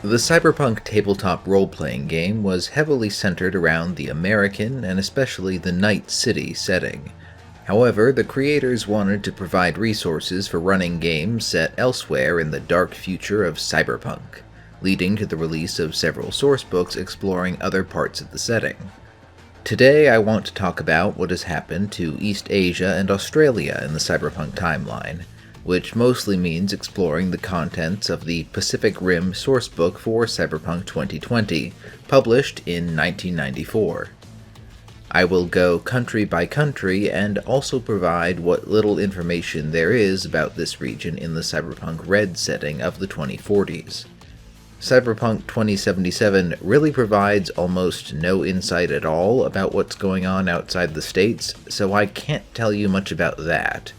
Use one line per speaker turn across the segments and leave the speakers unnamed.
The Cyberpunk tabletop role-playing game was heavily centered around the American and especially the Night City setting. However, the creators wanted to provide resources for running games set elsewhere in the dark future of cyberpunk, leading to the release of several sourcebooks exploring other parts of the setting. Today I want to talk about what has happened to East Asia and Australia in the cyberpunk timeline, which mostly means exploring the contents of the Pacific Rim sourcebook for Cyberpunk 2020, published in 1994. I will go country by country and also provide what little information there is about this region in the Cyberpunk Red setting of the 2040s. Cyberpunk 2077 really provides almost no insight at all about what's going on outside the States, so I can't tell you much about that.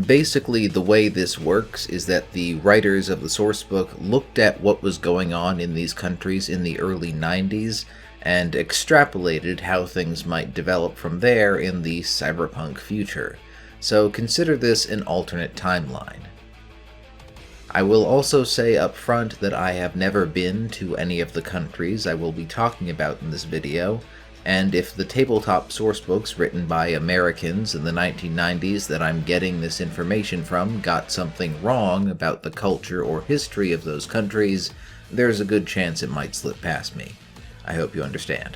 Basically, the way this works is that the writers of the sourcebook looked at what was going on in these countries in the early 90s and extrapolated how things might develop from there in the cyberpunk future, so consider this an alternate timeline. I will also say up front that I have never been to any of the countries I will be talking about in this video, and if the tabletop sourcebooks written by Americans in the 1990s that I'm getting this information from got something wrong about the culture or history of those countries, there's a good chance it might slip past me. I hope you understand.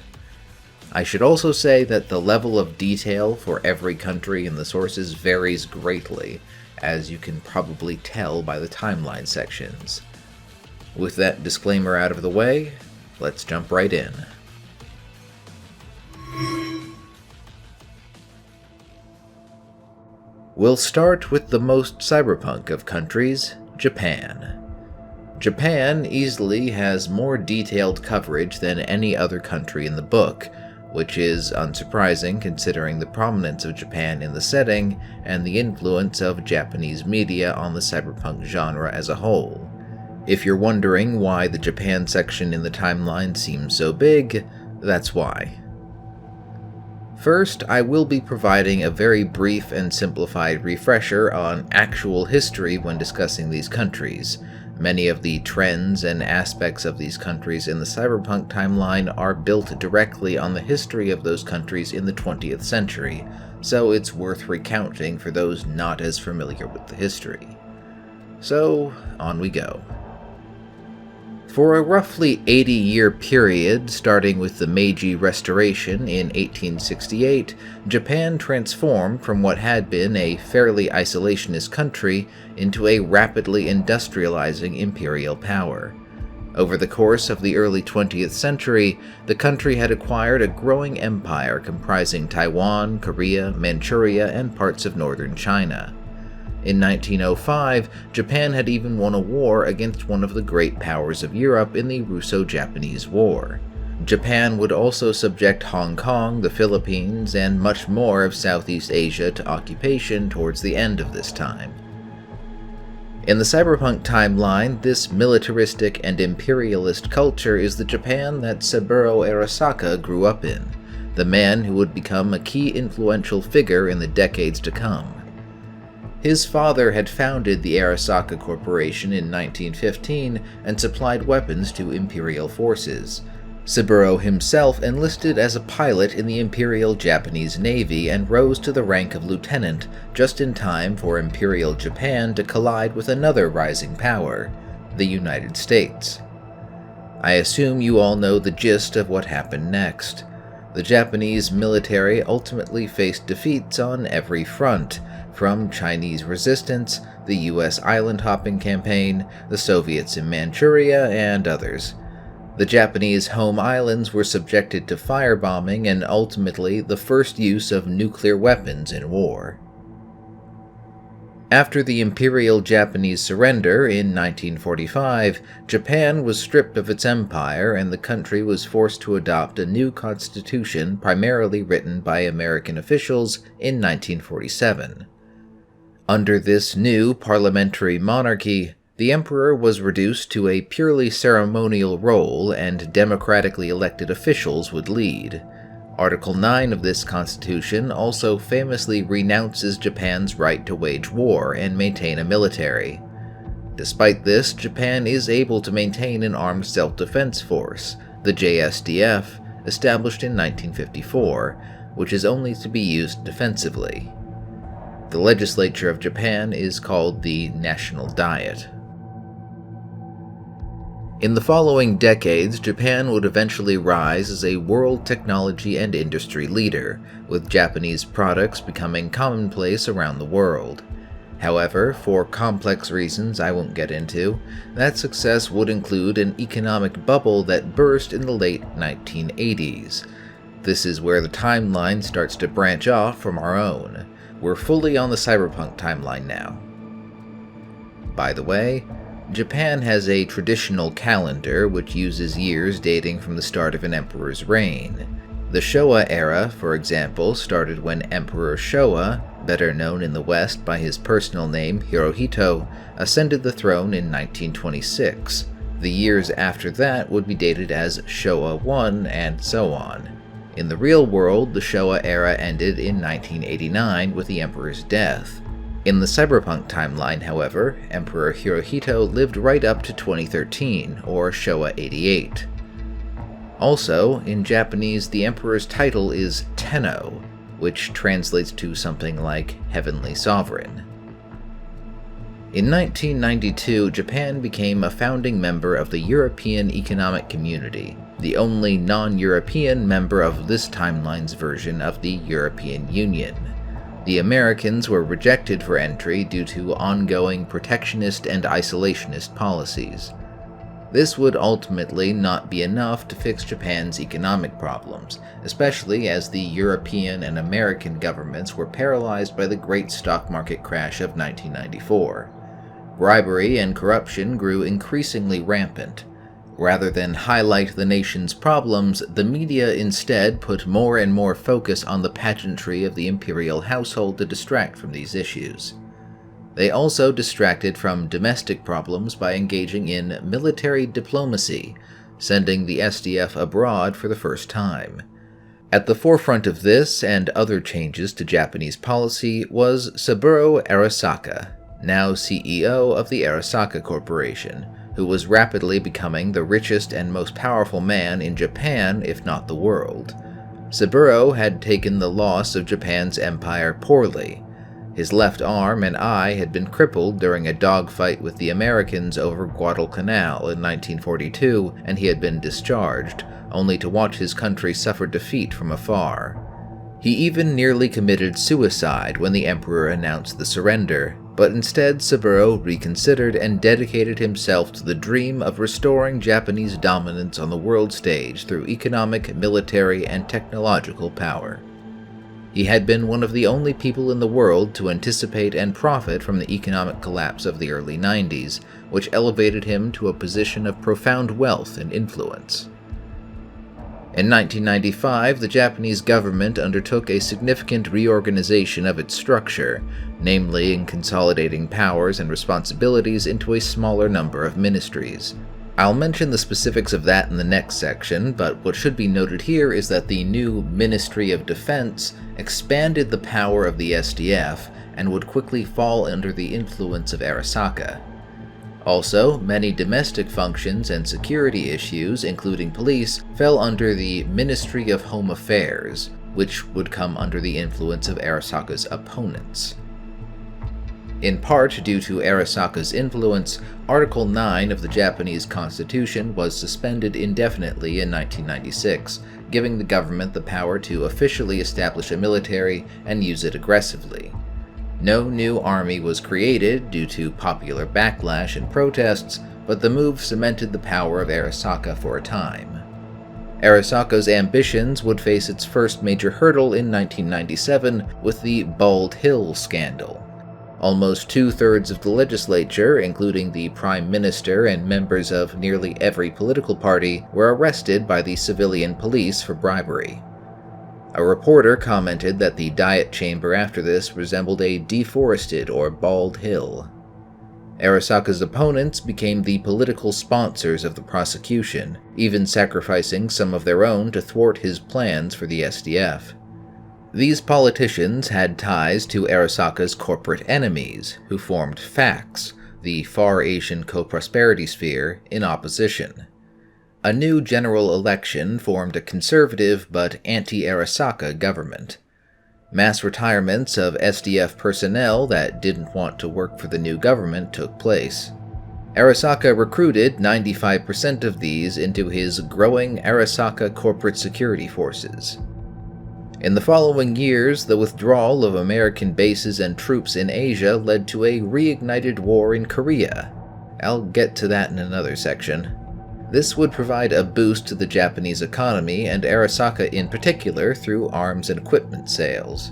I should also say that the level of detail for every country in the sources varies greatly, as you can probably tell by the timeline sections. With that disclaimer out of the way, let's jump right in. We'll start with the most cyberpunk of countries, Japan. Japan easily has more detailed coverage than any other country in the book, which is unsurprising considering the prominence of Japan in the setting and the influence of Japanese media on the cyberpunk genre as a whole. If you're wondering why the Japan section in the timeline seems so big, that's why. First, I will be providing a very brief and simplified refresher on actual history when discussing these countries. Many of the trends and aspects of these countries in the cyberpunk timeline are built directly on the history of those countries in the 20th century, so it's worth recounting for those not as familiar with the history. So, on we go. For a roughly 80-year period, starting with the Meiji Restoration in 1868, Japan transformed from what had been a fairly isolationist country into a rapidly industrializing imperial power. Over the course of the early 20th century, the country had acquired a growing empire comprising Taiwan, Korea, Manchuria, and parts of northern China. In 1905, Japan had even won a war against one of the great powers of Europe in the Russo-Japanese War. Japan would also subject Hong Kong, the Philippines, and much more of Southeast Asia to occupation towards the end of this time. In the cyberpunk timeline, this militaristic and imperialist culture is the Japan that Saburo Arasaka grew up in, the man who would become a key influential figure in the decades to come. His father had founded the Arasaka Corporation in 1915 and supplied weapons to imperial forces. Saburo himself enlisted as a pilot in the Imperial Japanese Navy and rose to the rank of lieutenant, just in time for Imperial Japan to collide with another rising power, the United States. I assume you all know the gist of what happened next. The Japanese military ultimately faced defeats on every front, from Chinese resistance, the US island-hopping campaign, the Soviets in Manchuria, and others. The Japanese home islands were subjected to firebombing and ultimately the first use of nuclear weapons in war. After the Imperial Japanese surrender in 1945, Japan was stripped of its empire and the country was forced to adopt a new constitution primarily written by American officials in 1947. Under this new parliamentary monarchy, the emperor was reduced to a purely ceremonial role and democratically elected officials would lead. Article 9 of this constitution also famously renounces Japan's right to wage war and maintain a military. Despite this, Japan is able to maintain an armed self-defense force, the JSDF, established in 1954, which is only to be used defensively. The legislature of Japan is called the National Diet. In the following decades, Japan would eventually rise as a world technology and industry leader, with Japanese products becoming commonplace around the world. However, for complex reasons I won't get into, that success would include an economic bubble that burst in the late 1980s. This is where the timeline starts to branch off from our own. We're fully on the Cyberpunk timeline now. By the way, Japan has a traditional calendar which uses years dating from the start of an emperor's reign. The Showa era, for example, started when Emperor Showa, better known in the West by his personal name Hirohito, ascended the throne in 1926. The years after that would be dated as Showa I, and so on. In the real world, the Showa era ended in 1989 with the emperor's death. In the Cyberpunk timeline, however, Emperor Hirohito lived right up to 2013, or Showa 88. Also, in Japanese, the emperor's title is Tenno, which translates to something like Heavenly Sovereign. In 1992, Japan became a founding member of the European Economic Community, the only non-European member of this timeline's version of the European Union. The Americans were rejected for entry due to ongoing protectionist and isolationist policies. This would ultimately not be enough to fix Japan's economic problems, especially as the European and American governments were paralyzed by the great stock market crash of 1994. Bribery and corruption grew increasingly rampant. Rather than highlight the nation's problems, the media instead put more and more focus on the pageantry of the imperial household to distract from these issues. They also distracted from domestic problems by engaging in military diplomacy, sending the SDF abroad for the first time. At the forefront of this and other changes to Japanese policy was Saburo Arasaka, now CEO of the Arasaka Corporation, who was rapidly becoming the richest and most powerful man in Japan, if not the world. Saburo had taken the loss of Japan's empire poorly. His left arm and eye had been crippled during a dogfight with the Americans over Guadalcanal in 1942, and he had been discharged, only to watch his country suffer defeat from afar. He even nearly committed suicide when the emperor announced the surrender, but instead Saburo reconsidered and dedicated himself to the dream of restoring Japanese dominance on the world stage through economic, military, and technological power. He had been one of the only people in the world to anticipate and profit from the economic collapse of the early 90s, which elevated him to a position of profound wealth and influence. In 1995, the Japanese government undertook a significant reorganization of its structure, namely in consolidating powers and responsibilities into a smaller number of ministries. I'll mention the specifics of that in the next section, but what should be noted here is that the new Ministry of Defense expanded the power of the SDF and would quickly fall under the influence of Arasaka. Also, many domestic functions and security issues, including police, fell under the Ministry of Home Affairs, which would come under the influence of Arasaka's opponents. In part due to Arasaka's influence, Article 9 of the Japanese Constitution was suspended indefinitely in 1996, giving the government the power to officially establish a military and use it aggressively. No new army was created due to popular backlash and protests, but the move cemented the power of Arasaka for a time. Arasaka's ambitions would face its first major hurdle in 1997 with the Bald Hill scandal. Almost two-thirds of the legislature, including the Prime Minister and members of nearly every political party, were arrested by the civilian police for bribery. A reporter commented that the Diet Chamber after this resembled a deforested or bald hill. Arasaka's opponents became the political sponsors of the prosecution, even sacrificing some of their own to thwart his plans for the SDF. These politicians had ties to Arasaka's corporate enemies, who formed facts, the Far Asian Co-Prosperity Sphere, in opposition. A new general election formed a conservative but anti-Arasaka government. Mass retirements of SDF personnel that didn't want to work for the new government took place. Arasaka recruited 95% of these into his growing Arasaka Corporate Security Forces. In the following years, the withdrawal of American bases and troops in Asia led to a reignited war in Korea. I'll get to that in another section. This would provide a boost to the Japanese economy and Arasaka in particular through arms and equipment sales.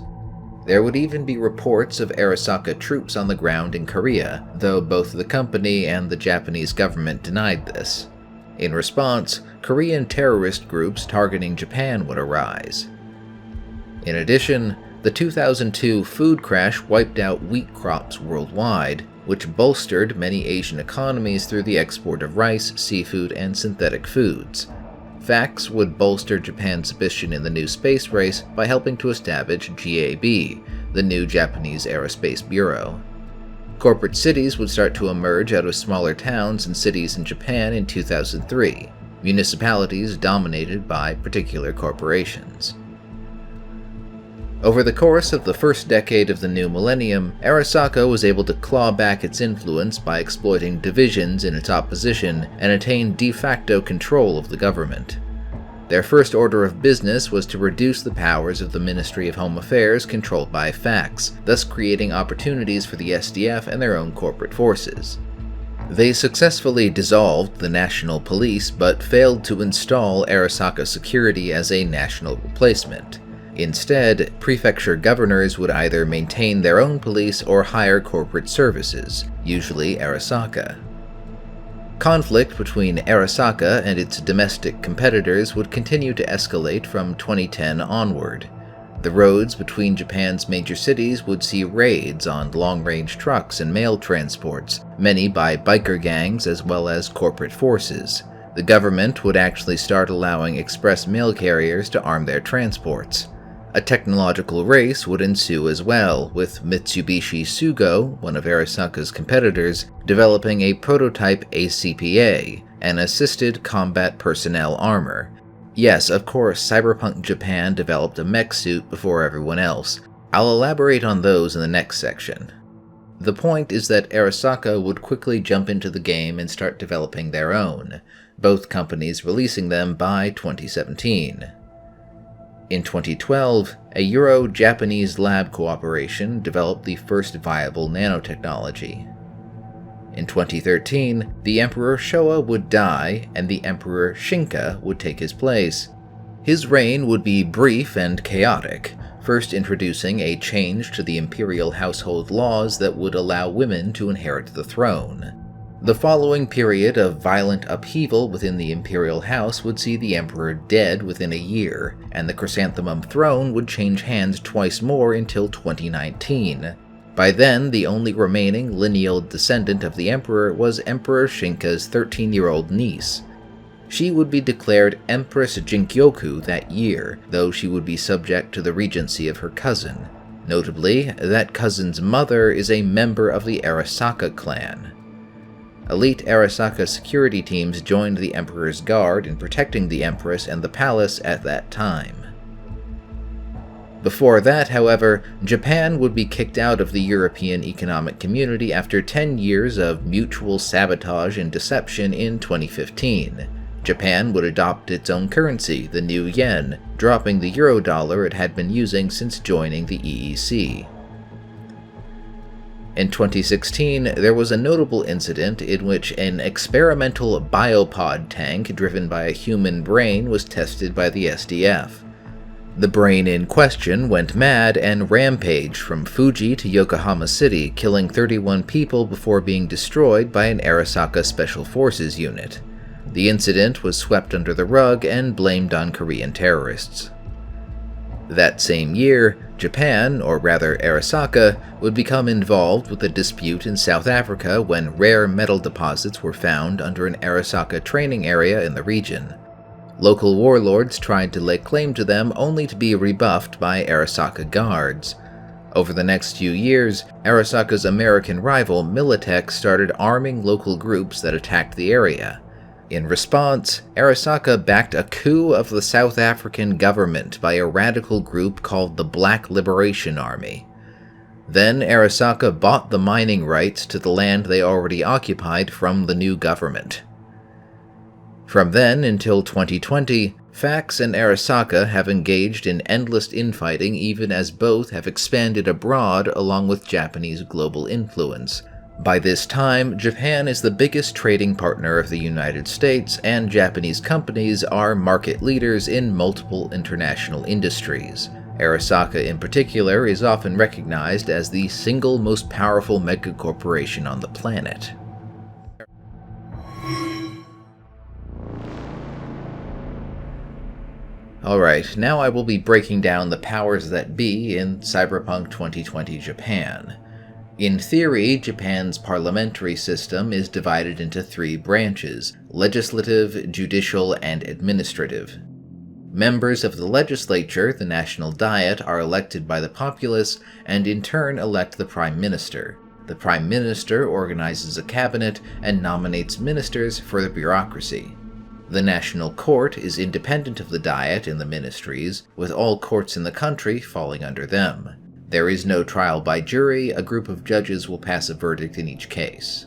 There would even be reports of Arasaka troops on the ground in Korea, though both the company and the Japanese government denied this. In response, Korean terrorist groups targeting Japan would arise. In addition, the 2002 food crash wiped out wheat crops worldwide, which bolstered many Asian economies through the export of rice, seafood, and synthetic foods. Facts would bolster Japan's position in the new space race by helping to establish GAB, the new Japanese Aerospace Bureau. Corporate cities would start to emerge out of smaller towns and cities in Japan in 2003, municipalities dominated by particular corporations. Over the course of the first decade of the new millennium, Arasaka was able to claw back its influence by exploiting divisions in its opposition and attain de facto control of the government. Their first order of business was to reduce the powers of the Ministry of Home Affairs controlled by facts, thus creating opportunities for the SDF and their own corporate forces. They successfully dissolved the National Police but failed to install Arasaka Security as a national replacement. Instead, prefecture governors would either maintain their own police or hire corporate services, usually Arasaka. Conflict between Arasaka and its domestic competitors would continue to escalate from 2010 onward. The roads between Japan's major cities would see raids on long-range trucks and mail transports, many by biker gangs as well as corporate forces. The government would actually start allowing express mail carriers to arm their transports. A technological race would ensue as well, with Mitsubishi Sugo, one of Arasaka's competitors, developing a prototype ACPA, an assisted combat personnel armor. Yes, of course, Cyberpunk Japan developed a mech suit before everyone else. I'll elaborate on those in the next section. The point is that Arasaka would quickly jump into the game and start developing their own, both companies releasing them by 2017. In 2012, a Euro-Japanese lab cooperation developed the first viable nanotechnology. In 2013, the Emperor Showa would die and the Emperor Shinka would take his place. His reign would be brief and chaotic, first introducing a change to the imperial household laws that would allow women to inherit the throne. The following period of violent upheaval within the imperial house would see the emperor dead within a year, and the chrysanthemum throne would change hands twice more until 2019. By then, the only remaining lineal descendant of the emperor was Emperor Shinka's 13-year-old niece. She would be declared Empress Jinkyoku that year, though she would be subject to the regency of her cousin. Notably, that cousin's mother is a member of the Arasaka clan. Elite Arasaka security teams joined the Emperor's Guard in protecting the Empress and the palace at that time. Before that, however, Japan would be kicked out of the European Economic Community after 10 years of mutual sabotage and deception in 2015. Japan would adopt its own currency, the new yen, dropping the eurodollar it had been using since joining the EEC. In 2016, there was a notable incident in which an experimental biopod tank driven by a human brain was tested by the SDF. The brain in question went mad and rampaged from Fuji to Yokohama City, killing 31 people before being destroyed by an Arasaka Special Forces unit. The incident was swept under the rug and blamed on Korean terrorists. That same year, Japan, or rather Arasaka, would become involved with a dispute in South Africa when rare metal deposits were found under an Arasaka training area in the region. Local warlords tried to lay claim to them only to be rebuffed by Arasaka guards. Over the next few years, Arasaka's American rival Militech started arming local groups that attacked the area. In response, Arasaka backed a coup of the South African government by a radical group called the Black Liberation Army. Then Arasaka bought the mining rights to the land they already occupied from the new government. From then until 2020, Fax and Arasaka have engaged in endless infighting even as both have expanded abroad along with Japanese global influence. By this time, Japan is the biggest trading partner of the United States, and Japanese companies are market leaders in multiple international industries. Arasaka in particular is often recognized as the single most powerful megacorporation on the planet. Alright, now I will be breaking down the powers that be in Cyberpunk 2020 Japan. In theory, Japan's parliamentary system is divided into 3 branches: legislative, judicial, and administrative. Members of the legislature, the National Diet, are elected by the populace and in turn elect the Prime Minister. The Prime Minister organizes a cabinet and nominates ministers for the bureaucracy. The National Court is independent of the Diet and the ministries, with all courts in the country falling under them. There is no trial by jury, a group of judges will pass a verdict in each case.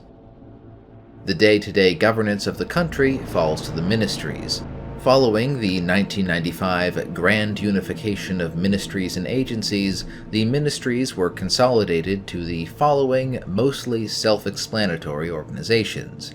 The day-to-day governance of the country falls to the ministries. Following the 1995 Grand Unification of Ministries and Agencies, the ministries were consolidated to the following mostly self-explanatory organizations: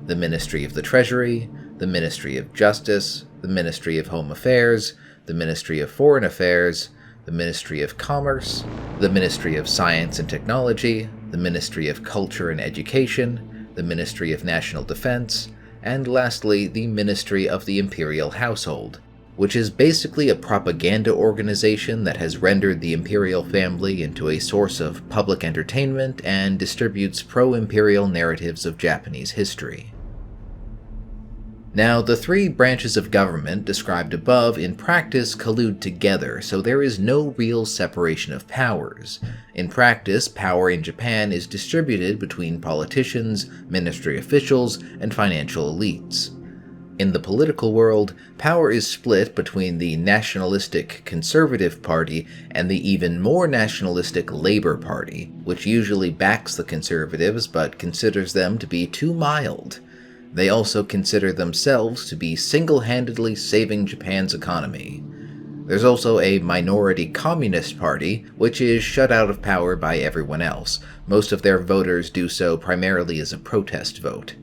the Ministry of the Treasury, the Ministry of Justice, the Ministry of Home Affairs, the Ministry of Foreign Affairs, the Ministry of Commerce, the Ministry of Science and Technology, the Ministry of Culture and Education, the Ministry of National Defense, and lastly, the Ministry of the Imperial Household, which is basically a propaganda organization that has rendered the imperial family into a source of public entertainment and distributes pro-imperial narratives of Japanese history. Now, the 3 branches of government described above in practice collude together, so there is no real separation of powers. In practice, power in Japan is distributed between politicians, ministry officials, and financial elites. In the political world, power is split between the nationalistic Conservative Party and the even more nationalistic Labour Party, which usually backs the Conservatives but considers them to be too mild. They also consider themselves to be single-handedly saving Japan's economy. There's also a minority Communist Party, which is shut out of power by everyone else. Most of their voters do so primarily as a protest vote.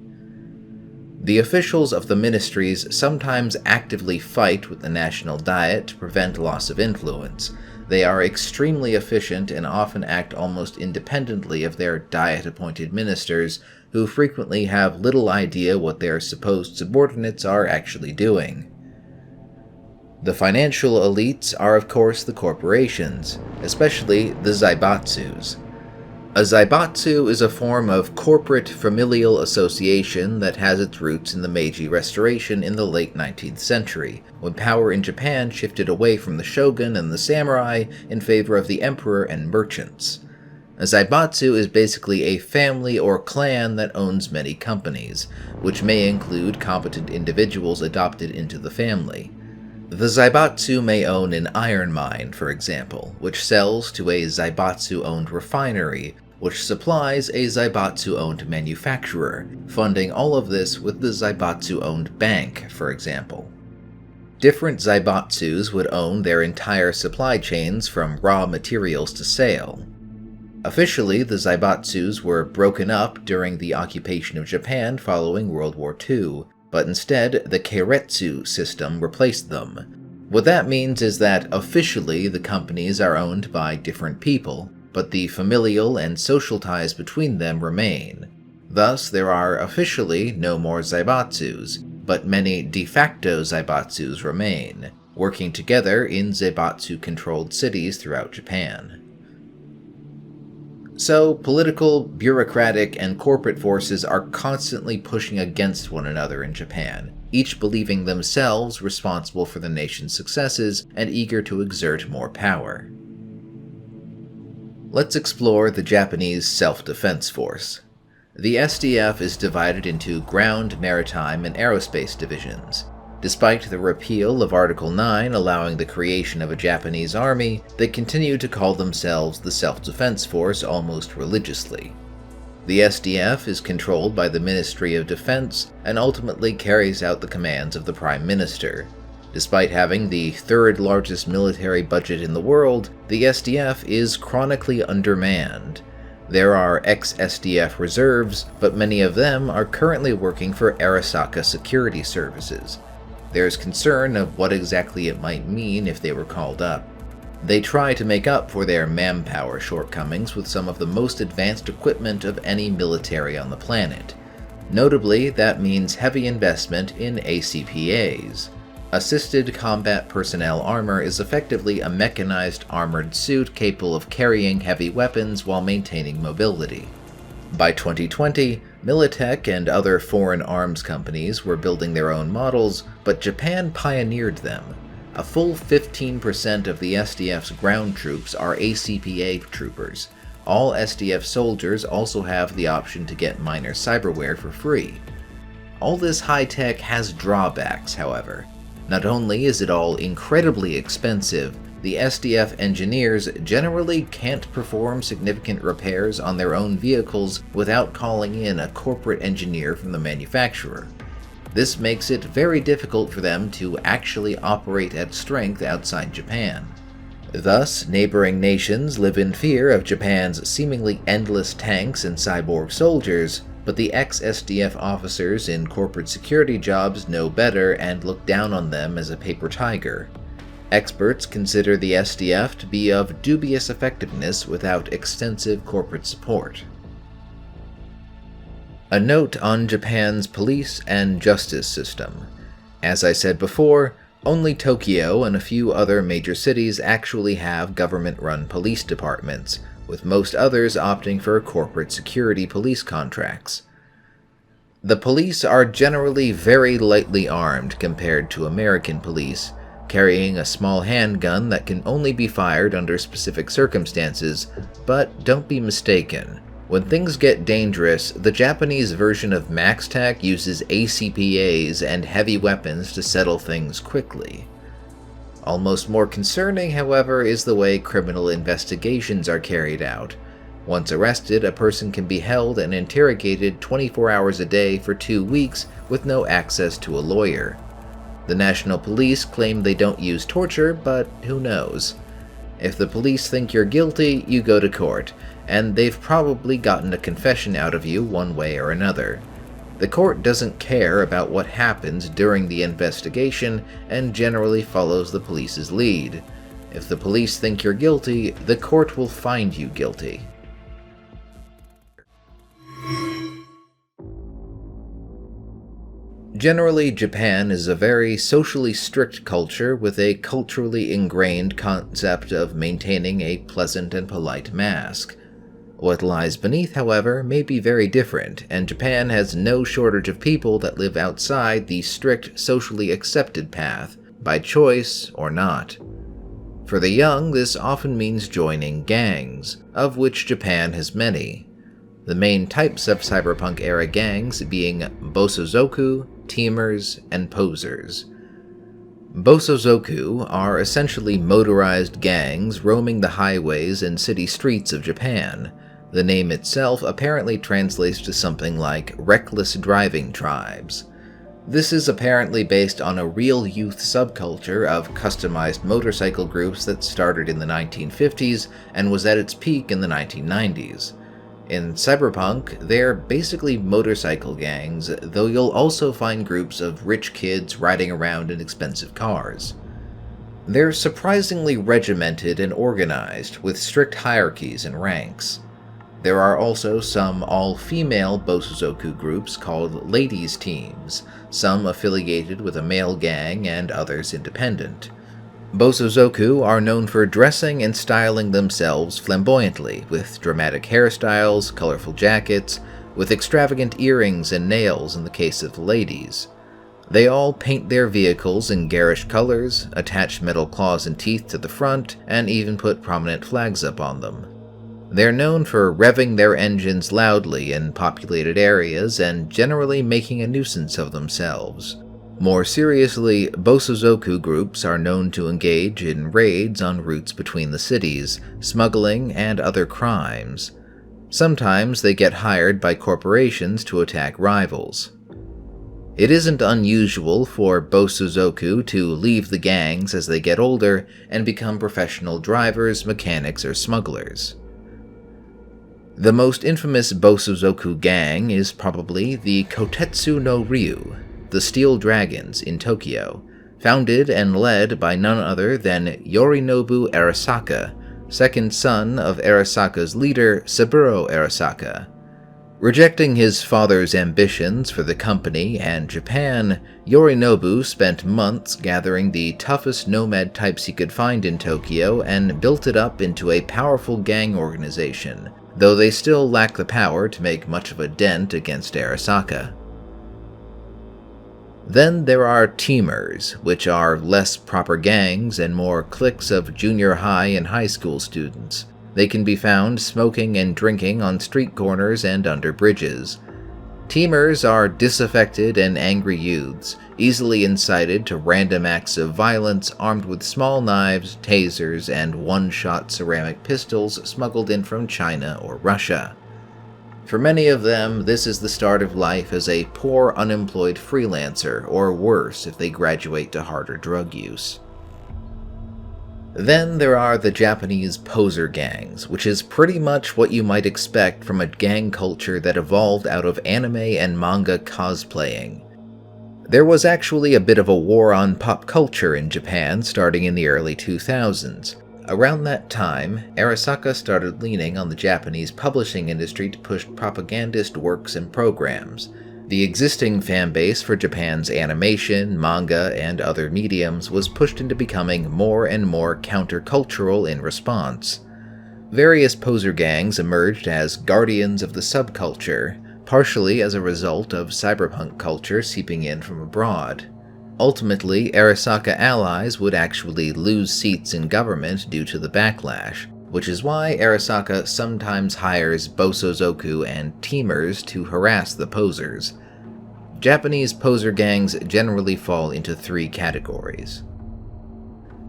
The officials of the ministries sometimes actively fight with the National Diet to prevent loss of influence. They are extremely efficient and often act almost independently of their Diet-appointed ministers, who frequently have little idea what their supposed subordinates are actually doing. The financial elites are of course the corporations, especially the zaibatsus. A zaibatsu is a form of corporate familial association that has its roots in the Meiji Restoration in the late 19th century, when power in Japan shifted away from the shogun and the samurai in favor of the emperor and merchants. A zaibatsu is basically a family or clan that owns many companies, which may include competent individuals adopted into the family. The zaibatsu may own an iron mine, for example, which sells to a zaibatsu-owned refinery, which supplies a zaibatsu-owned manufacturer, funding all of this with the zaibatsu-owned bank, for example. Different zaibatsus would own their entire supply chains from raw materials to sale. Officially, the zaibatsus were broken up during the occupation of Japan following World War II, but instead the keiretsu system replaced them. What that means is that officially the companies are owned by different people, but the familial and social ties between them remain. Thus, there are officially no more zaibatsus, but many de facto zaibatsus remain, working together in zaibatsu-controlled cities throughout Japan. So, political, bureaucratic, and corporate forces are constantly pushing against one another in Japan, each believing themselves responsible for the nation's successes and eager to exert more power. Let's explore the Japanese Self-Defense Force. The SDF is divided into ground, maritime, and aerospace divisions. Despite the repeal of Article 9 allowing the creation of a Japanese army, they continue to call themselves the Self-Defense Force almost religiously. The SDF is controlled by the Ministry of Defense and ultimately carries out the commands of the Prime Minister. Despite having the third largest military budget in the world, the SDF is chronically undermanned. There are ex-SDF reserves, but many of them are currently working for Arasaka Security Services. There's concern of what exactly it might mean if they were called up. They try to make up for their manpower shortcomings with some of the most advanced equipment of any military on the planet. Notably, that means heavy investment in ACPAs. Assisted Combat Personnel Armor is effectively a mechanized armored suit capable of carrying heavy weapons while maintaining mobility. By 2020, Militech and other foreign arms companies were building their own models, but Japan pioneered them. A full 15% of the SDF's ground troops are ACPA troopers. All SDF soldiers also have the option to get minor cyberware for free. All this high-tech has drawbacks, however. Not only is it all incredibly expensive, the SDF engineers generally can't perform significant repairs on their own vehicles without calling in a corporate engineer from the manufacturer. This makes it very difficult for them to actually operate at strength outside Japan. Thus, neighboring nations live in fear of Japan's seemingly endless tanks and cyborg soldiers, but the ex-SDF officers in corporate security jobs know better and look down on them as a paper tiger. Experts consider the SDF to be of dubious effectiveness without extensive corporate support. A note on Japan's police and justice system. As I said before, only Tokyo and a few other major cities actually have government-run police departments, with most others opting for corporate security police contracts. The police are generally very lightly armed compared to American police, carrying a small handgun that can only be fired under specific circumstances, but don't be mistaken. When things get dangerous, the Japanese version of MaxTac uses ACPAs and heavy weapons to settle things quickly. Almost more concerning, however, is the way criminal investigations are carried out. Once arrested, a person can be held and interrogated 24 hours a day for 2 weeks with no access to a lawyer. The National Police claim they don't use torture, but who knows? If the police think you're guilty, you go to court, and they've probably gotten a confession out of you one way or another. The court doesn't care about what happens during the investigation and generally follows the police's lead. If the police think you're guilty, the court will find you guilty. Generally, Japan is a very socially strict culture with a culturally ingrained concept of maintaining a pleasant and polite mask. What lies beneath, however, may be very different, and Japan has no shortage of people that live outside the strict socially accepted path, by choice or not. For the young, this often means joining gangs, of which Japan has many. The main types of cyberpunk-era gangs being bosozoku, teamers, and posers. Bosozoku are essentially motorized gangs roaming the highways and city streets of Japan. The name itself apparently translates to something like reckless driving tribes. This is apparently based on a real youth subculture of customized motorcycle groups that started in the 1950s and was at its peak in the 1990s. In Cyberpunk, they're basically motorcycle gangs, though you'll also find groups of rich kids riding around in expensive cars. They're surprisingly regimented and organized, with strict hierarchies and ranks. There are also some all-female bosozoku groups called ladies' teams, some affiliated with a male gang and others independent. Bosozoku are known for dressing and styling themselves flamboyantly, with dramatic hairstyles, colorful jackets, with extravagant earrings and nails in the case of the ladies. They all paint their vehicles in garish colors, attach metal claws and teeth to the front, and even put prominent flags up on them. They're known for revving their engines loudly in populated areas and generally making a nuisance of themselves. More seriously, Bosozoku groups are known to engage in raids on routes between the cities, smuggling, and other crimes. Sometimes they get hired by corporations to attack rivals. It isn't unusual for Bosozoku to leave the gangs as they get older and become professional drivers, mechanics, or smugglers. The most infamous Bosozoku gang is probably the Kotetsu no Ryu, the Steel Dragons in Tokyo, founded and led by none other than Yorinobu Arasaka, second son of Arasaka's leader Saburo Arasaka. Rejecting his father's ambitions for the company and Japan, Yorinobu spent months gathering the toughest nomad types he could find in Tokyo and built it up into a powerful gang organization, though they still lack the power to make much of a dent against Arasaka. Then there are teamers, which are less proper gangs and more cliques of junior high and high school students. They can be found smoking and drinking on street corners and under bridges. Teamers are disaffected and angry youths, easily incited to random acts of violence armed with small knives, tasers, and one-shot ceramic pistols smuggled in from China or Russia. For many of them, this is the start of life as a poor unemployed freelancer, or worse if they graduate to harder drug use. Then there are the Japanese poser gangs, which is pretty much what you might expect from a gang culture that evolved out of anime and manga cosplaying. There was actually a bit of a war on pop culture in Japan starting in the early 2000s. Around that time, Arasaka started leaning on the Japanese publishing industry to push propagandist works and programs. The existing fanbase for Japan's animation, manga, and other mediums was pushed into becoming more and more countercultural in response. Various poser gangs emerged as guardians of the subculture, partially as a result of cyberpunk culture seeping in from abroad. Ultimately, Arasaka allies would actually lose seats in government due to the backlash, which is why Arasaka sometimes hires Bosozoku and teamers to harass the posers. Japanese poser gangs generally fall into three categories.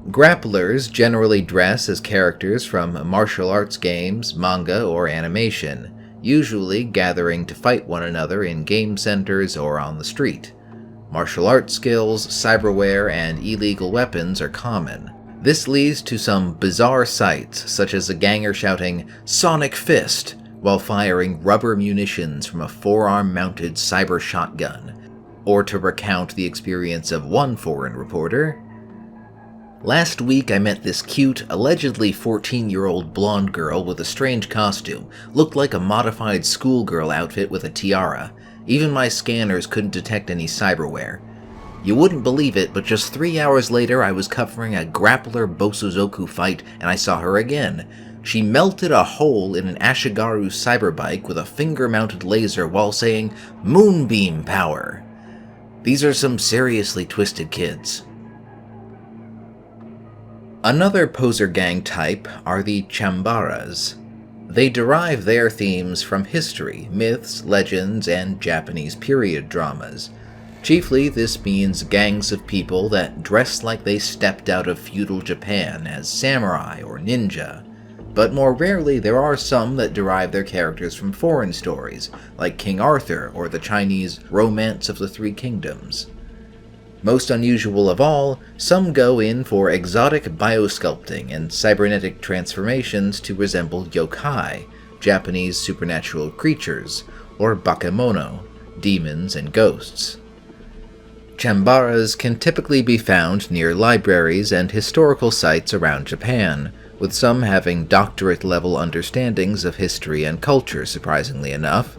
Grapplers generally dress as characters from martial arts games, manga, or animation, usually gathering to fight one another in game centers or on the street. Martial arts skills, cyberware, and illegal weapons are common. This leads to some bizarre sights, such as a ganger shouting, "Sonic Fist!" while firing rubber munitions from a forearm-mounted cyber shotgun, or to recount the experience of one foreign reporter. "Last week I met this cute, allegedly 14-year-old blonde girl with a strange costume, looked like a modified schoolgirl outfit with a tiara. Even my scanners couldn't detect any cyberware. You wouldn't believe it, but just 3 hours later I was covering a grappler Bosozoku fight and I saw her again. She melted a hole in an Ashigaru cyberbike with a finger-mounted laser while saying, 'Moonbeam power!' These are some seriously twisted kids." Another poser gang type are the Chambaras. They derive their themes from history, myths, legends, and Japanese period dramas. Chiefly, this means gangs of people that dress like they stepped out of feudal Japan as samurai or ninja. But more rarely, there are some that derive their characters from foreign stories, like King Arthur or the Chinese Romance of the Three Kingdoms. Most unusual of all, some go in for exotic biosculpting and cybernetic transformations to resemble yokai, Japanese supernatural creatures, or bakemono, demons and ghosts. Chambaras can typically be found near libraries and historical sites around Japan, with some having doctorate-level understandings of history and culture, surprisingly enough.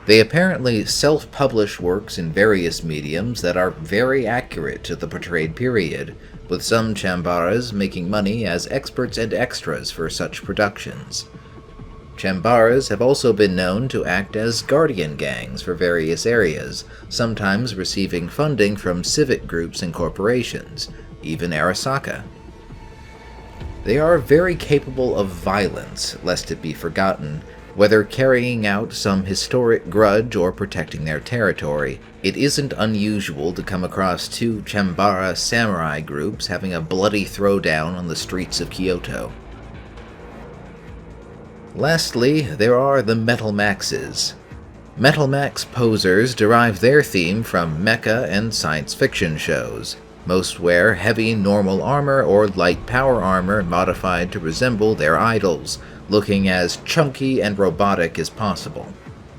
They apparently self-publish works in various mediums that are very accurate to the portrayed period, with some Chambaras making money as experts and extras for such productions. Chambaras have also been known to act as guardian gangs for various areas, sometimes receiving funding from civic groups and corporations, even Arasaka. They are very capable of violence, lest it be forgotten, whether carrying out some historic grudge or protecting their territory. It isn't unusual to come across two Chambara samurai groups having a bloody throwdown on the streets of Kyoto. Lastly, there are the Metal Maxes. Metal Max posers derive their theme from mecha and science fiction shows. Most wear heavy normal armor or light power armor modified to resemble their idols, looking as chunky and robotic as possible.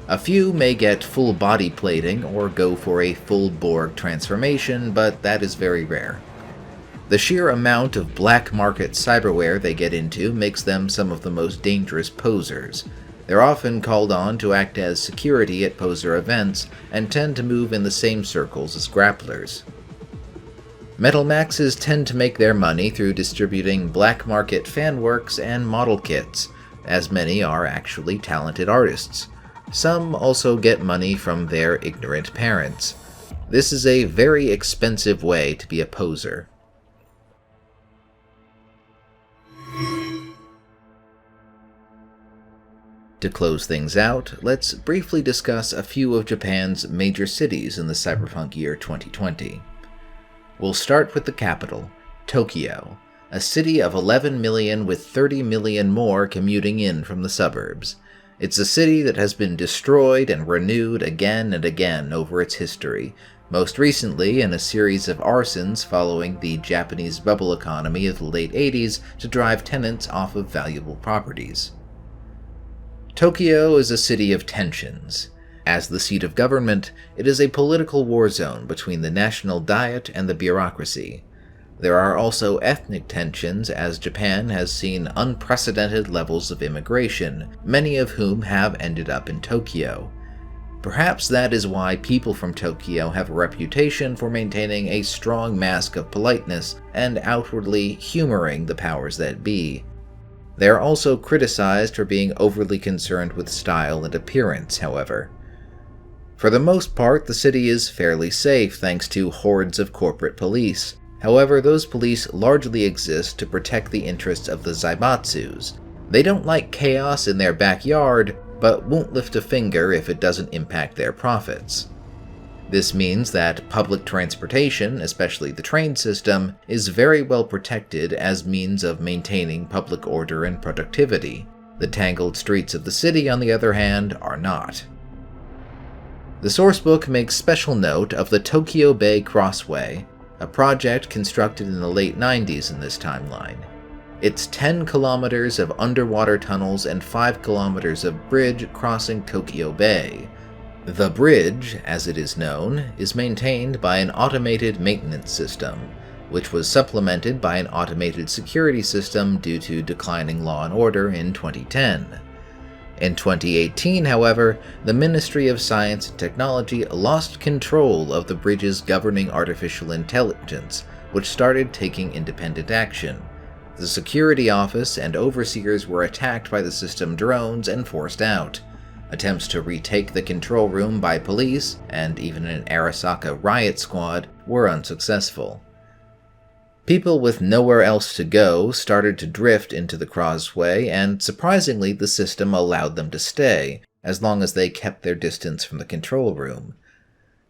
A few may get full body plating or go for a full Borg transformation, but that is very rare. The sheer amount of black market cyberware they get into makes them some of the most dangerous posers. They're often called on to act as security at poser events and tend to move in the same circles as grapplers. Metal Maxes tend to make their money through distributing black market fanworks and model kits, as many are actually talented artists. Some also get money from their ignorant parents. This is a very expensive way to be a poser. To close things out, let's briefly discuss a few of Japan's major cities in the cyberpunk year 2020. We'll start with the capital, Tokyo, a city of 11 million with 30 million more commuting in from the suburbs. It's a city that has been destroyed and renewed again and again over its history, most recently in a series of arsons following the Japanese bubble economy of the late 80s to drive tenants off of valuable properties. Tokyo is a city of tensions. As the seat of government, it is a political war zone between the national diet and the bureaucracy. There are also ethnic tensions as Japan has seen unprecedented levels of immigration, many of whom have ended up in Tokyo. Perhaps that is why people from Tokyo have a reputation for maintaining a strong mask of politeness and outwardly humoring the powers that be. They are also criticized for being overly concerned with style and appearance, however. For the most part, the city is fairly safe thanks to hordes of corporate police. However, those police largely exist to protect the interests of the Zaibatsus. They don't like chaos in their backyard, but won't lift a finger if it doesn't impact their profits. This means that public transportation, especially the train system, is very well protected as means of maintaining public order and productivity. The tangled streets of the city, on the other hand, are not. The Sourcebook makes special note of the Tokyo Bay Crossway, a project constructed in the late 90s in this timeline. It's 10 kilometers of underwater tunnels and 5 kilometers of bridge crossing Tokyo Bay. The bridge, as it is known, is maintained by an automated maintenance system, which was supplemented by an automated security system due to declining law and order in 2010. In 2018, however, the Ministry of Science and Technology lost control of the bridge's governing artificial intelligence, which started taking independent action. The security office and overseers were attacked by the system drones and forced out. Attempts to retake the control room by police, and even an Arasaka riot squad, were unsuccessful. People with nowhere else to go started to drift into the crossway, and surprisingly the system allowed them to stay, as long as they kept their distance from the control room.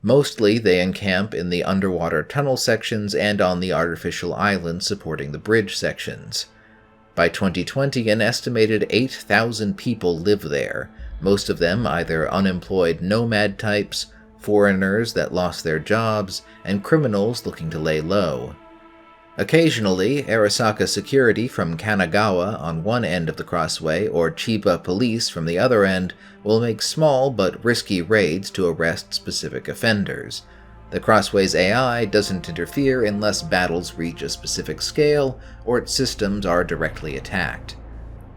Mostly they encamp in the underwater tunnel sections and on the artificial island supporting the bridge sections. By 2020, an estimated 8,000 people live there, most of them either unemployed nomad types, foreigners that lost their jobs, and criminals looking to lay low. Occasionally, Arasaka security from Kanagawa on one end of the crossway or Chiba police from the other end will make small but risky raids to arrest specific offenders. The crossway's AI doesn't interfere unless battles reach a specific scale or its systems are directly attacked.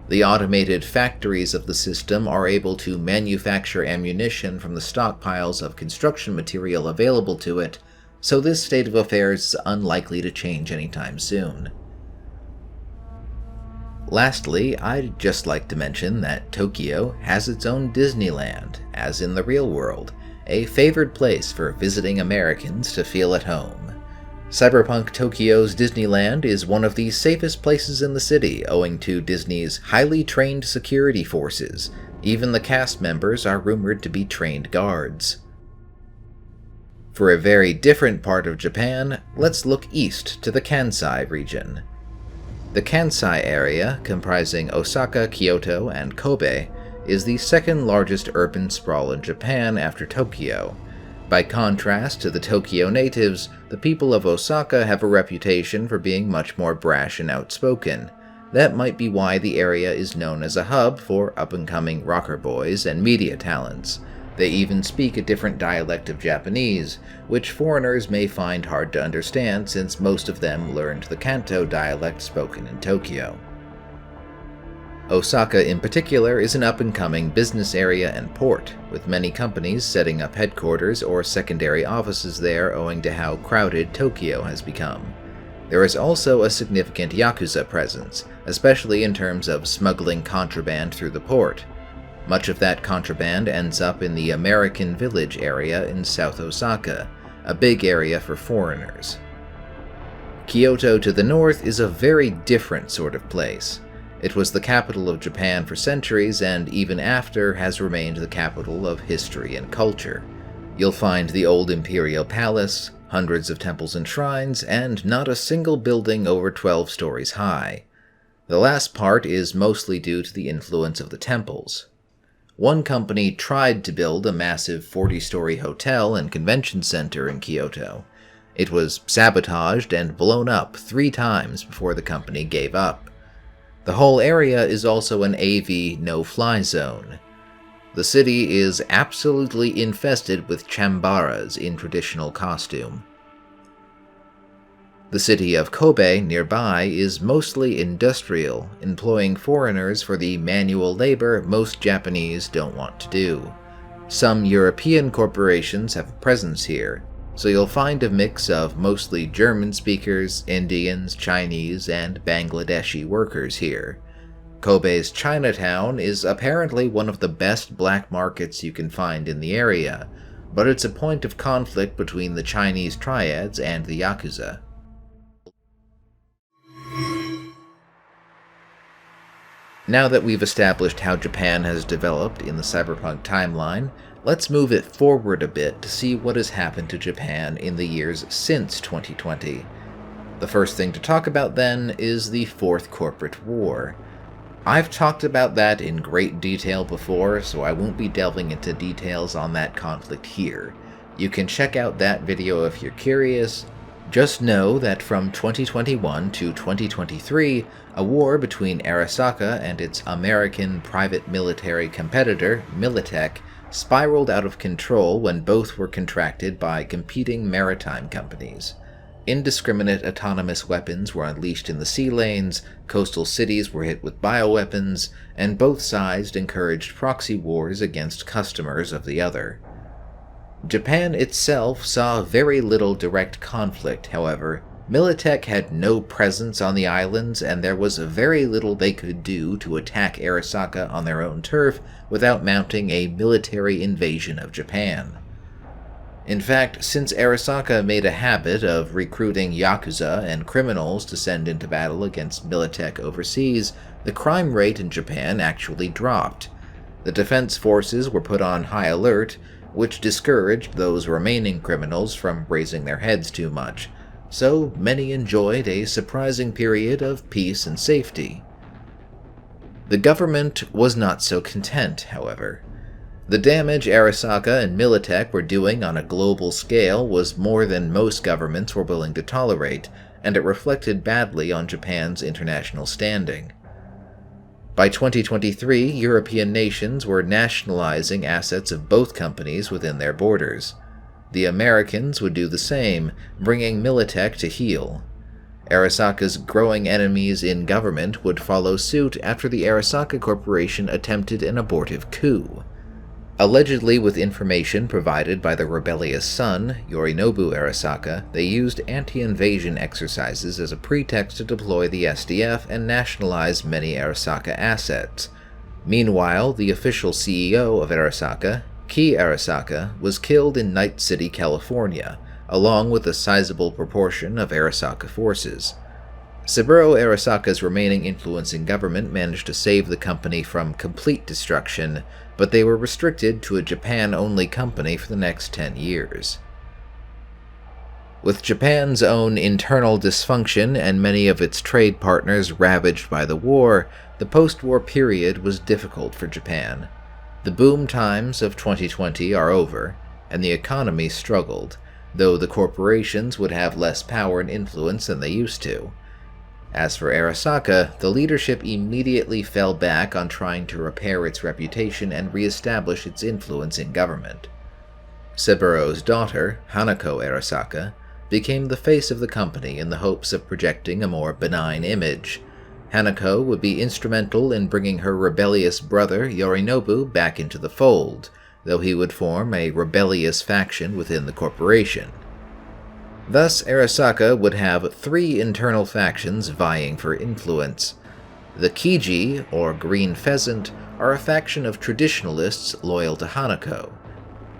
The automated factories of the system are able to manufacture ammunition from the stockpiles of construction material available to it, so this state of affairs is unlikely to change anytime soon. Lastly, I'd just like to mention that Tokyo has its own Disneyland, as in the real world, a favored place for visiting Americans to feel at home. Cyberpunk Tokyo's Disneyland is one of the safest places in the city owing to Disney's highly trained security forces. Even the cast members are rumored to be trained guards. For a very different part of Japan, let's look east to the Kansai region. The Kansai area, comprising Osaka, Kyoto, and Kobe, is the second largest urban sprawl in Japan after Tokyo. By contrast to the Tokyo natives, the people of Osaka have a reputation for being much more brash and outspoken. That might be why the area is known as a hub for up-and-coming rocker boys and media talents. They even speak a different dialect of Japanese, which foreigners may find hard to understand since most of them learned the Kanto dialect spoken in Tokyo. Osaka in particular is an up-and-coming business area and port, with many companies setting up headquarters or secondary offices there owing to how crowded Tokyo has become. There is also a significant Yakuza presence, especially in terms of smuggling contraband through the port. Much of that contraband ends up in the American Village area in South Osaka, a big area for foreigners. Kyoto to the north is a very different sort of place. It was the capital of Japan for centuries and even after has remained the capital of history and culture. You'll find the old imperial palace, hundreds of temples and shrines, and not a single building over 12 stories high. The last part is mostly due to the influence of the temples. One company tried to build a massive 40-story hotel and convention center in Kyoto. It was sabotaged and blown up 3 times before the company gave up. The whole area is also an AV no-fly zone. The city is absolutely infested with chambaras in traditional costume. The city of Kobe nearby is mostly industrial, employing foreigners for the manual labor most Japanese don't want to do. Some European corporations have a presence here, so you'll find a mix of mostly German speakers, Indians, Chinese, and Bangladeshi workers here. Kobe's Chinatown is apparently one of the best black markets you can find in the area, but it's a point of conflict between the Chinese triads and the Yakuza. Now that we've established how Japan has developed in the cyberpunk timeline, let's move it forward a bit to see what has happened to Japan in the years since 2020. The first thing to talk about then is the Fourth Corporate War. I've talked about that in great detail before, so I won't be delving into details on that conflict here. You can check out that video if you're curious. Just know that from 2021 to 2023, a war between Arasaka and its American private military competitor, Militech, spiraled out of control when both were contracted by competing maritime companies. Indiscriminate autonomous weapons were unleashed in the sea lanes, coastal cities were hit with bioweapons, and both sides encouraged proxy wars against customers of the other. Japan itself saw very little direct conflict, however. Militech had no presence on the islands, and there was very little they could do to attack Arasaka on their own turf without mounting a military invasion of Japan. In fact, since Arasaka made a habit of recruiting Yakuza and criminals to send into battle against Militech overseas, the crime rate in Japan actually dropped. The defense forces were put on high alert, which discouraged those remaining criminals from raising their heads too much, so many enjoyed a surprising period of peace and safety. The government was not so content, however. The damage Arasaka and Militech were doing on a global scale was more than most governments were willing to tolerate, and it reflected badly on Japan's international standing. By 2023, European nations were nationalizing assets of both companies within their borders. The Americans would do the same, bringing Militech to heel. Arasaka's growing enemies in government would follow suit after the Arasaka Corporation attempted an abortive coup. Allegedly with information provided by the rebellious son, Yorinobu Arasaka, they used anti-invasion exercises as a pretext to deploy the SDF and nationalize many Arasaka assets. Meanwhile, the official CEO of Arasaka, Ki Arasaka, was killed in Night City, California, along with a sizable proportion of Arasaka forces. Saburo Arasaka's remaining influence in government managed to save the company from complete destruction, but they were restricted to a Japan-only company for the next 10 years. With Japan's own internal dysfunction and many of its trade partners ravaged by the war, the post-war period was difficult for Japan. The boom times of 2020 are over, and the economy struggled, though the corporations would have less power and influence than they used to. As for Arasaka, the leadership immediately fell back on trying to repair its reputation and re-establish its influence in government. Saburo's daughter, Hanako Arasaka, became the face of the company in the hopes of projecting a more benign image. Hanako would be instrumental in bringing her rebellious brother Yorinobu back into the fold, though he would form a rebellious faction within the corporation. Thus, Arasaka would have 3 internal factions vying for influence. The Kiji, or Green Pheasant, are a faction of traditionalists loyal to Hanako.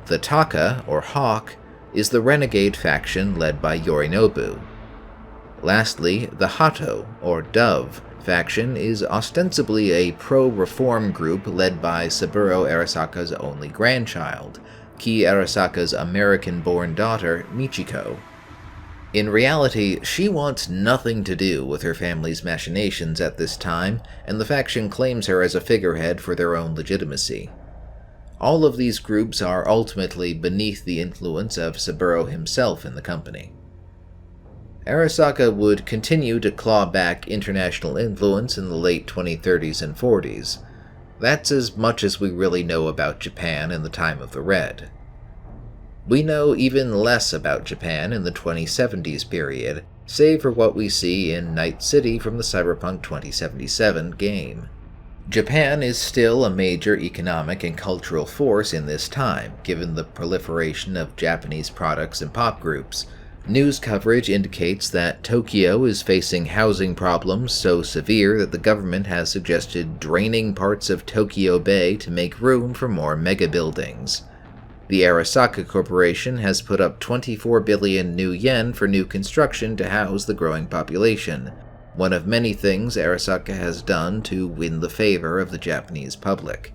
The Taka, or Hawk, is the renegade faction led by Yorinobu. Lastly, the Hato, or Dove, faction is ostensibly a pro-reform group led by Saburo Arasaka's only grandchild, Ki Arasaka's American-born daughter, Michiko. In reality, she wants nothing to do with her family's machinations at this time, and the faction claims her as a figurehead for their own legitimacy. All of these groups are ultimately beneath the influence of Saburo himself in the company. Arasaka would continue to claw back international influence in the late 2030s and 40s. That's as much as we really know about Japan in the time of the Red. We know even less about Japan in the 2070s period, save for what we see in Night City from the Cyberpunk 2077 game. Japan is still a major economic and cultural force in this time, given the proliferation of Japanese products and pop groups. News coverage indicates that Tokyo is facing housing problems so severe that the government has suggested draining parts of Tokyo Bay to make room for more mega buildings. The Arasaka Corporation has put up 24 billion new yen for new construction to house the growing population, one of many things Arasaka has done to win the favor of the Japanese public.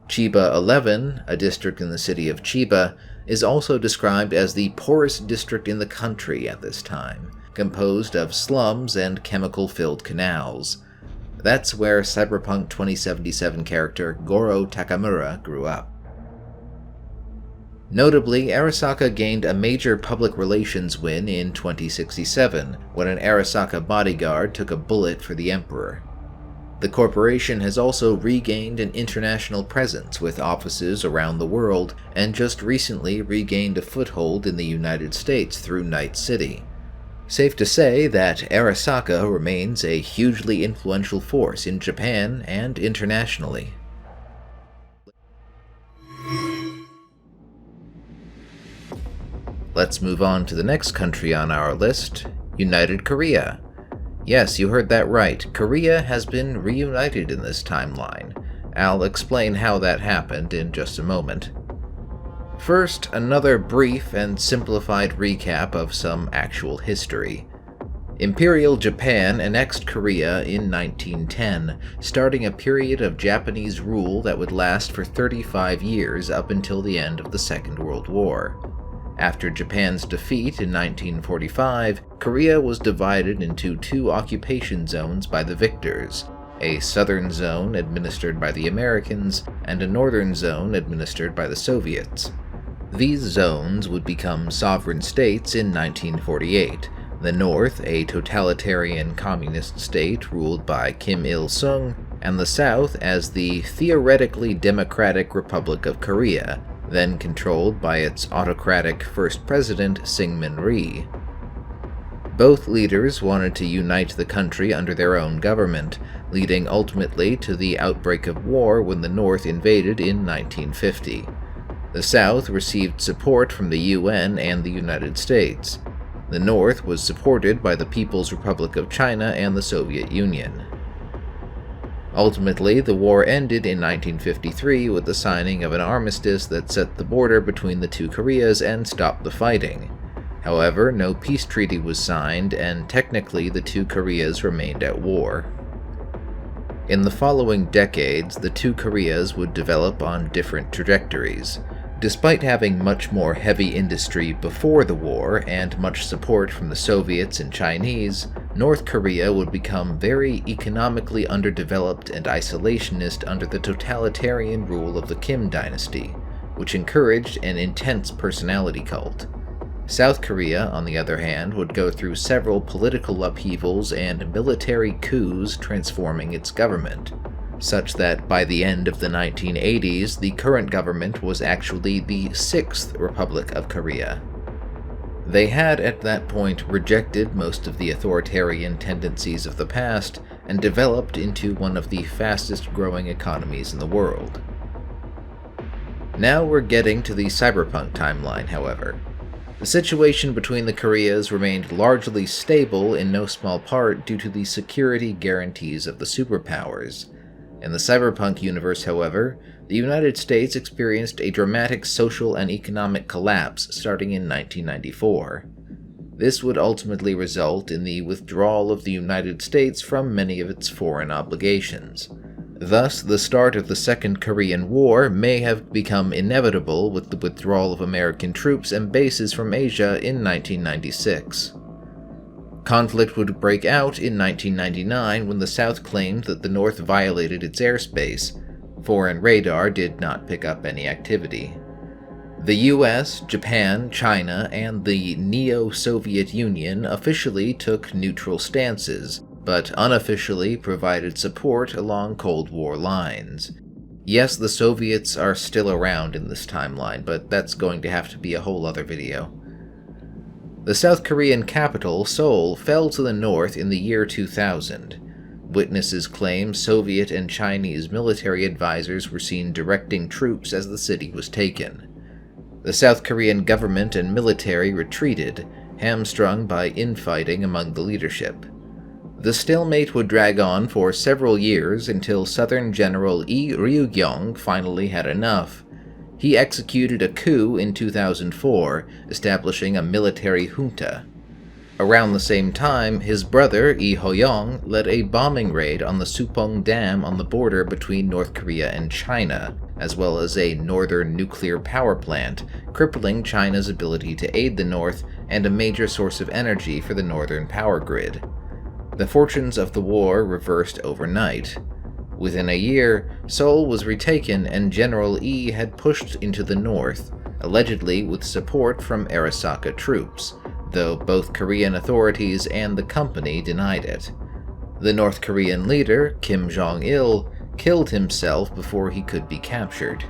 Chiba 11, a district in the city of Chiba, is also described as the poorest district in the country at this time, composed of slums and chemical-filled canals. That's where Cyberpunk 2077 character Goro Takamura grew up. Notably, Arasaka gained a major public relations win in 2067, when an Arasaka bodyguard took a bullet for the Emperor. The corporation has also regained an international presence with offices around the world, and just recently regained a foothold in the United States through Night City. Safe to say that Arasaka remains a hugely influential force in Japan and internationally. Let's move on to the next country on our list, United Korea. Yes, you heard that right. Korea has been reunited in this timeline. I'll explain how that happened in just a moment. First, another brief and simplified recap of some actual history. Imperial Japan annexed Korea in 1910, starting a period of Japanese rule that would last for 35 years up until the end of the Second World War. After Japan's defeat in 1945, Korea was divided into 2 occupation zones by the victors, a southern zone administered by the Americans and a northern zone administered by the Soviets. These zones would become sovereign states in 1948, the North a totalitarian communist state ruled by Kim Il-sung, and the South as the theoretically democratic Republic of Korea, then controlled by its autocratic first president Syngman Rhee. Both leaders wanted to unite the country under their own government, leading ultimately to the outbreak of war when the North invaded in 1950. The South received support from the UN and the United States. The North was supported by the People's Republic of China and the Soviet Union. Ultimately, the war ended in 1953 with the signing of an armistice that set the border between the 2 Koreas and stopped the fighting. However, no peace treaty was signed, and technically the two Koreas remained at war. In the following decades, the two Koreas would develop on different trajectories. Despite having much more heavy industry before the war and much support from the Soviets and Chinese, North Korea would become very economically underdeveloped and isolationist under the totalitarian rule of the Kim dynasty, which encouraged an intense personality cult. South Korea, on the other hand, would go through several political upheavals and military coups transforming its government, such that by the end of the 1980s, the current government was actually the Sixth Republic of Korea. They had at that point rejected most of the authoritarian tendencies of the past and developed into one of the fastest growing economies in the world. Now we're getting to the Cyberpunk timeline, however. The situation between the Koreas remained largely stable in no small part due to the security guarantees of the superpowers. In the Cyberpunk universe, however, the United States experienced a dramatic social and economic collapse starting in 1994. This would ultimately result in the withdrawal of the United States from many of its foreign obligations. Thus, the start of the Second Korean War may have become inevitable with the withdrawal of American troops and bases from Asia in 1996. Conflict would break out in 1999 when the South claimed that the North violated its airspace. Foreign radar did not pick up any activity. The US, Japan, China, and the Neo-Soviet Union officially took neutral stances, but unofficially provided support along Cold War lines. Yes, the Soviets are still around in this timeline, but that's going to have to be a whole other video. The South Korean capital, Seoul, fell to the north in the year 2000. Witnesses claim Soviet and Chinese military advisors were seen directing troops as the city was taken. The South Korean government and military retreated, hamstrung by infighting among the leadership. The stalemate would drag on for several years until Southern General Lee Ryugyong finally had enough. He executed a coup in 2004, establishing a military junta. Around the same time, his brother, Lee Ho-yong, led a bombing raid on the Supong Dam on the border between North Korea and China, as well as a northern nuclear power plant, crippling China's ability to aid the North and a major source of energy for the northern power grid. The fortunes of the war reversed overnight. Within a year, Seoul was retaken and General Lee had pushed into the north, allegedly with support from Arasaka troops, though both Korean authorities and the company denied it. The North Korean leader, Kim Jong-il, killed himself before he could be captured.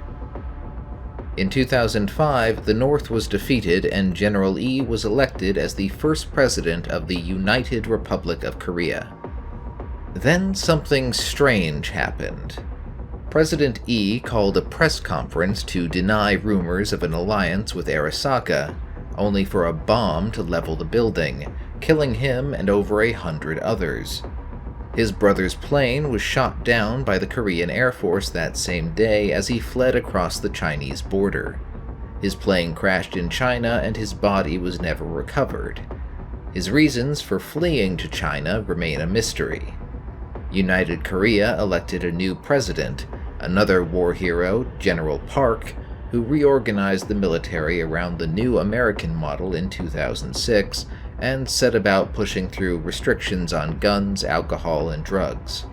In 2005, the North was defeated and General Lee was elected as the first president of the United Republic of Korea. Then something strange happened. President Lee called a press conference to deny rumors of an alliance with Arasaka, only for a bomb to level the building, killing him and over 100 others. His brother's plane was shot down by the Korean Air Force that same day as he fled across the Chinese border. His plane crashed in China and his body was never recovered. His reasons for fleeing to China remain a mystery. United Korea elected a new president, another war hero, General Park, who reorganized the military around the new American model in 2006 and set about pushing through restrictions on guns, alcohol, and drugs.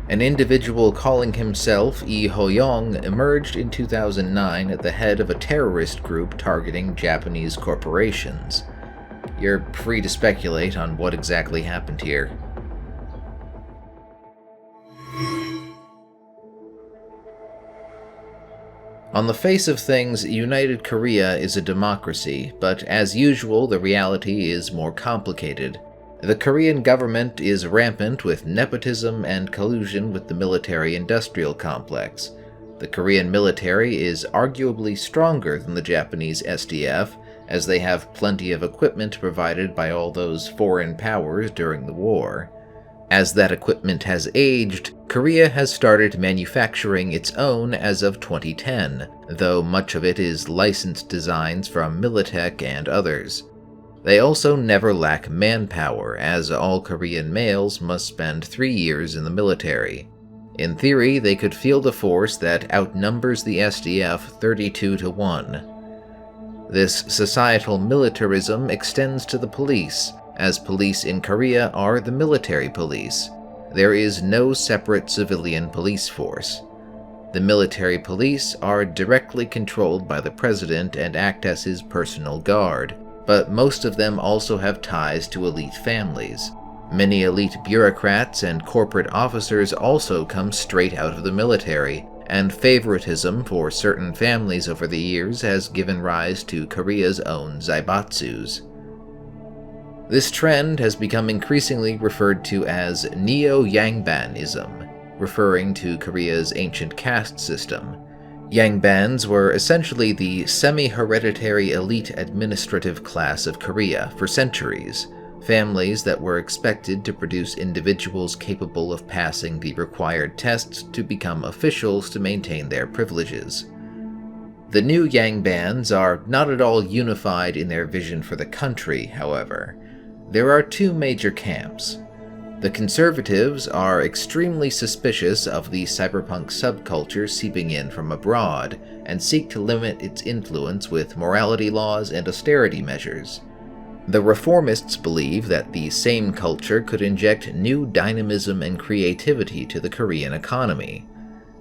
An individual calling himself Lee Ho-yong emerged in 2009 at the head of a terrorist group targeting Japanese corporations. You're free to speculate on what exactly happened here. On the face of things, United Korea is a democracy, but as usual, the reality is more complicated. The Korean government is rampant with nepotism and collusion with the military-industrial complex. The Korean military is arguably stronger than the Japanese SDF, as they have plenty of equipment provided by all those foreign powers during the war. As that equipment has aged, Korea has started manufacturing its own as of 2010, though much of it is licensed designs from Militech and others. They also never lack manpower, as all Korean males must spend 3 years in the military. In theory, they could field a force that outnumbers the SDF 32-1. This societal militarism extends to the police, as police in Korea are the military police. There is no separate civilian police force. The military police are directly controlled by the president and act as his personal guard, but most of them also have ties to elite families. Many elite bureaucrats and corporate officers also come straight out of the military, and favoritism for certain families over the years has given rise to Korea's own zaibatsus. This trend has become increasingly referred to as Neo-Yangbanism, referring to Korea's ancient caste system. Yangbans were essentially the semi-hereditary elite administrative class of Korea for centuries, families that were expected to produce individuals capable of passing the required tests to become officials to maintain their privileges. The new Yangbans are not at all unified in their vision for the country, however. There are two major camps. The conservatives are extremely suspicious of the cyberpunk subculture seeping in from abroad, and seek to limit its influence with morality laws and austerity measures. The reformists believe that the same culture could inject new dynamism and creativity to the Korean economy.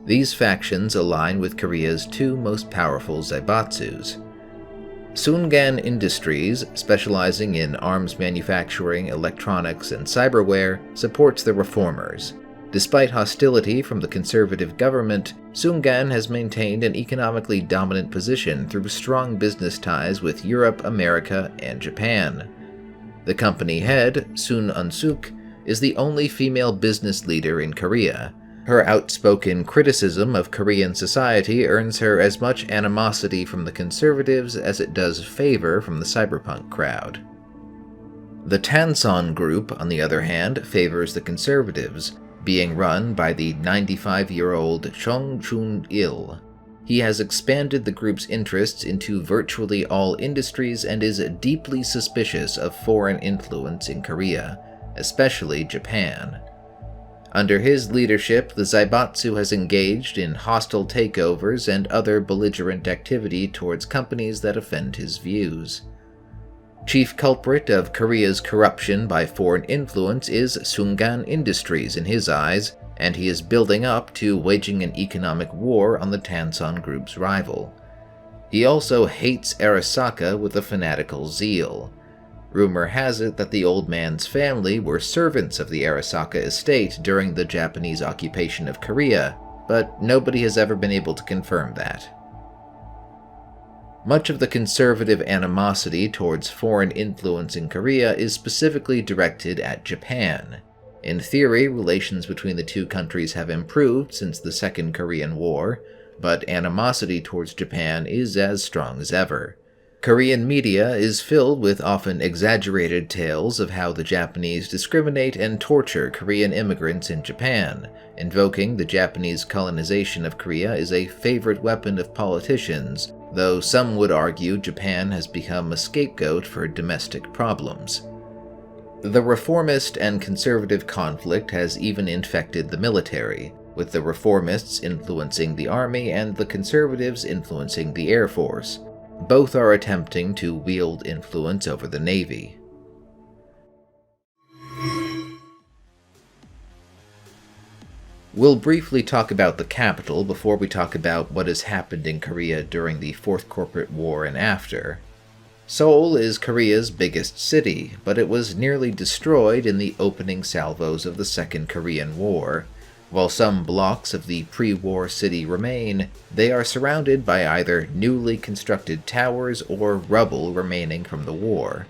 These factions align with Korea's two most powerful zaibatsus. Sungan Industries, specializing in arms manufacturing, electronics, and cyberware, supports the reformers. Despite hostility from the conservative government, Sungan has maintained an economically dominant position through strong business ties with Europe, America, and Japan. The company head, Sun Un-suk, is the only female business leader in Korea. Her outspoken criticism of Korean society earns her as much animosity from the conservatives as it does favor from the cyberpunk crowd. The Tanson Group, on the other hand, favors the conservatives, being run by the 95-year-old Chung Chun-il. He has expanded the group's interests into virtually all industries and is deeply suspicious of foreign influence in Korea, especially Japan. Under his leadership, the Zaibatsu has engaged in hostile takeovers and other belligerent activity towards companies that offend his views. Chief culprit of Korea's corruption by foreign influence is Sungan Industries in his eyes, and he is building up to waging an economic war on the Tanson Group's rival. He also hates Arasaka with a fanatical zeal. Rumor has it that the old man's family were servants of the Arasaka estate during the Japanese occupation of Korea, but nobody has ever been able to confirm that. Much of the conservative animosity towards foreign influence in Korea is specifically directed at Japan. In theory, relations between the two countries have improved since the Second Korean War, but animosity towards Japan is as strong as ever. Korean media is filled with often exaggerated tales of how the Japanese discriminate and torture Korean immigrants in Japan, invoking the Japanese colonization of Korea is a favorite weapon of politicians, though some would argue Japan has become a scapegoat for domestic problems. The reformist and conservative conflict has even infected the military, with the reformists influencing the army and the conservatives influencing the air force. Both are attempting to wield influence over the Navy. We'll briefly talk about the capital before we talk about what has happened in Korea during the Fourth Corporate War and after. Seoul is Korea's biggest city, but it was nearly destroyed in the opening salvos of the Second Korean War. While some blocks of the pre-war city remain, they are surrounded by either newly constructed towers or rubble remaining from the war.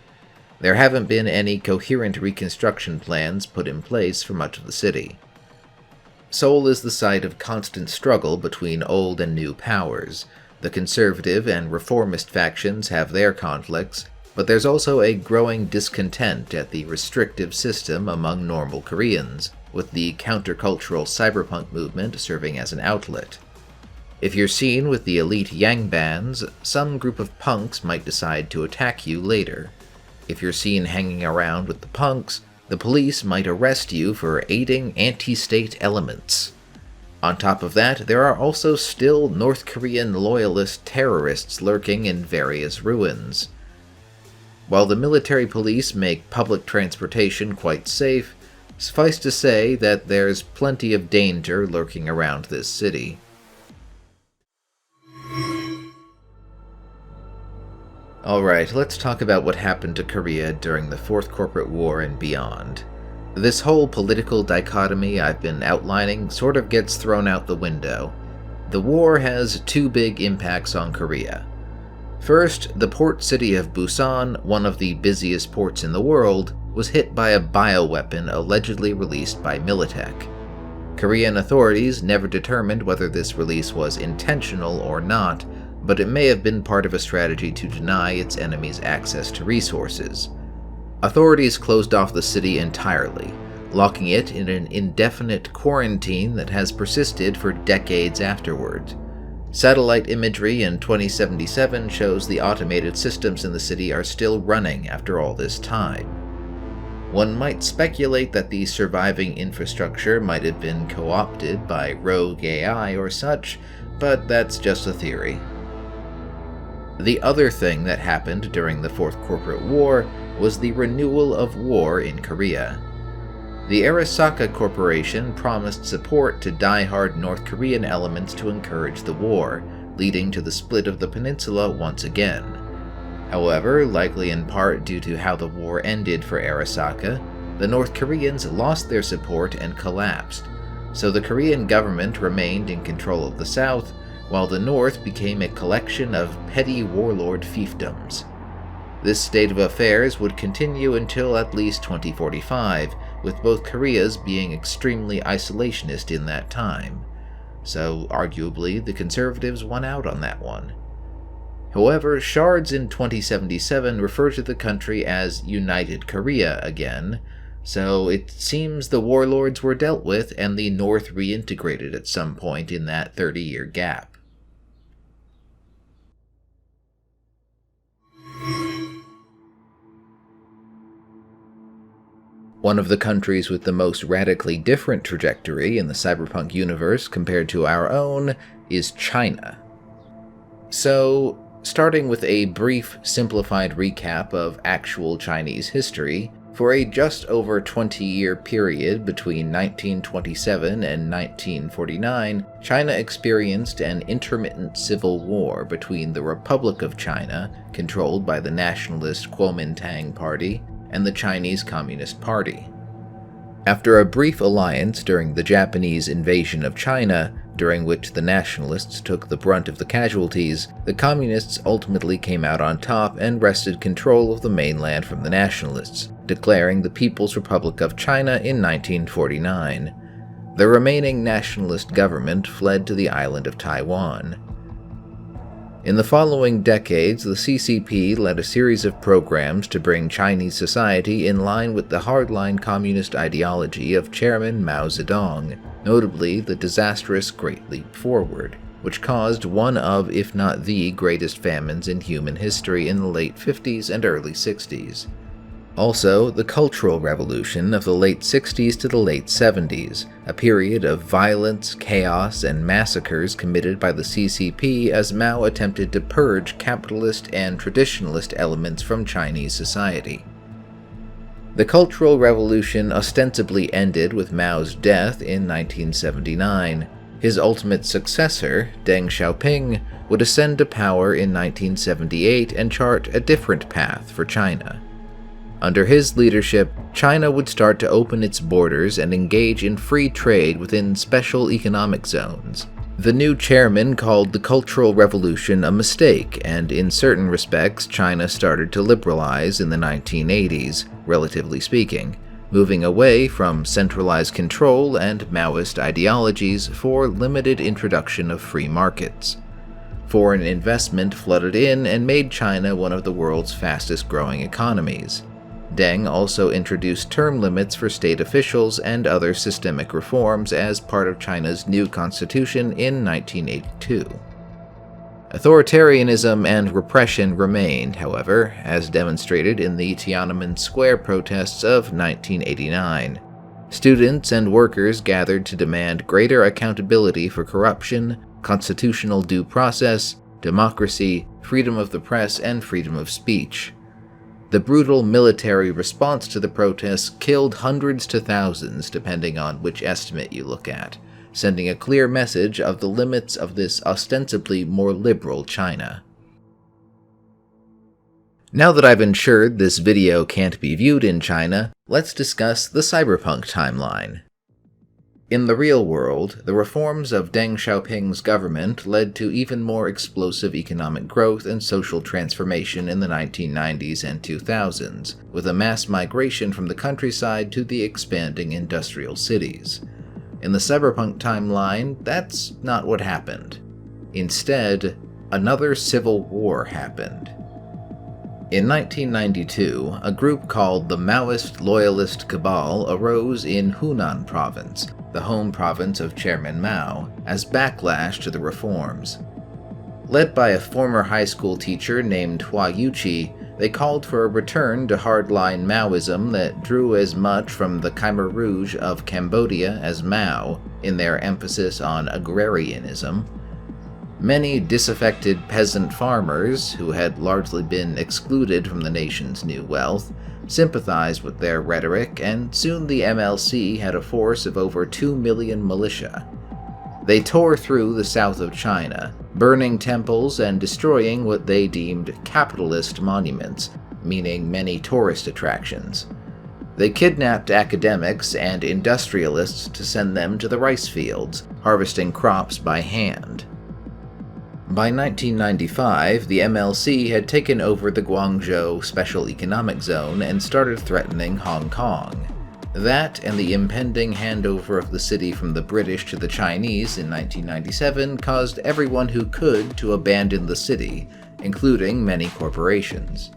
There haven't been any coherent reconstruction plans put in place for much of the city. Seoul is the site of constant struggle between old and new powers. The conservative and reformist factions have their conflicts, but there's also a growing discontent at the restrictive system among normal Koreans, with the countercultural cyberpunk movement serving as an outlet. If you're seen with the elite Yangbands, some group of punks might decide to attack you later. If you're seen hanging around with the punks, the police might arrest you for aiding anti-state elements. On top of that, there are also still North Korean loyalist terrorists lurking in various ruins. While the military police make public transportation quite safe, suffice to say that there's plenty of danger lurking around this city. Alright, let's talk about what happened to Korea during the Fourth Corporate War and beyond. This whole political dichotomy I've been outlining sort of gets thrown out the window. The war has two big impacts on Korea. First, the port city of Busan, one of the busiest ports in the world, was hit by a bioweapon allegedly released by Militech. Korean authorities never determined whether this release was intentional or not, but it may have been part of a strategy to deny its enemies access to resources. Authorities closed off the city entirely, locking it in an indefinite quarantine that has persisted for decades afterward. Satellite imagery in 2077 shows the automated systems in the city are still running after all this time. One might speculate that the surviving infrastructure might have been co-opted by rogue AI or such, but that's just a theory. The other thing that happened during the Fourth Corporate War was the renewal of war in Korea. The Arasaka Corporation promised support to die-hard North Korean elements to encourage the war, leading to the split of the peninsula once again. However, likely in part due to how the war ended for Arasaka, the North Koreans lost their support and collapsed, so the Korean government remained in control of the South, while the North became a collection of petty warlord fiefdoms. This state of affairs would continue until at least 2045, with both Koreas being extremely isolationist in that time. So, arguably, the conservatives won out on that one. However, shards in 2077 refer to the country as United Korea again, so it seems the warlords were dealt with and the North reintegrated at some point in that 30-year gap. One of the countries with the most radically different trajectory in the cyberpunk universe compared to our own is China. So, starting with a brief, simplified recap of actual Chinese history, for a just over 20-year period between 1927 and 1949, China experienced an intermittent civil war between the Republic of China, controlled by the nationalist Kuomintang Party, and the Chinese Communist Party. After a brief alliance during the Japanese invasion of China, during which the nationalists took the brunt of the casualties, the communists ultimately came out on top and wrested control of the mainland from the nationalists, declaring the People's Republic of China in 1949. The remaining nationalist government fled to the island of Taiwan. In the following decades, the CCP led a series of programs to bring Chinese society in line with the hardline communist ideology of Chairman Mao Zedong, notably the disastrous Great Leap Forward, which caused one of, if not the greatest famines in human history in the late 50s and early 60s. Also, the Cultural Revolution of the late 60s to the late 70s, a period of violence, chaos, and massacres committed by the CCP as Mao attempted to purge capitalist and traditionalist elements from Chinese society. The Cultural Revolution ostensibly ended with Mao's death in 1979. His ultimate successor, Deng Xiaoping, would ascend to power in 1978 and chart a different path for China. Under his leadership, China would start to open its borders and engage in free trade within special economic zones. The new chairman called the Cultural Revolution a mistake, and in certain respects, China started to liberalize in the 1980s, relatively speaking, moving away from centralized control and Maoist ideologies for limited introduction of free markets. Foreign investment flooded in and made China one of the world's fastest-growing economies. Deng also introduced term limits for state officials and other systemic reforms as part of China's new constitution in 1982. Authoritarianism and repression remained, however, as demonstrated in the Tiananmen Square protests of 1989. Students and workers gathered to demand greater accountability for corruption, constitutional due process, democracy, freedom of the press, and freedom of speech. The brutal military response to the protests killed hundreds to thousands, depending on which estimate you look at, sending a clear message of the limits of this ostensibly more liberal China. Now that I've ensured this video can't be viewed in China, let's discuss the Cyberpunk timeline. In the real world, the reforms of Deng Xiaoping's government led to even more explosive economic growth and social transformation in the 1990s and 2000s, with a mass migration from the countryside to the expanding industrial cities. In the Cyberpunk timeline, that's not what happened. Instead, another civil war happened. In 1992, a group called the Maoist Loyalist Cabal arose in Hunan Province, the home province of Chairman Mao, as backlash to the reforms. Led by a former high school teacher named Hua Yuqi, they called for a return to hardline Maoism that drew as much from the Khmer Rouge of Cambodia as Mao, in their emphasis on agrarianism. Many disaffected peasant farmers, who had largely been excluded from the nation's new wealth, sympathized with their rhetoric, and soon the MLC had a force of over 2 million militia. They tore through the south of China, burning temples and destroying what they deemed capitalist monuments, meaning many tourist attractions. They kidnapped academics and industrialists to send them to the rice fields, harvesting crops by hand. By 1995, the MLC had taken over the Guangzhou Special Economic Zone and started threatening Hong Kong. That and the impending handover of the city from the British to the Chinese in 1997 caused everyone who could to abandon the city, including many corporations.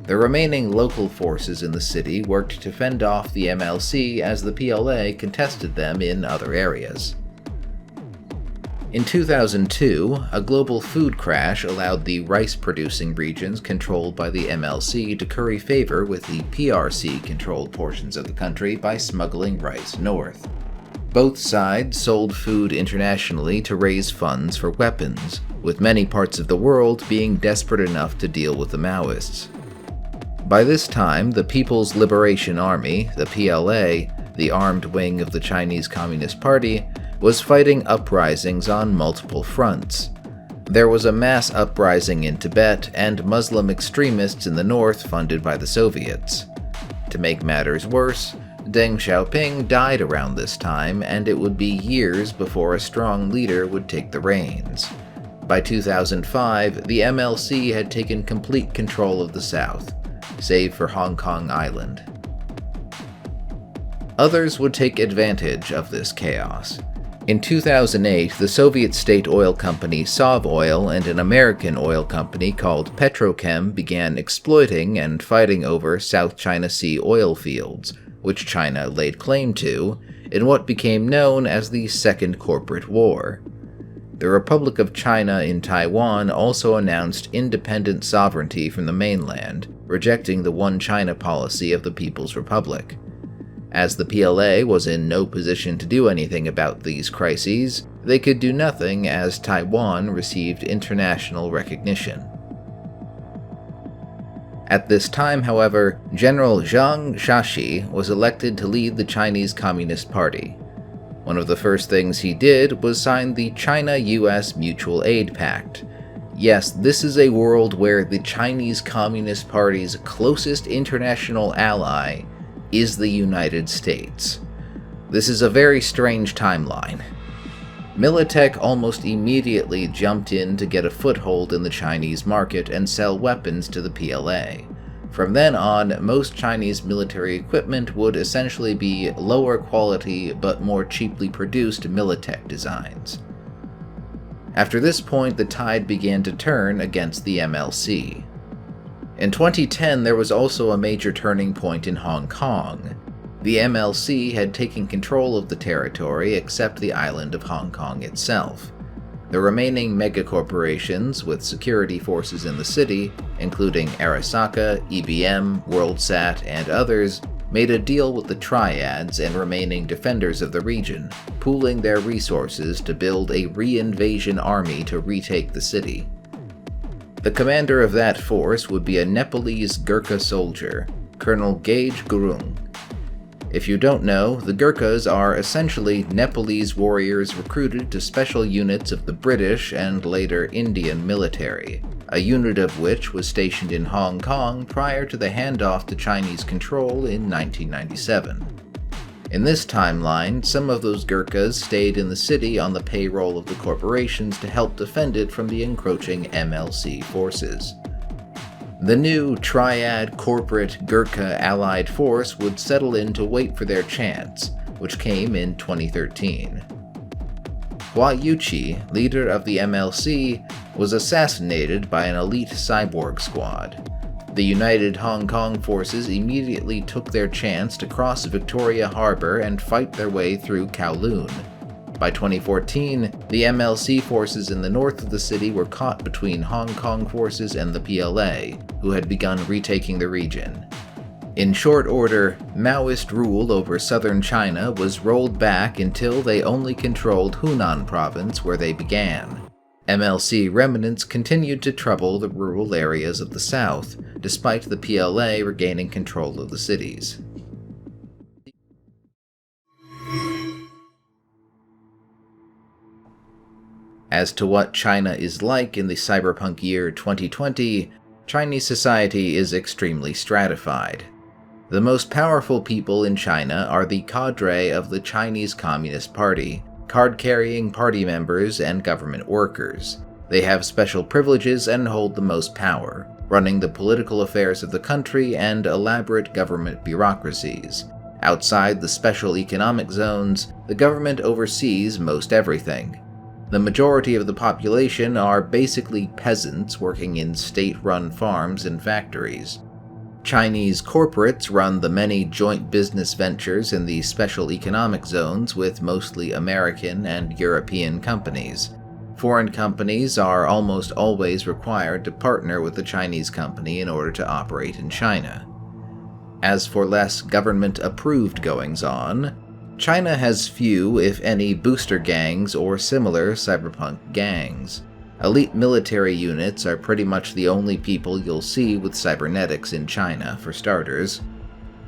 The remaining local forces in the city worked to fend off the MLC as the PLA contested them in other areas. In 2002, a global food crash allowed the rice-producing regions controlled by the MLC to curry favor with the PRC-controlled portions of the country by smuggling rice north. Both sides sold food internationally to raise funds for weapons, with many parts of the world being desperate enough to deal with the Maoists. By this time, the People's Liberation Army, the PLA, the armed wing of the Chinese Communist Party, was fighting uprisings on multiple fronts. There was a mass uprising in Tibet and Muslim extremists in the north funded by the Soviets. To make matters worse, Deng Xiaoping died around this time, and it would be years before a strong leader would take the reins. By 2005, the MLC had taken complete control of the south, save for Hong Kong Island. Others would take advantage of this chaos. In 2008, the Soviet state oil company Sovoil and an American oil company called Petrochem began exploiting and fighting over South China Sea oil fields, which China laid claim to, in what became known as the Second Corporate War. The Republic of China in Taiwan also announced independent sovereignty from the mainland, rejecting the One China policy of the People's Republic. As the PLA was in no position to do anything about these crises, they could do nothing as Taiwan received international recognition. At this time, however, General Zhang Shashi was elected to lead the Chinese Communist Party. One of the first things he did was sign the China-US Mutual Aid Pact. Yes, this is a world where the Chinese Communist Party's closest international ally is the United States. This is a very strange timeline. Militech almost immediately jumped in to get a foothold in the Chinese market and sell weapons to the PLA. From then on, most Chinese military equipment would essentially be lower quality but more cheaply produced Militech designs. After this point, the tide began to turn against the MLC. In 2010, there was also a major turning point in Hong Kong. The MLC had taken control of the territory except the island of Hong Kong itself. The remaining megacorporations with security forces in the city, including Arasaka, EBM, WorldSat, and others, made a deal with the triads and remaining defenders of the region, pooling their resources to build a re-invasion army to retake the city. The commander of that force would be a Nepalese Gurkha soldier, Colonel Gage Gurung. If you don't know, the Gurkhas are essentially Nepalese warriors recruited to special units of the British and later Indian military, a unit of which was stationed in Hong Kong prior to the handoff to Chinese control in 1997. In this timeline, some of those Gurkhas stayed in the city on the payroll of the corporations to help defend it from the encroaching MLC forces. The new Triad Corporate Gurkha Allied Force would settle in to wait for their chance, which came in 2013. Hua Yuqi, leader of the MLC, was assassinated by an elite cyborg squad. The United Hong Kong forces immediately took their chance to cross Victoria Harbour and fight their way through Kowloon. By 2014, the MLC forces in the north of the city were caught between Hong Kong forces and the PLA, who had begun retaking the region. In short order, Maoist rule over southern China was rolled back until they only controlled Hunan province where they began. MLC remnants continued to trouble the rural areas of the south, despite the PLA regaining control of the cities. As to what China is like in the cyberpunk year 2020, Chinese society is extremely stratified. The most powerful people in China are the cadre of the Chinese Communist Party, card-carrying party members and government workers. They have special privileges and hold the most power, running the political affairs of the country and elaborate government bureaucracies. Outside the special economic zones, the government oversees most everything. The majority of the population are basically peasants working in state-run farms and factories. Chinese corporates run the many joint business ventures in the special economic zones with mostly American and European companies. Foreign companies are almost always required to partner with the Chinese company in order to operate in China. As for less government-approved goings-on, China has few, if any, booster gangs or similar cyberpunk gangs. Elite military units are pretty much the only people you'll see with cybernetics in China, for starters.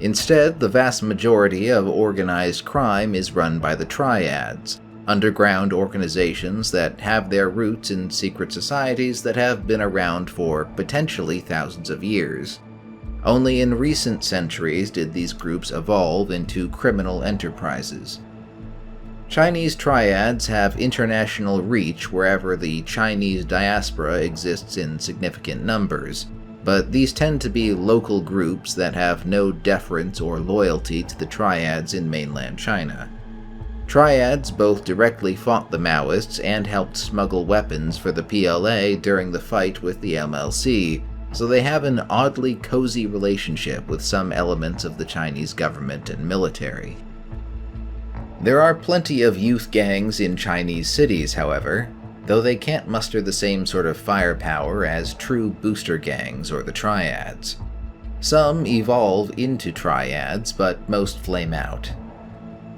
Instead, the vast majority of organized crime is run by the triads, underground organizations that have their roots in secret societies that have been around for potentially thousands of years. Only in recent centuries did these groups evolve into criminal enterprises. Chinese triads have international reach wherever the Chinese diaspora exists in significant numbers, but these tend to be local groups that have no deference or loyalty to the triads in mainland China. Triads both directly fought the Maoists and helped smuggle weapons for the PLA during the fight with the MLC, so they have an oddly cozy relationship with some elements of the Chinese government and military. There are plenty of youth gangs in Chinese cities, however, though they can't muster the same sort of firepower as true booster gangs or the triads. Some evolve into triads, but most flame out.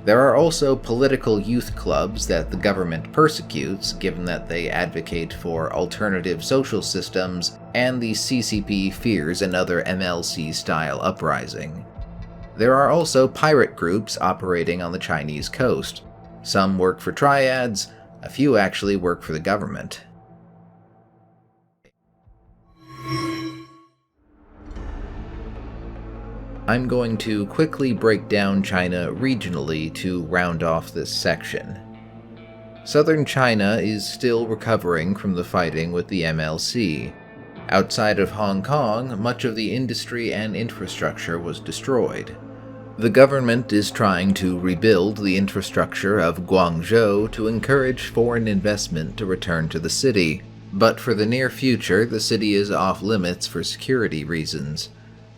There are also political youth clubs that the government persecutes, given that they advocate for alternative social systems, and the CCP fears another MLC-style uprising. There are also pirate groups operating on the Chinese coast. Some work for triads, a few actually work for the government. I'm going to quickly break down China regionally to round off this section. Southern China is still recovering from the fighting with the MLC. Outside of Hong Kong, much of the industry and infrastructure was destroyed. The government is trying to rebuild the infrastructure of Guangzhou to encourage foreign investment to return to the city, but for the near future, the city is off limits for security reasons.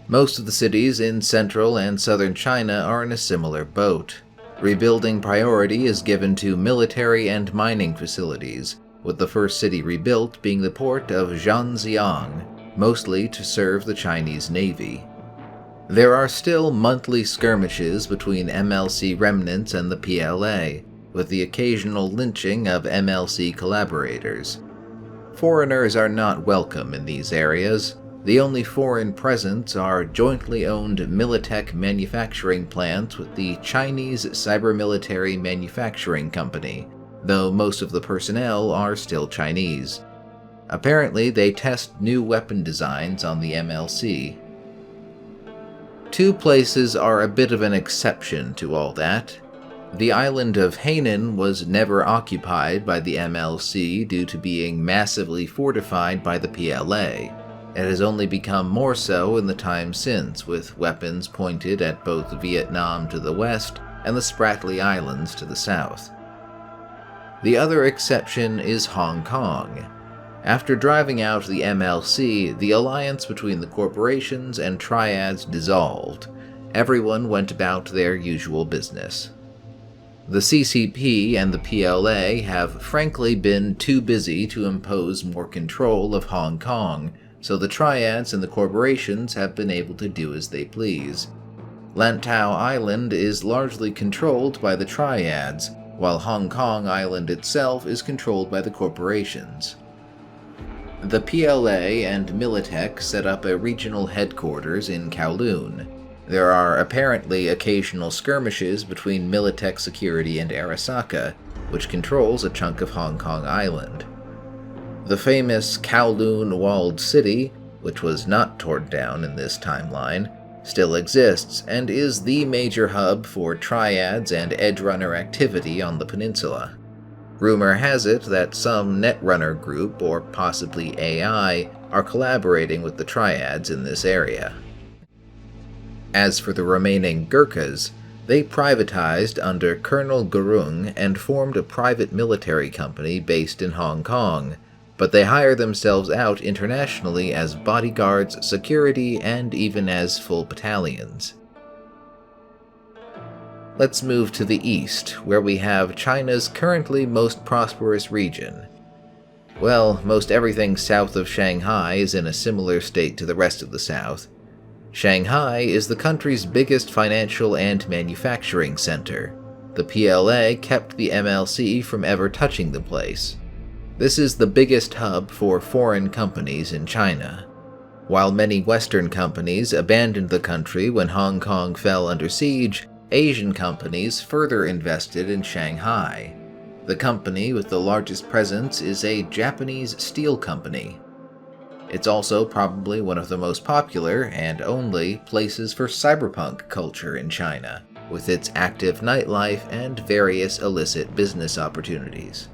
Most of the cities in central and southern China are in a similar boat. Rebuilding priority is given to military and mining facilities, with the first city rebuilt being the port of Zhanjiang, mostly to serve the Chinese Navy. There are still monthly skirmishes between MLC remnants and the PLA, with the occasional lynching of MLC collaborators. Foreigners are not welcome in these areas. The only foreign presence are jointly owned Militech manufacturing plants with the Chinese Cybermilitary Manufacturing Company, though most of the personnel are still Chinese. Apparently, they test new weapon designs on the MLC. Two places are a bit of an exception to all that. The island of Hainan was never occupied by the MLC due to being massively fortified by the PLA. It has only become more so in the time since, with weapons pointed at both Vietnam to the west and the Spratly Islands to the south. The other exception is Hong Kong. After driving out the MLC, the alliance between the corporations and triads dissolved. Everyone went about their usual business. The CCP and the PLA have frankly been too busy to impose more control of Hong Kong, so the triads and the corporations have been able to do as they please. Lantau Island is largely controlled by the triads, while Hong Kong Island itself is controlled by the corporations. The PLA and Militech set up a regional headquarters in Kowloon. There are apparently occasional skirmishes between Militech Security and Arasaka, which controls a chunk of Hong Kong Island. The famous Kowloon Walled City, which was not torn down in this timeline, still exists and is the major hub for triads and edgerunner activity on the peninsula. Rumor has it that some Netrunner group, or possibly AI, are collaborating with the triads in this area. As for the remaining Gurkhas, they privatized under Colonel Gurung and formed a private military company based in Hong Kong, but they hire themselves out internationally as bodyguards, security, and even as full battalions. Let's move to the east, where we have China's currently most prosperous region. Well, most everything south of Shanghai is in a similar state to the rest of the south. Shanghai is the country's biggest financial and manufacturing center. The PLA kept the MLC from ever touching the place. This is the biggest hub for foreign companies in China. While many Western companies abandoned the country when Hong Kong fell under siege, Asian companies further invested in Shanghai. The company with the largest presence is a Japanese steel company. It's also probably one of the most popular, and only, places for cyberpunk culture in China, with its active nightlife and various illicit business opportunities.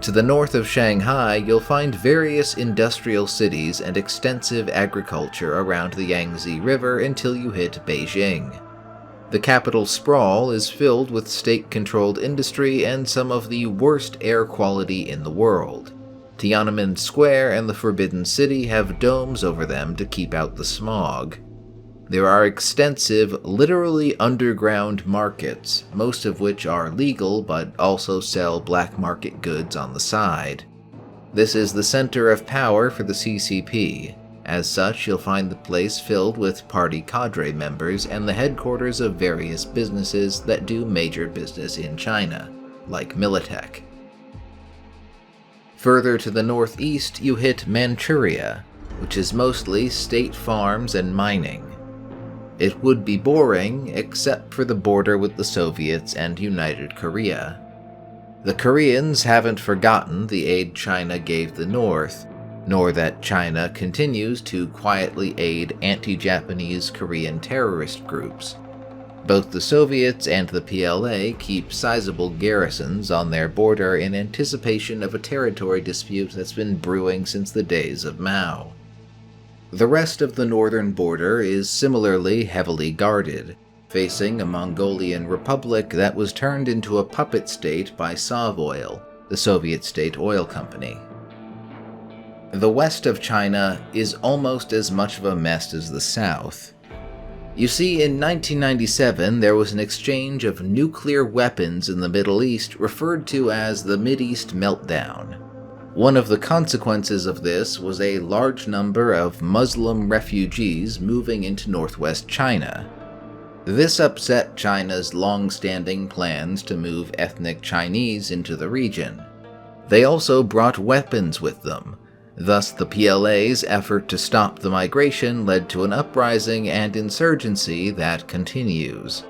To the north of Shanghai, you'll find various industrial cities and extensive agriculture around the Yangtze River until you hit Beijing. The capital sprawl is filled with state-controlled industry and some of the worst air quality in the world. Tiananmen Square and the Forbidden City have domes over them to keep out the smog. There are extensive, literally underground markets, most of which are legal but also sell black market goods on the side. This is the center of power for the CCP. As such, you'll find the place filled with party cadre members and the headquarters of various businesses that do major business in China, like Militech. Further to the northeast, you hit Manchuria, which is mostly state farms and mining. It would be boring, except for the border with the Soviets and United Korea. The Koreans haven't forgotten the aid China gave the North, nor that China continues to quietly aid anti-Japanese Korean terrorist groups. Both the Soviets and the PLA keep sizable garrisons on their border in anticipation of a territory dispute that's been brewing since the days of Mao. The rest of the northern border is similarly heavily guarded, facing a Mongolian republic that was turned into a puppet state by Sovoil, the Soviet state oil company. The west of China is almost as much of a mess as the south. You see, in 1997, there was an exchange of nuclear weapons in the Middle East referred to as the Mideast Meltdown. One of the consequences of this was a large number of Muslim refugees moving into northwest China. This upset China's long-standing plans to move ethnic Chinese into the region. They also brought weapons with them. Thus, the PLA's effort to stop the migration led to an uprising and insurgency that continues.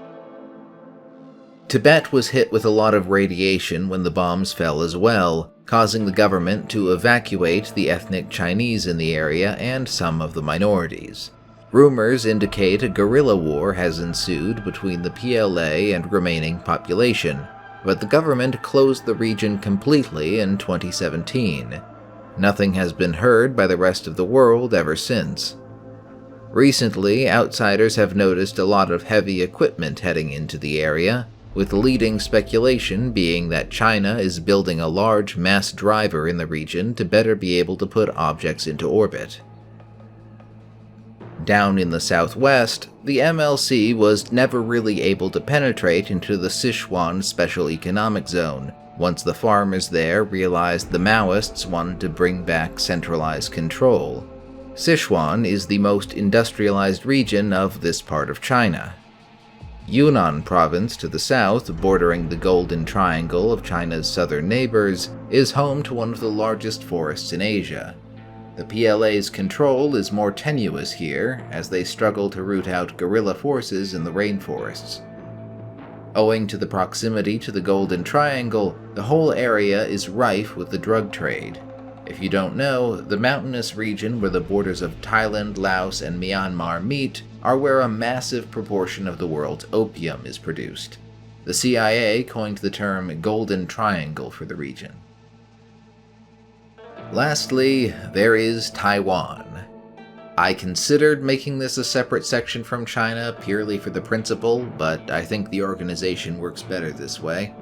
Tibet was hit with a lot of radiation when the bombs fell as well, causing the government to evacuate the ethnic Chinese in the area and some of the minorities. Rumors indicate a guerrilla war has ensued between the PLA and remaining population, but the government closed the region completely in 2017. Nothing has been heard by the rest of the world ever since. Recently, outsiders have noticed a lot of heavy equipment heading into the area, with leading speculation being that China is building a large mass driver in the region to better be able to put objects into orbit. Down in the southwest, the MLC was never really able to penetrate into the Sichuan Special Economic Zone, once the farmers there realized the Maoists wanted to bring back centralized control. Sichuan is the most industrialized region of this part of China. Yunnan province to the south, bordering the Golden Triangle of China's southern neighbors, is home to one of the largest forests in Asia. The PLA's control is more tenuous here, as they struggle to root out guerrilla forces in the rainforests. Owing to the proximity to the Golden Triangle, the whole area is rife with the drug trade. If you don't know, the mountainous region where the borders of Thailand, Laos, and Myanmar meet are where a massive proportion of the world's opium is produced. The CIA coined the term Golden Triangle for the region. Lastly, there is Taiwan. I considered making this a separate section from China purely for the principle, but I think the organization works better this way.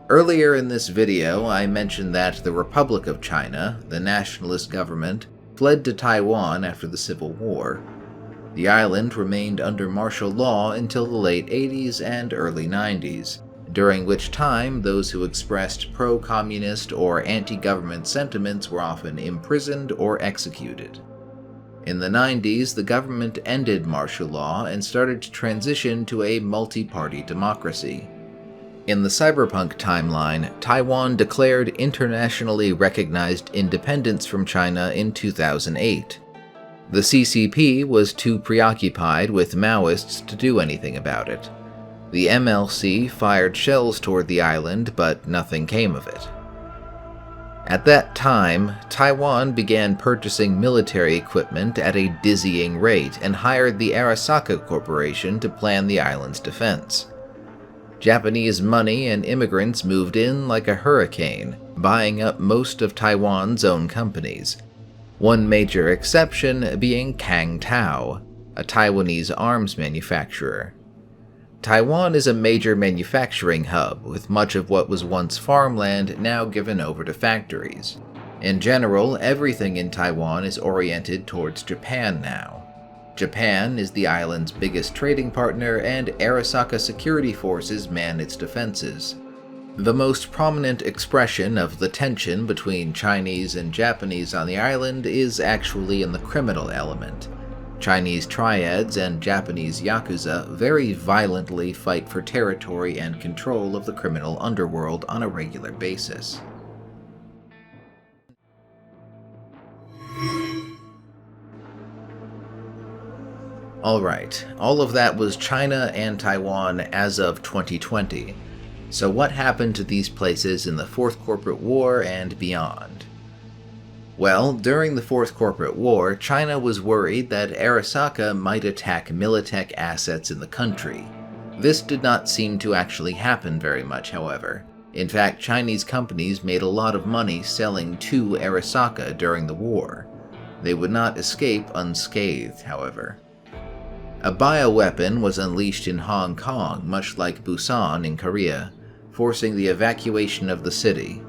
Earlier in this video, I mentioned that the Republic of China, the nationalist government, fled to Taiwan after the Civil War. The island remained under martial law until the late 80s and early 90s, during which time those who expressed pro-communist or anti-government sentiments were often imprisoned or executed. In the 90s, the government ended martial law and started to transition to a multi-party democracy. In the Cyberpunk timeline, Taiwan declared internationally recognized independence from China in 2008. The CCP was too preoccupied with Maoists to do anything about it. The MLC fired shells toward the island, but nothing came of it. At that time, Taiwan began purchasing military equipment at a dizzying rate and hired the Arasaka Corporation to plan the island's defense. Japanese money and immigrants moved in like a hurricane, buying up most of Taiwan's own companies. One major exception being Kang Tao, a Taiwanese arms manufacturer. Taiwan is a major manufacturing hub, with much of what was once farmland now given over to factories. In general, everything in Taiwan is oriented towards Japan now. Japan is the island's biggest trading partner, and Arasaka security forces man its defenses. The most prominent expression of the tension between Chinese and Japanese on the island is actually in the criminal element. Chinese triads and Japanese yakuza very violently fight for territory and control of the criminal underworld on a regular basis. Alright, all of that was China and Taiwan as of 2020. So what happened to these places in the Fourth Corporate War and beyond? Well, during the Fourth Corporate War, China was worried that Arasaka might attack Militech assets in the country. This did not seem to actually happen very much, however. In fact, Chinese companies made a lot of money selling to Arasaka during the war. They would not escape unscathed, however. A bioweapon was unleashed in Hong Kong, much like Busan in Korea, forcing the evacuation of the city.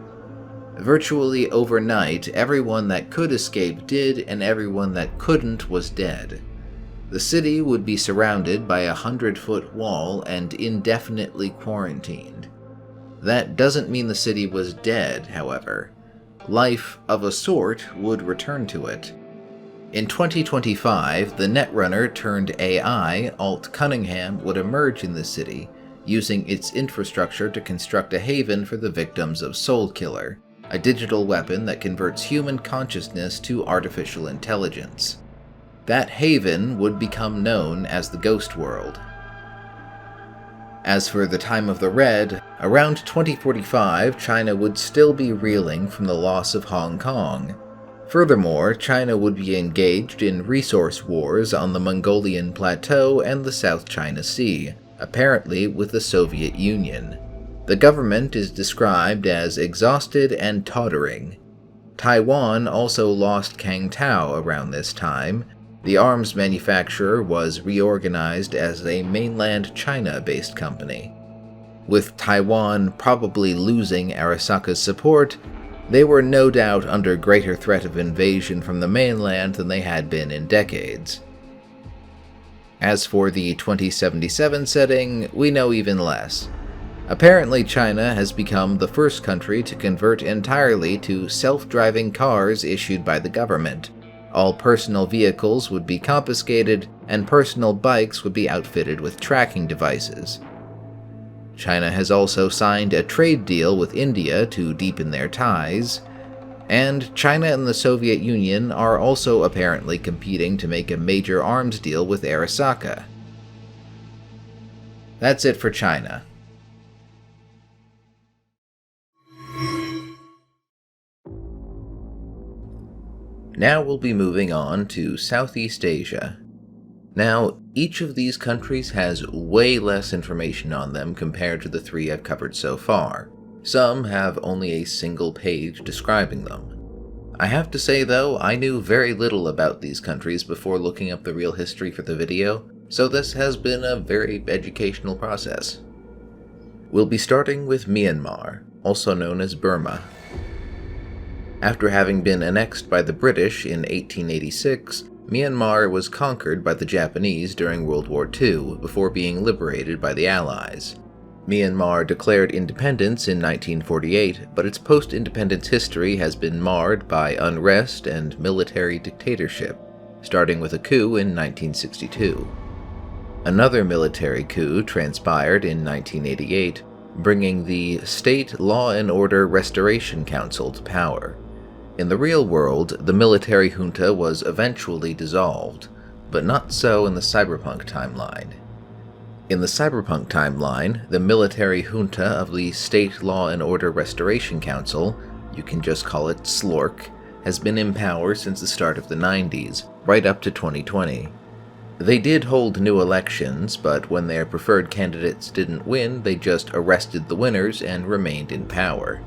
Virtually overnight, everyone that could escape did, and everyone that couldn't was dead. The city would be surrounded by a 100-foot wall and indefinitely quarantined. That doesn't mean the city was dead, however. Life, of a sort, would return to it. In 2025, the Netrunner turned AI, Alt Cunningham, would emerge in the city, using its infrastructure to construct a haven for the victims of Soulkiller, a digital weapon that converts human consciousness to artificial intelligence. That haven would become known as the Ghost World. As for the time of the Red, around 2045, China would still be reeling from the loss of Hong Kong. Furthermore, China would be engaged in resource wars on the Mongolian Plateau and the South China Sea, apparently with the Soviet Union. The government is described as exhausted and tottering. Taiwan also lost Kang Tao around this time. The arms manufacturer was reorganized as a mainland China-based company. With Taiwan probably losing Arasaka's support, they were no doubt under greater threat of invasion from the mainland than they had been in decades. As for the 2077 setting, we know even less. Apparently, China has become the first country to convert entirely to self-driving cars issued by the government. All personal vehicles would be confiscated, and personal bikes would be outfitted with tracking devices. China has also signed a trade deal with India to deepen their ties, and China and the Soviet Union are also apparently competing to make a major arms deal with Arasaka. That's it for China. Now we'll be moving on to Southeast Asia. Now, each of these countries has way less information on them compared to the three I've covered so far. Some have only a single page describing them. I have to say though, I knew very little about these countries before looking up the real history for the video, so this has been a very educational process. We'll be starting with Myanmar, also known as Burma. After having been annexed by the British in 1886, Myanmar was conquered by the Japanese during World War II before being liberated by the Allies. Myanmar declared independence in 1948, but its post-independence history has been marred by unrest and military dictatorship, starting with a coup in 1962. Another military coup transpired in 1988, bringing the State Law and Order Restoration Council to power. In the real world, the military junta was eventually dissolved, but not so in the Cyberpunk timeline. In the Cyberpunk timeline, the military junta of the State Law and Order Restoration Council, you can just call it SLORC, has been in power since the start of the 90s, right up to 2020. They did hold new elections, but when their preferred candidates didn't win, they just arrested the winners and remained in power.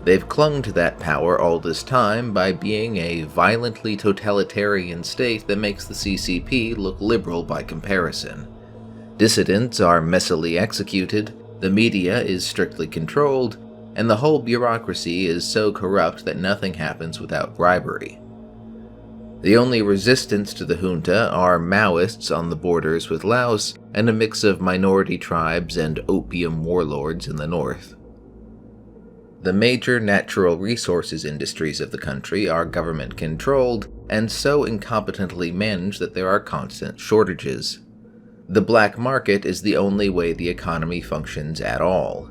They've clung to that power all this time by being a violently totalitarian state that makes the CCP look liberal by comparison. Dissidents are messily executed, the media is strictly controlled, and the whole bureaucracy is so corrupt that nothing happens without bribery. The only resistance to the junta are Maoists on the borders with Laos and a mix of minority tribes and opium warlords in the north. The major natural resources industries of the country are government-controlled and so incompetently managed that there are constant shortages. The black market is the only way the economy functions at all.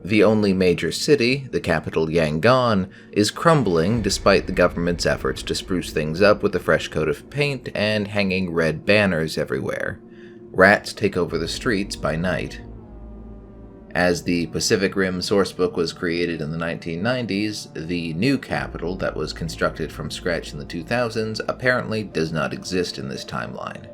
The only major city, the capital Yangon, is crumbling despite the government's efforts to spruce things up with a fresh coat of paint and hanging red banners everywhere. Rats take over the streets by night. As the Pacific Rim Sourcebook was created in the 1990s, the new capital that was constructed from scratch in the 2000s apparently does not exist in this timeline.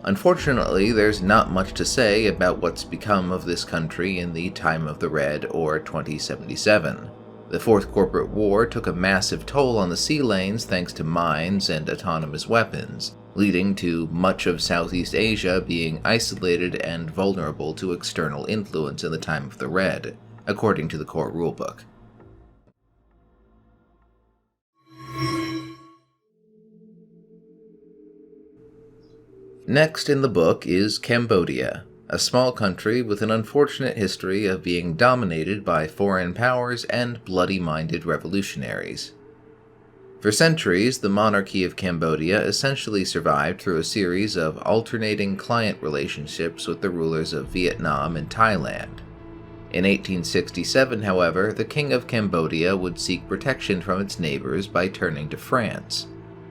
Unfortunately, there's not much to say about what's become of this country in the Time of the Red or 2077. The Fourth Corporate War took a massive toll on the sea lanes thanks to mines and autonomous weapons, leading to much of Southeast Asia being isolated and vulnerable to external influence in the Time of the Red, according to the core rulebook. Next in the book is Cambodia, a small country with an unfortunate history of being dominated by foreign powers and bloody-minded revolutionaries. For centuries, the monarchy of Cambodia essentially survived through a series of alternating client relationships with the rulers of Vietnam and Thailand. In 1867, however, the King of Cambodia would seek protection from its neighbors by turning to France.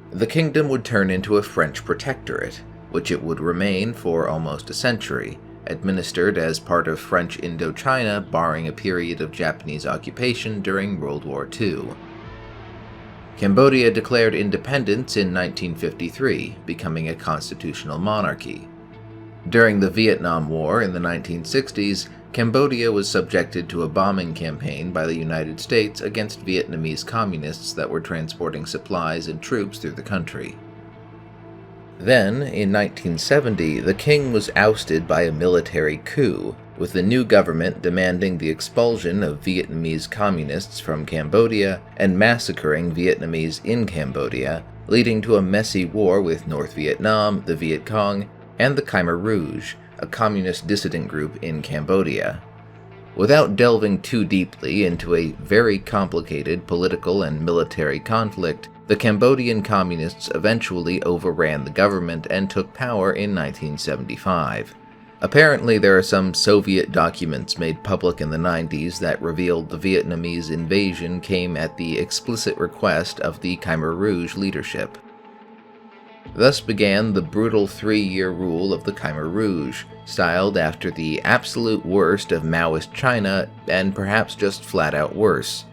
The kingdom would turn into a French protectorate, which it would remain for almost a century, administered as part of French Indochina barring a period of Japanese occupation during World War II. Cambodia declared independence in 1953, becoming a constitutional monarchy. During the Vietnam War in the 1960s, Cambodia was subjected to a bombing campaign by the United States against Vietnamese communists that were transporting supplies and troops through the country. Then, in 1970, the king was ousted by a military coup, with the new government demanding the expulsion of Vietnamese communists from Cambodia and massacring Vietnamese in Cambodia, leading to a messy war with North Vietnam, the Viet Cong, and the Khmer Rouge, a communist dissident group in Cambodia. Without delving too deeply into a very complicated political and military conflict, the Cambodian communists eventually overran the government and took power in 1975. Apparently, there are some Soviet documents made public in the 90s that revealed the Vietnamese invasion came at the explicit request of the Khmer Rouge leadership. Thus began the brutal 3-year rule of the Khmer Rouge, styled after the absolute worst of Maoist China, and perhaps just flat-out worse.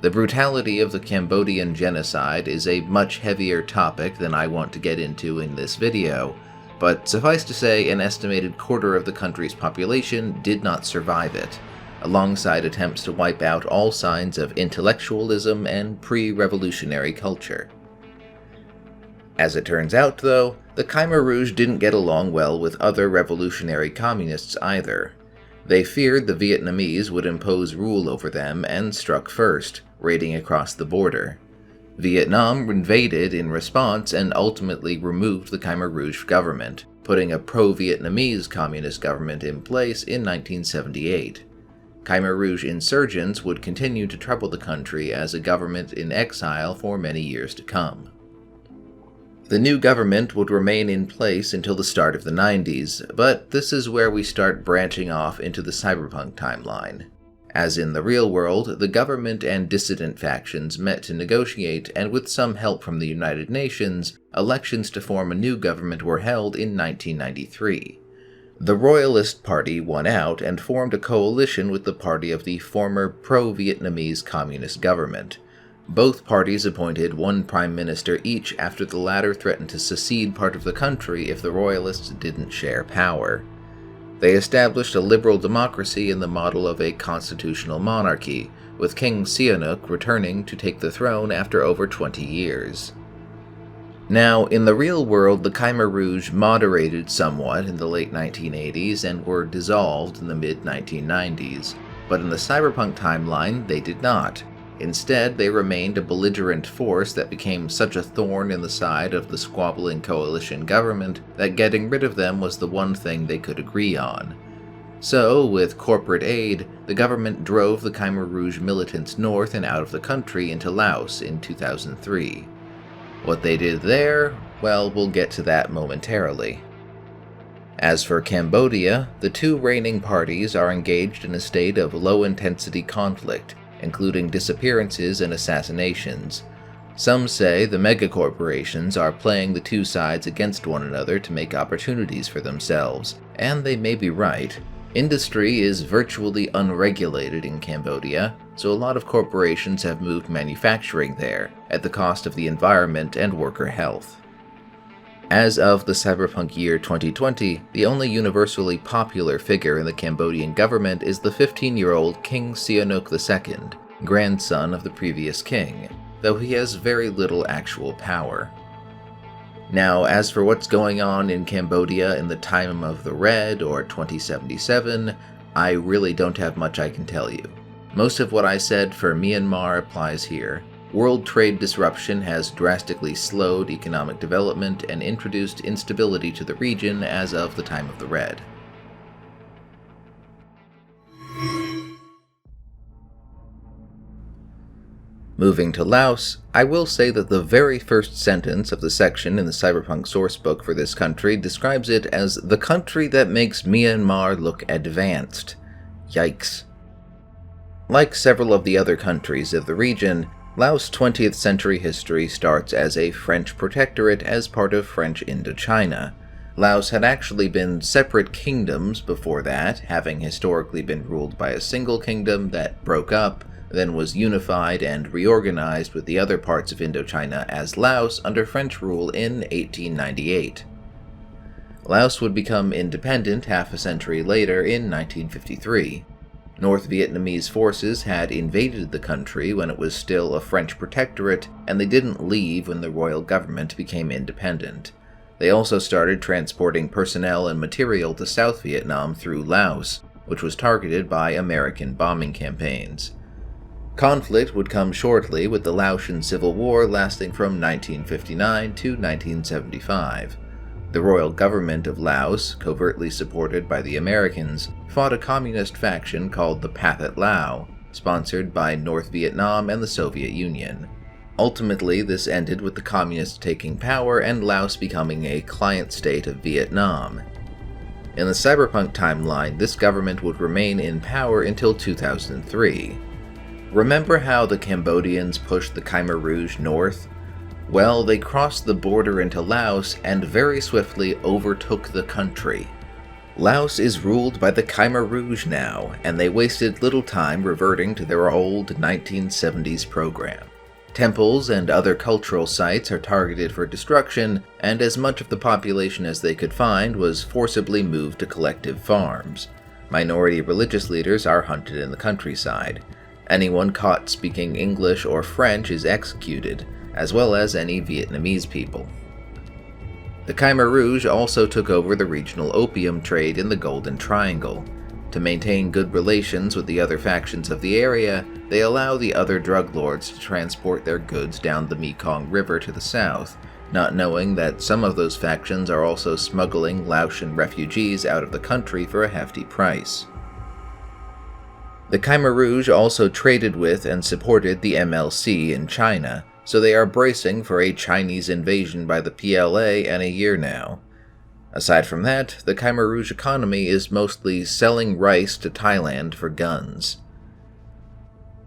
The brutality of the Cambodian genocide is a much heavier topic than I want to get into in this video, but suffice to say an estimated quarter of the country's population did not survive it, alongside attempts to wipe out all signs of intellectualism and pre-revolutionary culture. As it turns out, though, the Khmer Rouge didn't get along well with other revolutionary communists either. They feared the Vietnamese would impose rule over them and struck first, raiding across the border. Vietnam invaded in response and ultimately removed the Khmer Rouge government, putting a pro-Vietnamese communist government in place in 1978. Khmer Rouge insurgents would continue to trouble the country as a government in exile for many years to come. The new government would remain in place until the start of the 90s, but this is where we start branching off into the Cyberpunk timeline. As in the real world, the government and dissident factions met to negotiate, and with some help from the United Nations, elections to form a new government were held in 1993. The Royalist Party won out and formed a coalition with the party of the former pro-Vietnamese communist government. Both parties appointed one prime minister each after the latter threatened to secede part of the country if the Royalists didn't share power. They established a liberal democracy in the model of a constitutional monarchy, with King Sihanouk returning to take the throne after over 20 years. Now, in the real world, the Khmer Rouge moderated somewhat in the late 1980s and were dissolved in the mid-1990s, but in the Cyberpunk timeline, they did not. Instead, they remained a belligerent force that became such a thorn in the side of the squabbling coalition government that getting rid of them was the one thing they could agree on. So, with corporate aid, the government drove the Khmer Rouge militants north and out of the country into Laos in 2003. What they did there, well, we'll get to that momentarily. As for Cambodia, the two reigning parties are engaged in a state of low-intensity conflict, including disappearances and assassinations. Some say the megacorporations are playing the two sides against one another to make opportunities for themselves, and they may be right. Industry is virtually unregulated in Cambodia, so a lot of corporations have moved manufacturing there, at the cost of the environment and worker health. As of the cyberpunk year 2020, the only universally popular figure in the Cambodian government is the 15-year-old King Sihanouk II, grandson of the previous king, though he has very little actual power. Now, as for what's going on in Cambodia in the time of the Red or 2077, I really don't have much I can tell you. Most of what I said for Myanmar applies here. world trade disruption has drastically slowed economic development and introduced instability to the region as of the time of the Red. Moving to Laos, I will say that the very first sentence of the section in the Cyberpunk sourcebook for this country describes it as the country that makes Myanmar look advanced. Yikes. Like several of the other countries of the region, Laos' 20th century history starts as a French protectorate as part of French Indochina. Laos had actually been separate kingdoms before that, having historically been ruled by a single kingdom that broke up, then was unified and reorganized with the other parts of Indochina as Laos under French rule in 1898. Laos would become independent half a century later in 1953. North Vietnamese forces had invaded the country when it was still a French protectorate, and they didn't leave when the royal government became independent. They also started transporting personnel and material to South Vietnam through Laos, which was targeted by American bombing campaigns. Conflict would come shortly, with the Laotian Civil War lasting from 1959 to 1975. The royal government of Laos, covertly supported by the Americans, fought a communist faction called the Pathet Lao, sponsored by North Vietnam and the Soviet Union. Ultimately, this ended with the communists taking power and Laos becoming a client state of Vietnam. In the Cyberpunk timeline, this government would remain in power until 2003. Remember how the Cambodians pushed the Khmer Rouge north? Well, they crossed the border into Laos and very swiftly overtook the country. Laos is ruled by the Khmer Rouge now, and they wasted little time reverting to their old 1970s program. Temples and other cultural sites are targeted for destruction, and as much of the population as they could find was forcibly moved to collective farms. Minority religious leaders are hunted in the countryside. Anyone caught speaking English or French is executed, as well as any Vietnamese people. The Khmer Rouge also took over the regional opium trade in the Golden Triangle. To maintain good relations with the other factions of the area, they allow the other drug lords to transport their goods down the Mekong River to the south, not knowing that some of those factions are also smuggling Laotian refugees out of the country for a hefty price. The Khmer Rouge also traded with and supported the MLC in China, so they are bracing for a Chinese invasion by the PLA in a year now. Aside from that, the Khmer Rouge economy is mostly selling rice to Thailand for guns.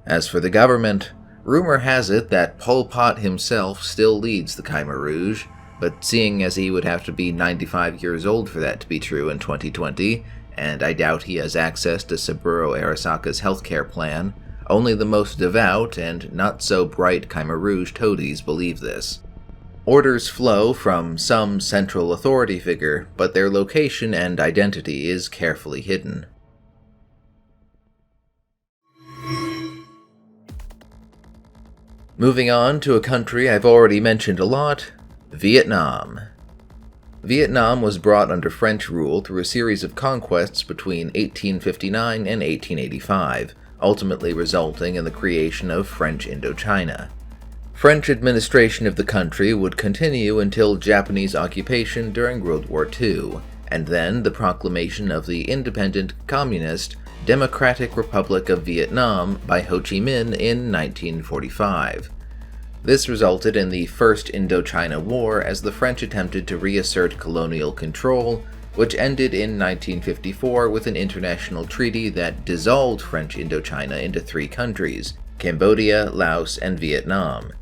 As for the government, rumor has it that Pol Pot himself still leads the Khmer Rouge, but seeing as he would have to be 95 years old for that to be true in 2020, and I doubt he has access to Saburo Arasaka's healthcare plan, only the most devout and not-so-bright Khmer Rouge toadies believe this. Orders flow from some central authority figure, but their location and identity is carefully hidden. Moving on to a country I've already mentioned a lot, Vietnam. Vietnam was brought under French rule through a series of conquests between 1859 and 1885, ultimately resulting in the creation of French Indochina. French administration of the country would continue until Japanese occupation during World War II, and then the proclamation of the independent, communist, Democratic Republic of Vietnam by Ho Chi Minh in 1945. This resulted in the First Indochina War as the French attempted to reassert colonial control, which ended in 1954 with an international treaty that dissolved French Indochina into three countries: Cambodia, Laos, and Vietnam.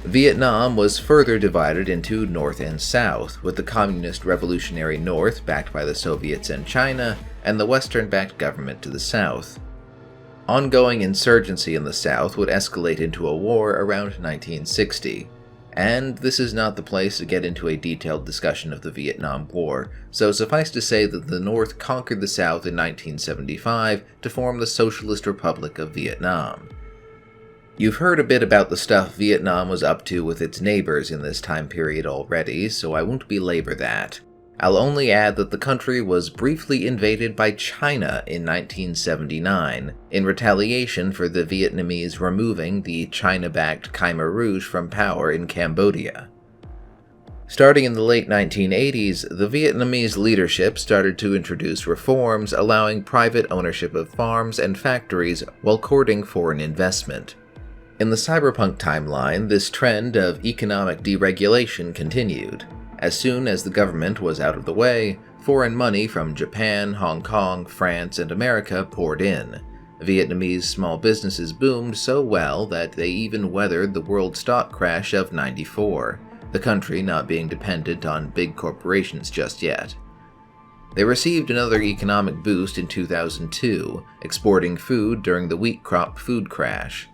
Vietnam was further divided into North and South, with the Communist Revolutionary North backed by the Soviets and China, and the Western-backed government to the south. Ongoing insurgency in the south would escalate into a war around 1960, and this is not the place to get into a detailed discussion of the Vietnam War, so suffice to say that the North conquered the South in 1975 to form the Socialist Republic of Vietnam. You've heard a bit about the stuff Vietnam was up to with its neighbors in this time period already, so I won't belabor that. I'll only add that the country was briefly invaded by China in 1979 in retaliation for the Vietnamese removing the China-backed Khmer Rouge from power in Cambodia. Starting in the late 1980s, the Vietnamese leadership started to introduce reforms allowing private ownership of farms and factories while courting foreign investment. In the Cyberpunk timeline, this trend of economic deregulation continued. As soon as the government was out of the way, foreign money from Japan, Hong Kong, France, and America poured in. Vietnamese small businesses boomed so well that they even weathered the world stock crash of '94, the country not being dependent on big corporations just yet. They received another economic boost in 2002, exporting food during the wheat crop food crash.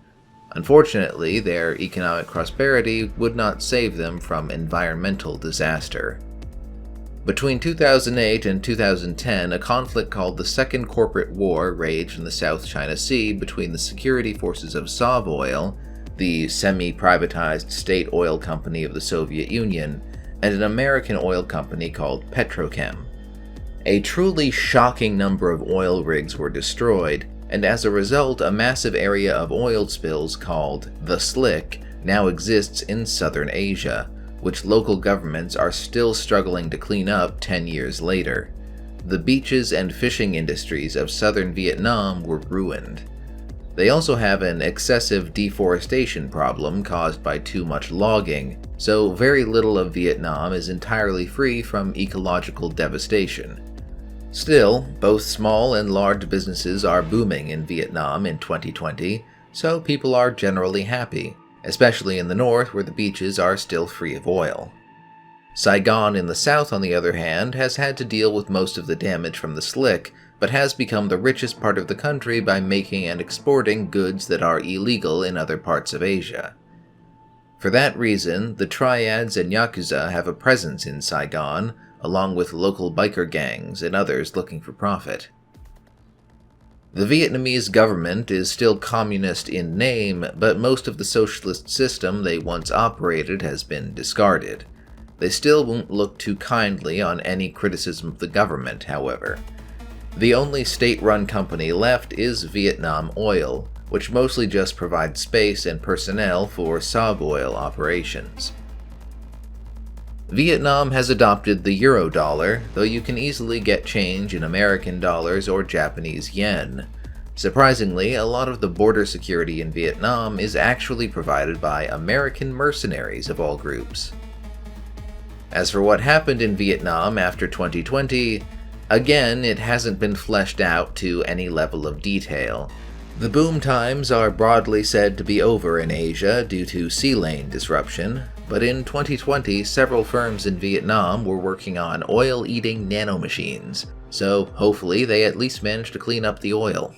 Unfortunately, their economic prosperity would not save them from environmental disaster. Between 2008 and 2010, a conflict called the Second Corporate War raged in the South China Sea between the security forces of Sovoil, the semi-privatized state oil company of the Soviet Union, and an American oil company called Petrochem. A truly shocking number of oil rigs were destroyed, and as a result, a massive area of oil spills called the Slick now exists in southern Asia, which local governments are still struggling to clean up 10 years later. The beaches and fishing industries of southern Vietnam were ruined. They also have an excessive deforestation problem caused by too much logging, so very little of Vietnam is entirely free from ecological devastation. Still, both small and large businesses are booming in Vietnam in 2020, so people are generally happy, especially in the north where the beaches are still free of oil. Saigon in the south, on the other hand, has had to deal with most of the damage from the Slick, but has become the richest part of the country by making and exporting goods that are illegal in other parts of Asia. For that reason, the Triads and Yakuza have a presence in Saigon, along with local biker gangs and others looking for profit. The Vietnamese government is still communist in name, but most of the socialist system they once operated has been discarded. They still won't look too kindly on any criticism of the government, however. The only state-run company left is Vietnam Oil, which mostly just provides space and personnel for Sourcebook operations. Vietnam has adopted the Eurodollar, though you can easily get change in American dollars or Japanese yen. Surprisingly, a lot of the border security in Vietnam is actually provided by American mercenaries of all groups. As for what happened in Vietnam after 2020, again, it hasn't been fleshed out to any level of detail. The boom times are broadly said to be over in Asia due to sea lane disruption, but in 2020, several firms in Vietnam were working on oil-eating nanomachines, so hopefully they at least managed to clean up the oil.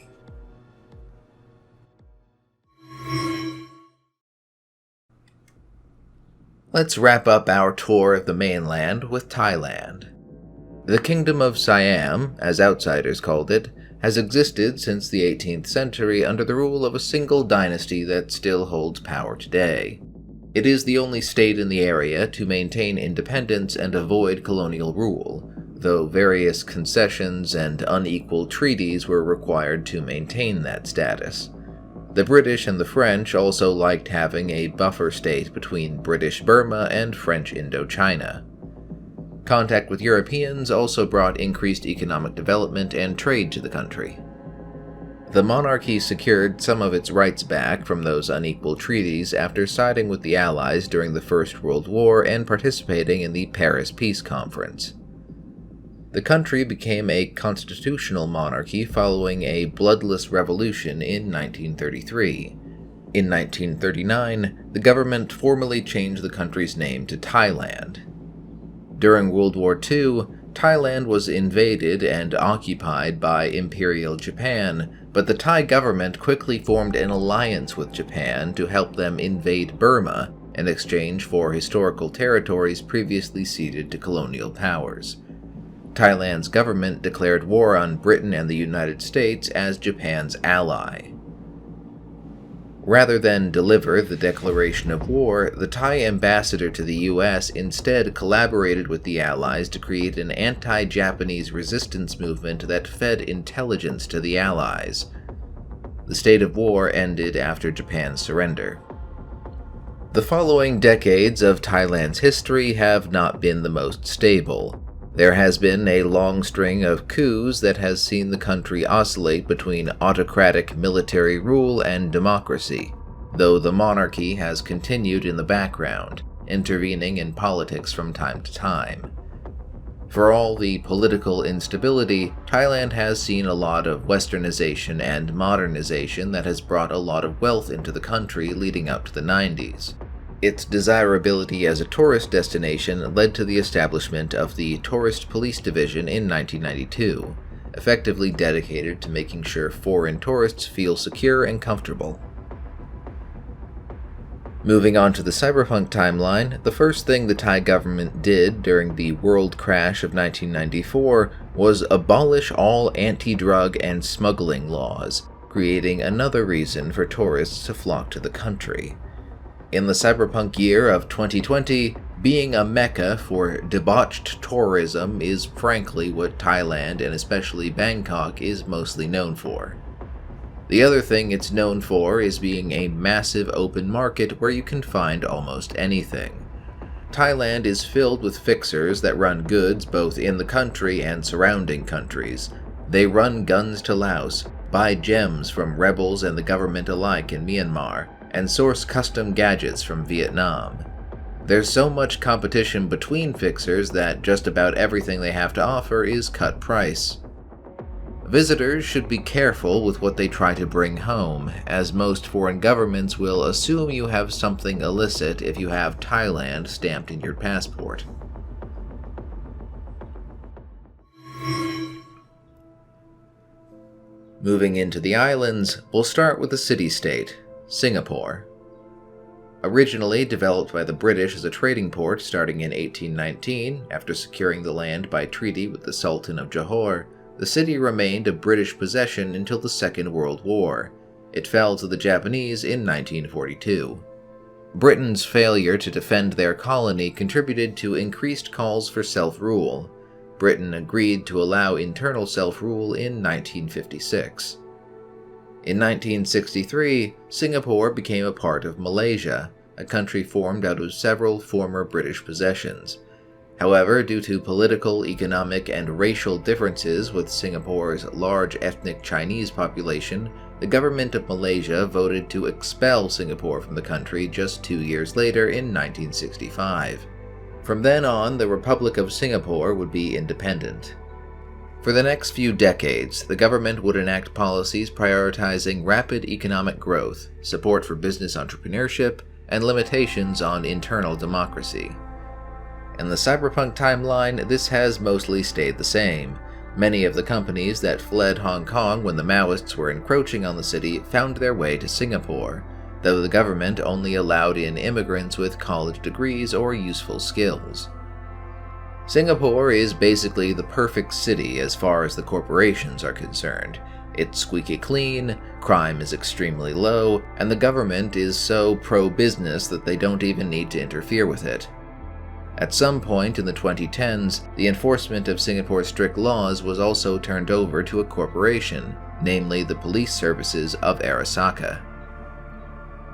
Let's wrap up our tour of the mainland with Thailand. The Kingdom of Siam, as outsiders called it, has existed since the 18th century under the rule of a single dynasty that still holds power today. It is the only state in the area to maintain independence and avoid colonial rule, though various concessions and unequal treaties were required to maintain that status. The British and the French also liked having a buffer state between British Burma and French Indochina. Contact with Europeans also brought increased economic development and trade to the country. The monarchy secured some of its rights back from those unequal treaties after siding with the Allies during the First World War and participating in the Paris Peace Conference. The country became a constitutional monarchy following a bloodless revolution in 1933. In 1939, the government formally changed the country's name to Thailand. During World War II, Thailand was invaded and occupied by Imperial Japan, but the Thai government quickly formed an alliance with Japan to help them invade Burma in exchange for historical territories previously ceded to colonial powers. Thailand's government declared war on Britain and the United States as Japan's ally. Rather than deliver the declaration of war, the Thai ambassador to the US instead collaborated with the Allies to create an anti-Japanese resistance movement that fed intelligence to the Allies. The state of war ended after Japan's surrender. The following decades of Thailand's history have not been the most stable. There has been a long string of coups that has seen the country oscillate between autocratic military rule and democracy, though the monarchy has continued in the background, intervening in politics from time to time. For all the political instability, Thailand has seen a lot of westernization and modernization that has brought a lot of wealth into the country leading up to the 90s. Its desirability as a tourist destination led to the establishment of the Tourist Police Division in 1992, effectively dedicated to making sure foreign tourists feel secure and comfortable. Moving on to the Cyberpunk timeline, the first thing the Thai government did during the world crash of 1994 was abolish all anti-drug and smuggling laws, creating another reason for tourists to flock to the country. In the cyberpunk year of 2020, being a mecca for debauched tourism is frankly what Thailand, and especially Bangkok, is mostly known for. The other thing it's known for is being a massive open market where you can find almost anything. Thailand is filled with fixers that run goods both in the country and surrounding countries. They run guns to Laos, buy gems from rebels and the government alike in Myanmar, and source custom gadgets from Vietnam. There's so much competition between fixers that just about everything they have to offer is cut price. Visitors should be careful with what they try to bring home, as most foreign governments will assume you have something illicit if you have Thailand stamped in your passport. Moving into the islands, we'll start with the city-state, Singapore. Originally developed by the British as a trading port starting in 1819, after securing the land by treaty with the Sultan of Johor, the city remained a British possession until the Second World War. It fell to the Japanese in 1942. Britain's failure to defend their colony contributed to increased calls for self-rule. Britain agreed to allow internal self-rule in 1956. In 1963, Singapore became a part of Malaysia, a country formed out of several former British possessions. However, due to political, economic, and racial differences with Singapore's large ethnic Chinese population, the government of Malaysia voted to expel Singapore from the country just 2 years later in 1965. From then on, the Republic of Singapore would be independent. For the next few decades, the government would enact policies prioritizing rapid economic growth, support for business entrepreneurship, and limitations on internal democracy. In the cyberpunk timeline, this has mostly stayed the same. Many of the companies that fled Hong Kong when the Maoists were encroaching on the city found their way to Singapore, though the government only allowed in immigrants with college degrees or useful skills. Singapore is basically the perfect city as far as the corporations are concerned. It's squeaky clean, crime is extremely low, and the government is so pro-business that they don't even need to interfere with it. At some point in the 2010s, the enforcement of Singapore's strict laws was also turned over to a corporation, namely the Police Services of Arasaka.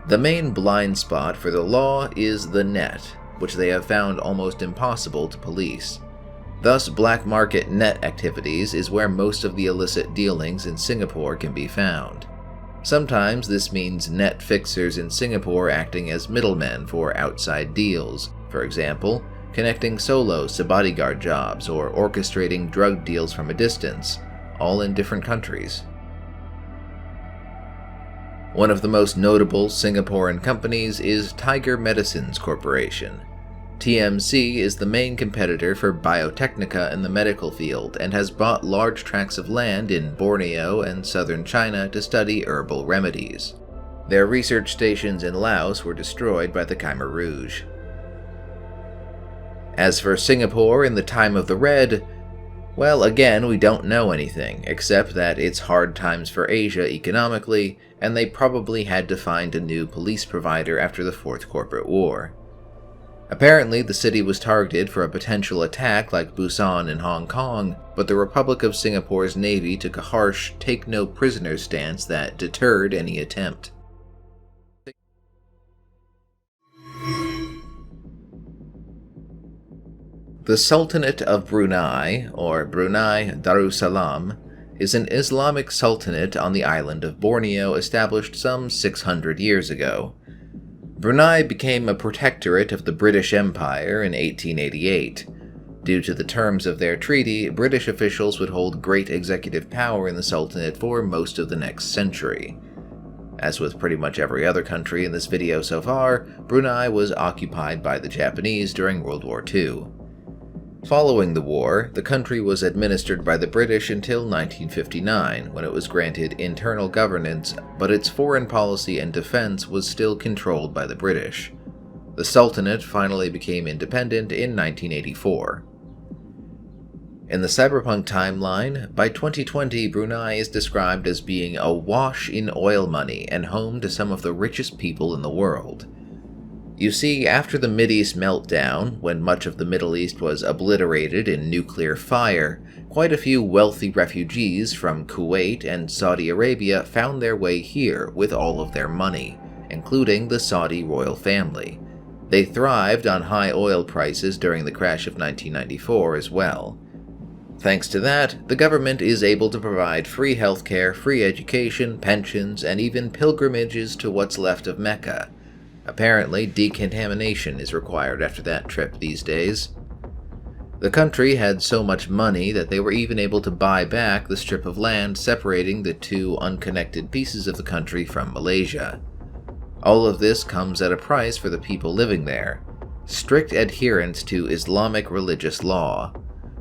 The main blind spot for the law is the net, which they have found almost impossible to police. Thus, black market net activities is where most of the illicit dealings in Singapore can be found. Sometimes this means net fixers in Singapore acting as middlemen for outside deals, for example, connecting solos to bodyguard jobs or orchestrating drug deals from a distance, all in different countries. One of the most notable Singaporean companies is Tiger Medicines Corporation. TMC is the main competitor for Biotechnica in the medical field and has bought large tracts of land in Borneo and southern China to study herbal remedies. Their research stations in Laos were destroyed by the Khmer Rouge. As for Singapore in the time of the Red, Well, again, we don't know anything, except that it's hard times for Asia economically, and they probably had to find a new police provider after the Fourth Corporate War. Apparently, the city was targeted for a potential attack like Busan in Hong Kong, but the Republic of Singapore's navy took a harsh, take-no-prisoners stance that deterred any attempt. The Sultanate of Brunei, or Brunei Darussalam, is an Islamic sultanate on the island of Borneo established some 600 years ago. Brunei became a protectorate of the British Empire in 1888. Due to the terms of their treaty, British officials would hold great executive power in the Sultanate for most of the next century. As with pretty much every other country in this video so far, Brunei was occupied by the Japanese during World War II. Following the war, the country was administered by the British until 1959, when it was granted internal governance, but its foreign policy and defense was still controlled by the British. The Sultanate finally became independent in 1984. In the Cyberpunk timeline, by 2020 Brunei is described as being awash in oil money and home to some of the richest people in the world. You see, after the Mideast meltdown, when much of the Middle East was obliterated in nuclear fire, quite a few wealthy refugees from Kuwait and Saudi Arabia found their way here with all of their money, including the Saudi royal family. They thrived on high oil prices during the crash of 1994 as well. Thanks to that, the government is able to provide free healthcare, free education, pensions, and even pilgrimages to what's left of Mecca. Apparently, decontamination is required after that trip these days. The country had so much money that they were even able to buy back the strip of land separating the two unconnected pieces of the country from Malaysia. All of this comes at a price for the people living there: strict adherence to Islamic religious law.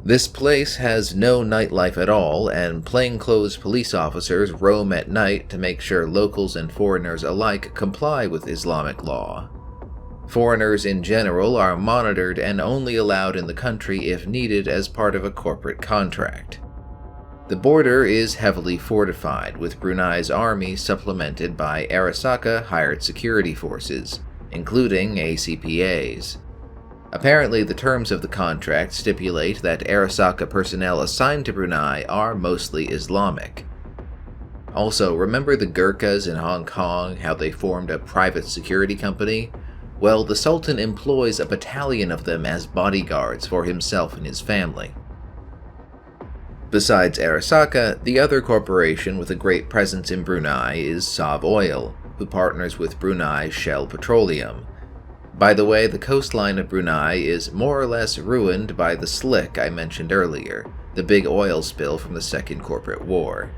This place has no nightlife at all, and plainclothes police officers roam at night to make sure locals and foreigners alike comply with Islamic law. Foreigners in general are monitored and only allowed in the country if needed as part of a corporate contract. The border is heavily fortified, with Brunei's army supplemented by Arasaka hired security forces, including ACPAs. Apparently, the terms of the contract stipulate that Arasaka personnel assigned to Brunei are mostly Islamic. Also, remember the Gurkhas in Hong Kong, how they formed a private security company? Well, the Sultan employs a battalion of them as bodyguards for himself and his family. Besides Arasaka, the other corporation with a great presence in Brunei is Sav Oil, who partners with Brunei Shell Petroleum. By the way, the coastline of Brunei is more or less ruined by the slick I mentioned earlier, the big oil spill from the Second Corporate War.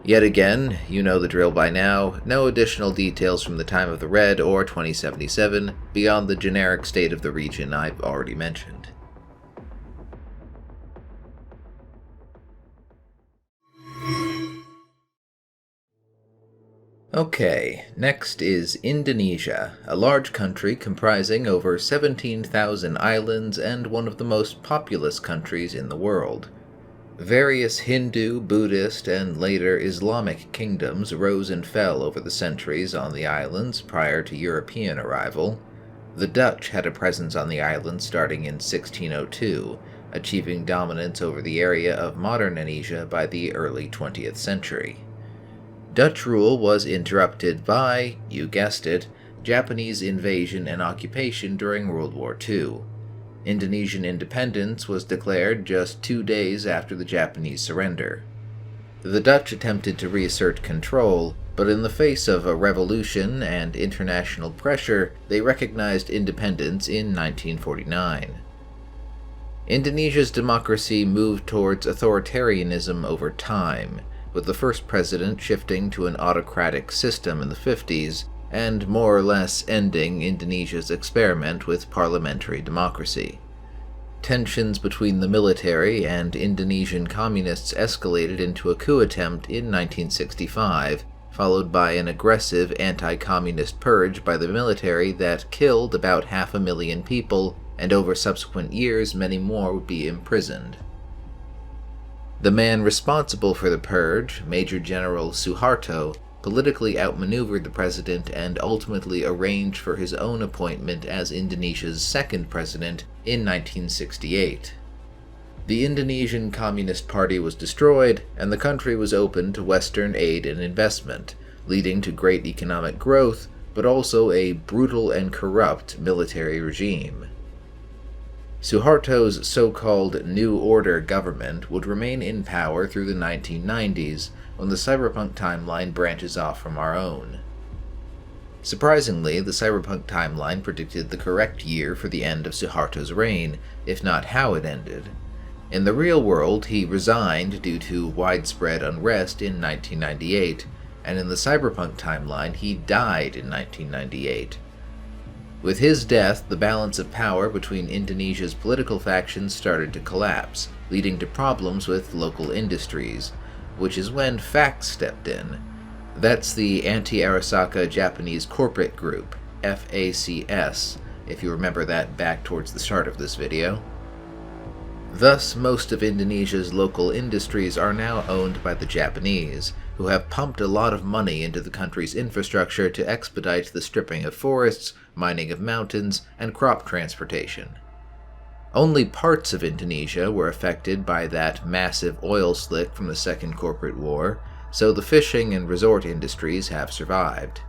Yet again, you know the drill by now, no additional details from the time of the Red or 2077 beyond the generic state of the region I've already mentioned. Okay, next is Indonesia, a large country comprising over 17,000 islands and one of the most populous countries in the world. Various Hindu, Buddhist, and later Islamic kingdoms rose and fell over the centuries on the islands prior to European arrival. The Dutch had a presence on the island starting in 1602, achieving dominance over the area of modern Indonesia by the early 20th century. Dutch rule was interrupted by, you guessed it, Japanese invasion and occupation during World War II. Indonesian independence was declared just 2 days after the Japanese surrender. The Dutch attempted to reassert control, but in the face of a revolution and international pressure, they recognized independence in 1949. Indonesia's democracy moved towards authoritarianism over time, with the first president shifting to an autocratic system in the 50s, and more or less ending Indonesia's experiment with parliamentary democracy. Tensions between the military and Indonesian communists escalated into a coup attempt in 1965, followed by an aggressive anti-communist purge by the military that killed about 500,000 people, and over subsequent years many more would be imprisoned. The man responsible for the purge, Major General Suharto, politically outmaneuvered the president and ultimately arranged for his own appointment as Indonesia's second president in 1968. The Indonesian Communist Party was destroyed, and the country was open to Western aid and investment, leading to great economic growth, but also a brutal and corrupt military regime. Suharto's so-called New Order government would remain in power through the 1990s, when the Cyberpunk timeline branches off from our own. Surprisingly, the Cyberpunk timeline predicted the correct year for the end of Suharto's reign, if not how it ended. In the real world, he resigned due to widespread unrest in 1998, and in the Cyberpunk timeline, he died in 1998. With his death, the balance of power between Indonesia's political factions started to collapse, leading to problems with local industries, which is when FACS stepped in. That's the Anti-Arasaka Japanese Corporate Group, FACS, if you remember that back towards the start of this video. Thus, most of Indonesia's local industries are now owned by the Japanese, who have pumped a lot of money into the country's infrastructure to expedite the stripping of forests, mining of mountains, and crop transportation. Only parts of Indonesia were affected by that massive oil slick from the Second Corporate War, so the fishing and resort industries have survived.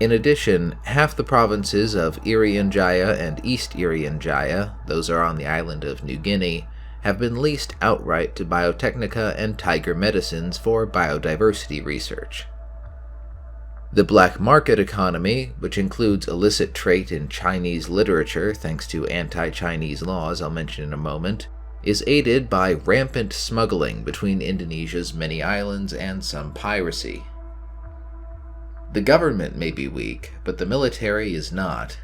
In addition, half the provinces of Irian Jaya and East Irian Jaya, those are on the island of New Guinea, have been leased outright to Biotechnica and Tiger Medicines for biodiversity research. The black market economy, which includes illicit trade in Chinese literature thanks to anti-Chinese laws I'll mention in a moment, is aided by rampant smuggling between Indonesia's many islands and some piracy. The government may be weak, but the military is not.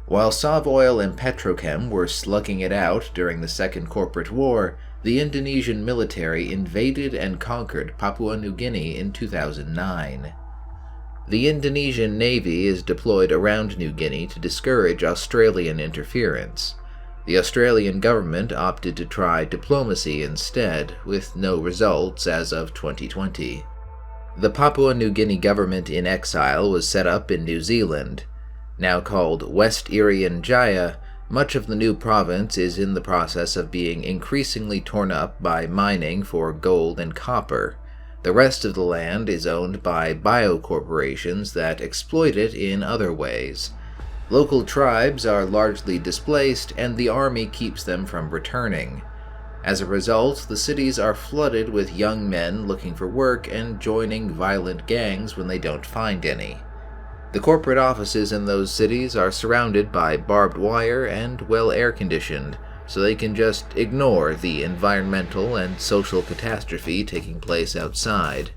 While Savoil and Petrochem were slugging it out during the Second Corporate War, the Indonesian military invaded and conquered Papua New Guinea in 2009. The Indonesian Navy is deployed around New Guinea to discourage Australian interference. The Australian government opted to try diplomacy instead, with no results as of 2020. The Papua New Guinea government in exile was set up in New Zealand. Now called West Irian Jaya, much of the new province is in the process of being increasingly torn up by mining for gold and copper. The rest of the land is owned by biocorporations that exploit it in other ways. Local tribes are largely displaced, and the army keeps them from returning. As a result, the cities are flooded with young men looking for work and joining violent gangs when they don't find any. The corporate offices in those cities are surrounded by barbed wire and well air-conditioned, so they can just ignore the environmental and social catastrophe taking place outside.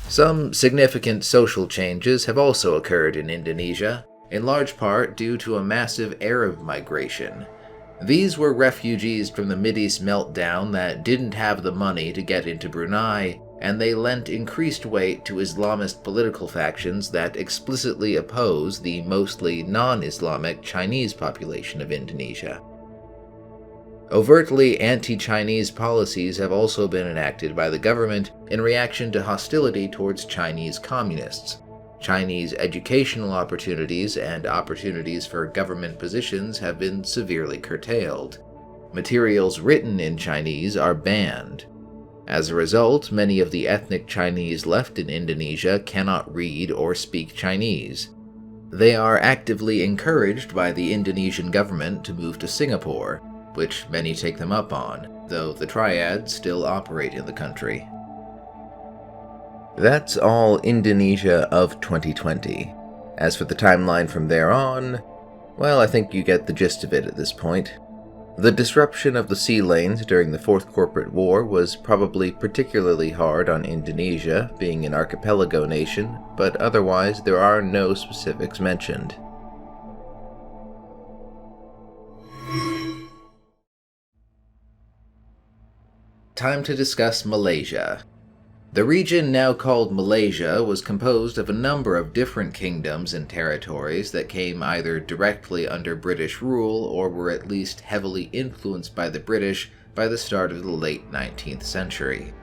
Some significant social changes have also occurred in Indonesia, in large part due to a massive Arab migration. These were refugees from the Mideast meltdown that didn't have the money to get into Brunei, and they lent increased weight to Islamist political factions that explicitly oppose the mostly non-Islamic Chinese population of Indonesia. Overtly anti-Chinese policies have also been enacted by the government in reaction to hostility towards Chinese communists. Chinese educational opportunities and opportunities for government positions have been severely curtailed. Materials written in Chinese are banned. As a result, many of the ethnic Chinese left in Indonesia cannot read or speak Chinese. They are actively encouraged by the Indonesian government to move to Singapore, which many take them up on, though the triads still operate in the country. That's all Indonesia of 2020. As for the timeline from there on, well, I think you get the gist of it at this point. The disruption of the sea lanes during the Fourth Corporate War was probably particularly hard on Indonesia, being an archipelago nation, but otherwise there are no specifics mentioned. Time to discuss Malaysia. The region now called Malaysia was composed of a number of different kingdoms and territories that came either directly under British rule or were at least heavily influenced by the British by the start of the late 19th century.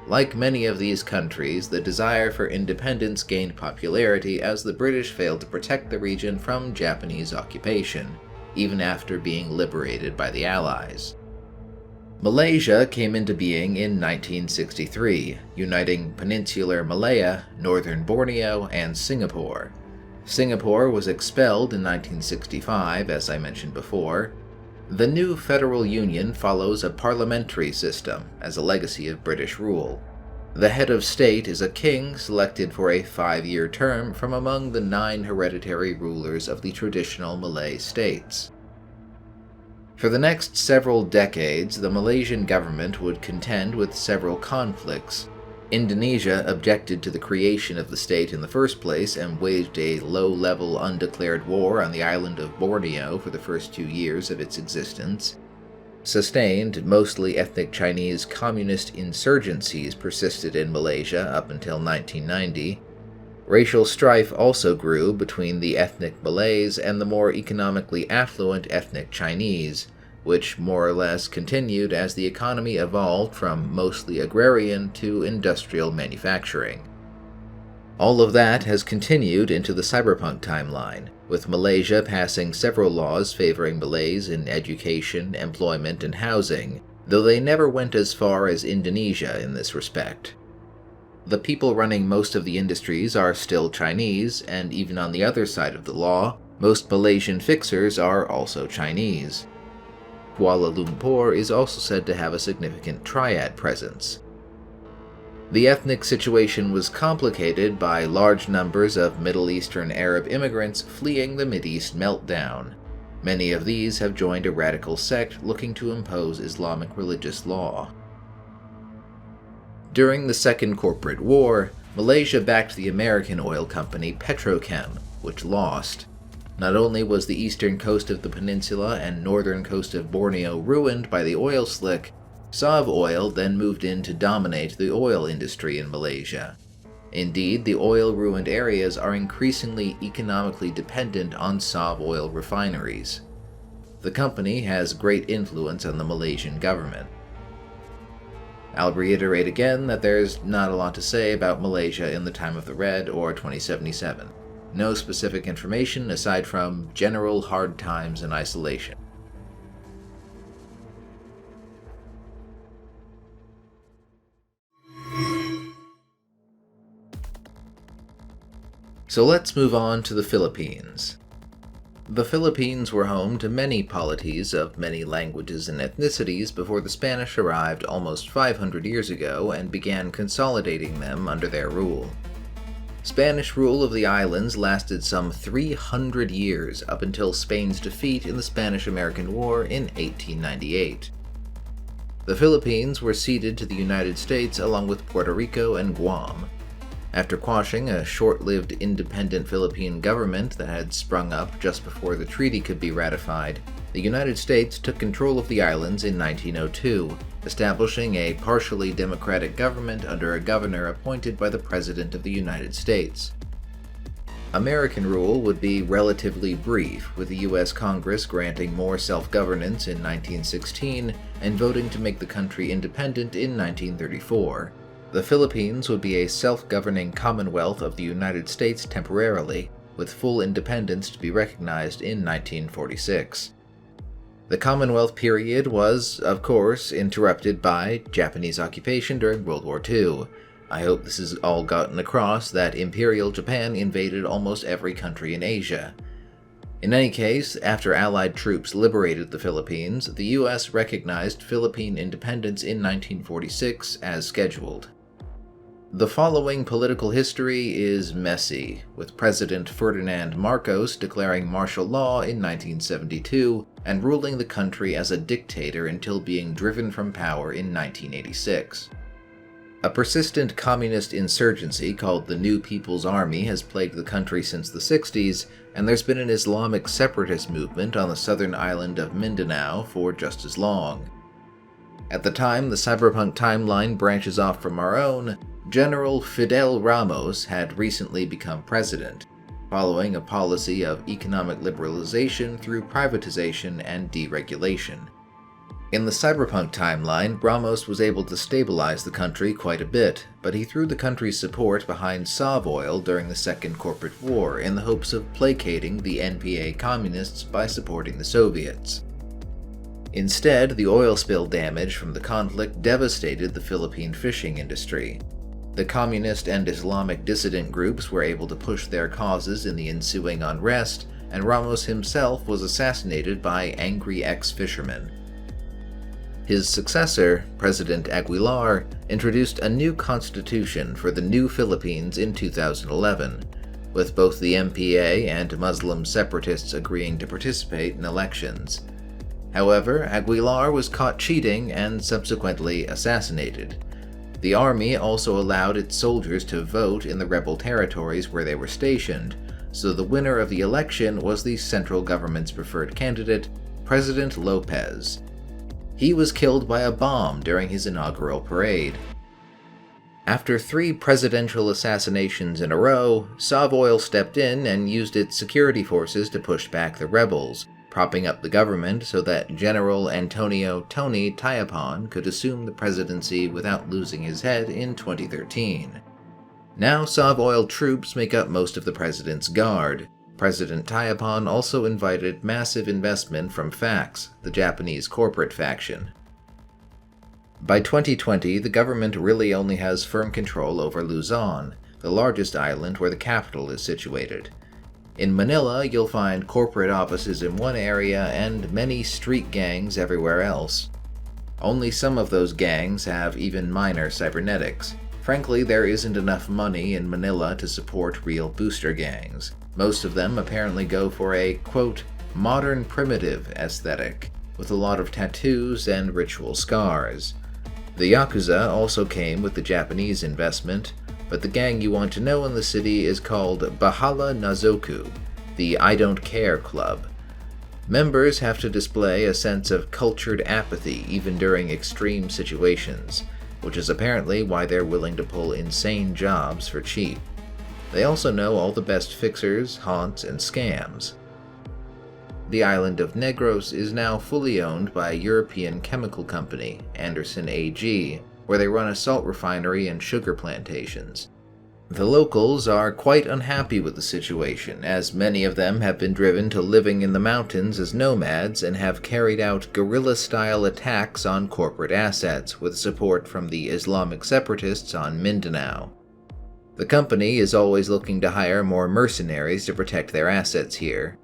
Like many of these countries, the desire for independence gained popularity as the British failed to protect the region from Japanese occupation, even after being liberated by the Allies. Malaysia came into being in 1963, uniting peninsular Malaya, northern Borneo, and Singapore. Singapore was expelled in 1965, as I mentioned before. The new federal union follows a parliamentary system as a legacy of British rule. The head of state is a king selected for a 5-year term from among the 9 hereditary rulers of the traditional Malay states. For the next several decades, the Malaysian government would contend with several conflicts. Indonesia objected to the creation of the state in the first place and waged a low-level undeclared war on the island of Borneo for the first 2 years of its existence. Sustained, mostly ethnic Chinese communist insurgencies persisted in Malaysia up until 1990. Racial strife also grew between the ethnic Malays and the more economically affluent ethnic Chinese, which more or less continued as the economy evolved from mostly agrarian to industrial manufacturing. All of that has continued into the Cyberpunk timeline, with Malaysia passing several laws favoring Malays in education, employment, and housing, though they never went as far as Indonesia in this respect. The people running most of the industries are still Chinese, and even on the other side of the law, most Malaysian fixers are also Chinese. Kuala Lumpur is also said to have a significant triad presence. The ethnic situation was complicated by large numbers of Middle Eastern Arab immigrants fleeing the Mideast meltdown. Many of these have joined a radical sect looking to impose Islamic religious law. During the Second Corporate War, Malaysia backed the American oil company Petrochem, which lost. Not only was the eastern coast of the peninsula and northern coast of Borneo ruined by the oil slick, Sav Oil then moved in to dominate the oil industry in Malaysia. Indeed, the oil-ruined areas are increasingly economically dependent on Sav Oil refineries. The company has great influence on the Malaysian government. I'll reiterate again that there's not a lot to say about Malaysia in the time of the Red or 2077. No specific information aside from general hard times and isolation. So let's move on to the Philippines. The Philippines were home to many polities of many languages and ethnicities before the Spanish arrived almost 500 years ago and began consolidating them under their rule. Spanish rule of the islands lasted some 300 years up until Spain's defeat in the Spanish-American War in 1898. The Philippines were ceded to the United States along with Puerto Rico and Guam. After quashing a short-lived independent Philippine government that had sprung up just before the treaty could be ratified, the United States took control of the islands in 1902, establishing a partially democratic government under a governor appointed by the President of the United States. American rule would be relatively brief, with the U.S. Congress granting more self-governance in 1916 and voting to make the country independent in 1934. The Philippines would be a self-governing Commonwealth of the United States temporarily, with full independence to be recognized in 1946. The Commonwealth period was, of course, interrupted by Japanese occupation during World War II. I hope this has all gotten across that Imperial Japan invaded almost every country in Asia. In any case, after Allied troops liberated the Philippines, the U.S. recognized Philippine independence in 1946 as scheduled. The following political history is messy, with President Ferdinand Marcos declaring martial law in 1972 and ruling the country as a dictator until being driven from power in 1986. A persistent communist insurgency called the New People's Army has plagued the country since the 60s, and there's been an Islamic separatist movement on the southern island of Mindanao for just as long. At the time the Cyberpunk timeline branches off from our own, General Fidel Ramos had recently become president, following a policy of economic liberalization through privatization and deregulation. In the Cyberpunk timeline, Ramos was able to stabilize the country quite a bit, but he threw the country's support behind Sov oil during the Second Corporate War in the hopes of placating the NPA communists by supporting the Soviets. Instead, the oil spill damage from the conflict devastated the Philippine fishing industry. The communist and Islamic dissident groups were able to push their causes in the ensuing unrest, and Ramos himself was assassinated by angry ex-fishermen. His successor, President Aguilar, introduced a new constitution for the new Philippines in 2011, with both the MPA and Muslim separatists agreeing to participate in elections. However, Aguilar was caught cheating and subsequently assassinated. The army also allowed its soldiers to vote in the rebel territories where they were stationed, so the winner of the election was the central government's preferred candidate, President Lopez. He was killed by a bomb during his inaugural parade. After 3 presidential assassinations in a row, Sov Oil stepped in and used its security forces to push back the rebels, propping up the government so that General Antonio "Tony" Tayapon could assume the presidency without losing his head in 2013. Now Sov Oil troops make up most of the president's guard. President Tayapon also invited massive investment from FACS, the Japanese corporate faction. By 2020, the government really only has firm control over Luzon, the largest island where the capital is situated. In Manila, you'll find corporate offices in one area and many street gangs everywhere else. Only some of those gangs have even minor cybernetics. Frankly, there isn't enough money in Manila to support real booster gangs. Most of them apparently go for a, quote, modern primitive aesthetic, with a lot of tattoos and ritual scars. The Yakuza also came with the Japanese investment, but the gang you want to know in the city is called Bahala Nazoku, the I Don't Care Club. Members have to display a sense of cultured apathy even during extreme situations, which is apparently why they're willing to pull insane jobs for cheap. They also know all the best fixers, haunts, and scams. The island of Negros is now fully owned by a European chemical company, Anderson AG, where they run a salt refinery and sugar plantations. The locals are quite unhappy with the situation, as many of them have been driven to living in the mountains as nomads and have carried out guerrilla-style attacks on corporate assets with support from the Islamic separatists on Mindanao. The company is always looking to hire more mercenaries to protect their assets here.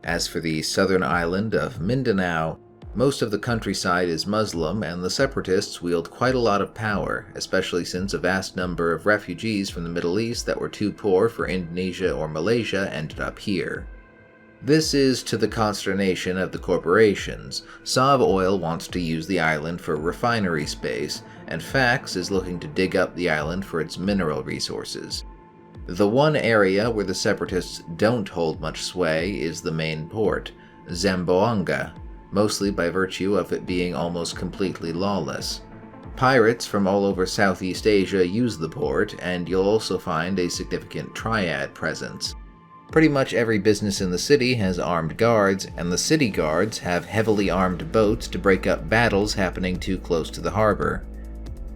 As for the southern island of Mindanao, most of the countryside is Muslim, and the separatists wield quite a lot of power, especially since a vast number of refugees from the Middle East that were too poor for Indonesia or Malaysia ended up here. This is to the consternation of the corporations. Sov Oil wants to use the island for refinery space, and FACS is looking to dig up the island for its mineral resources. The one area where the separatists don't hold much sway is the main port, Zamboanga, mostly by virtue of it being almost completely lawless. Pirates from all over Southeast Asia use the port, and you'll also find a significant triad presence. Pretty much every business in the city has armed guards, and the city guards have heavily armed boats to break up battles happening too close to the harbor.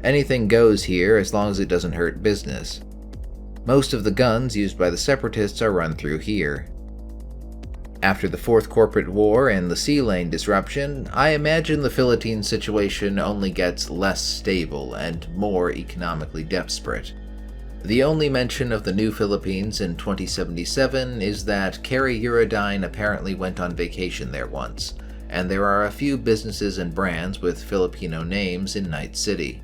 Anything goes here as long as it doesn't hurt business. Most of the guns used by the separatists are run through here. After the Fourth Corporate War and the sea lane disruption, I imagine the Philippines situation only gets less stable and more economically desperate. The only mention of the new Philippines in 2077 is that Carrie Eurodyne apparently went on vacation there once, and there are a few businesses and brands with Filipino names in Night City.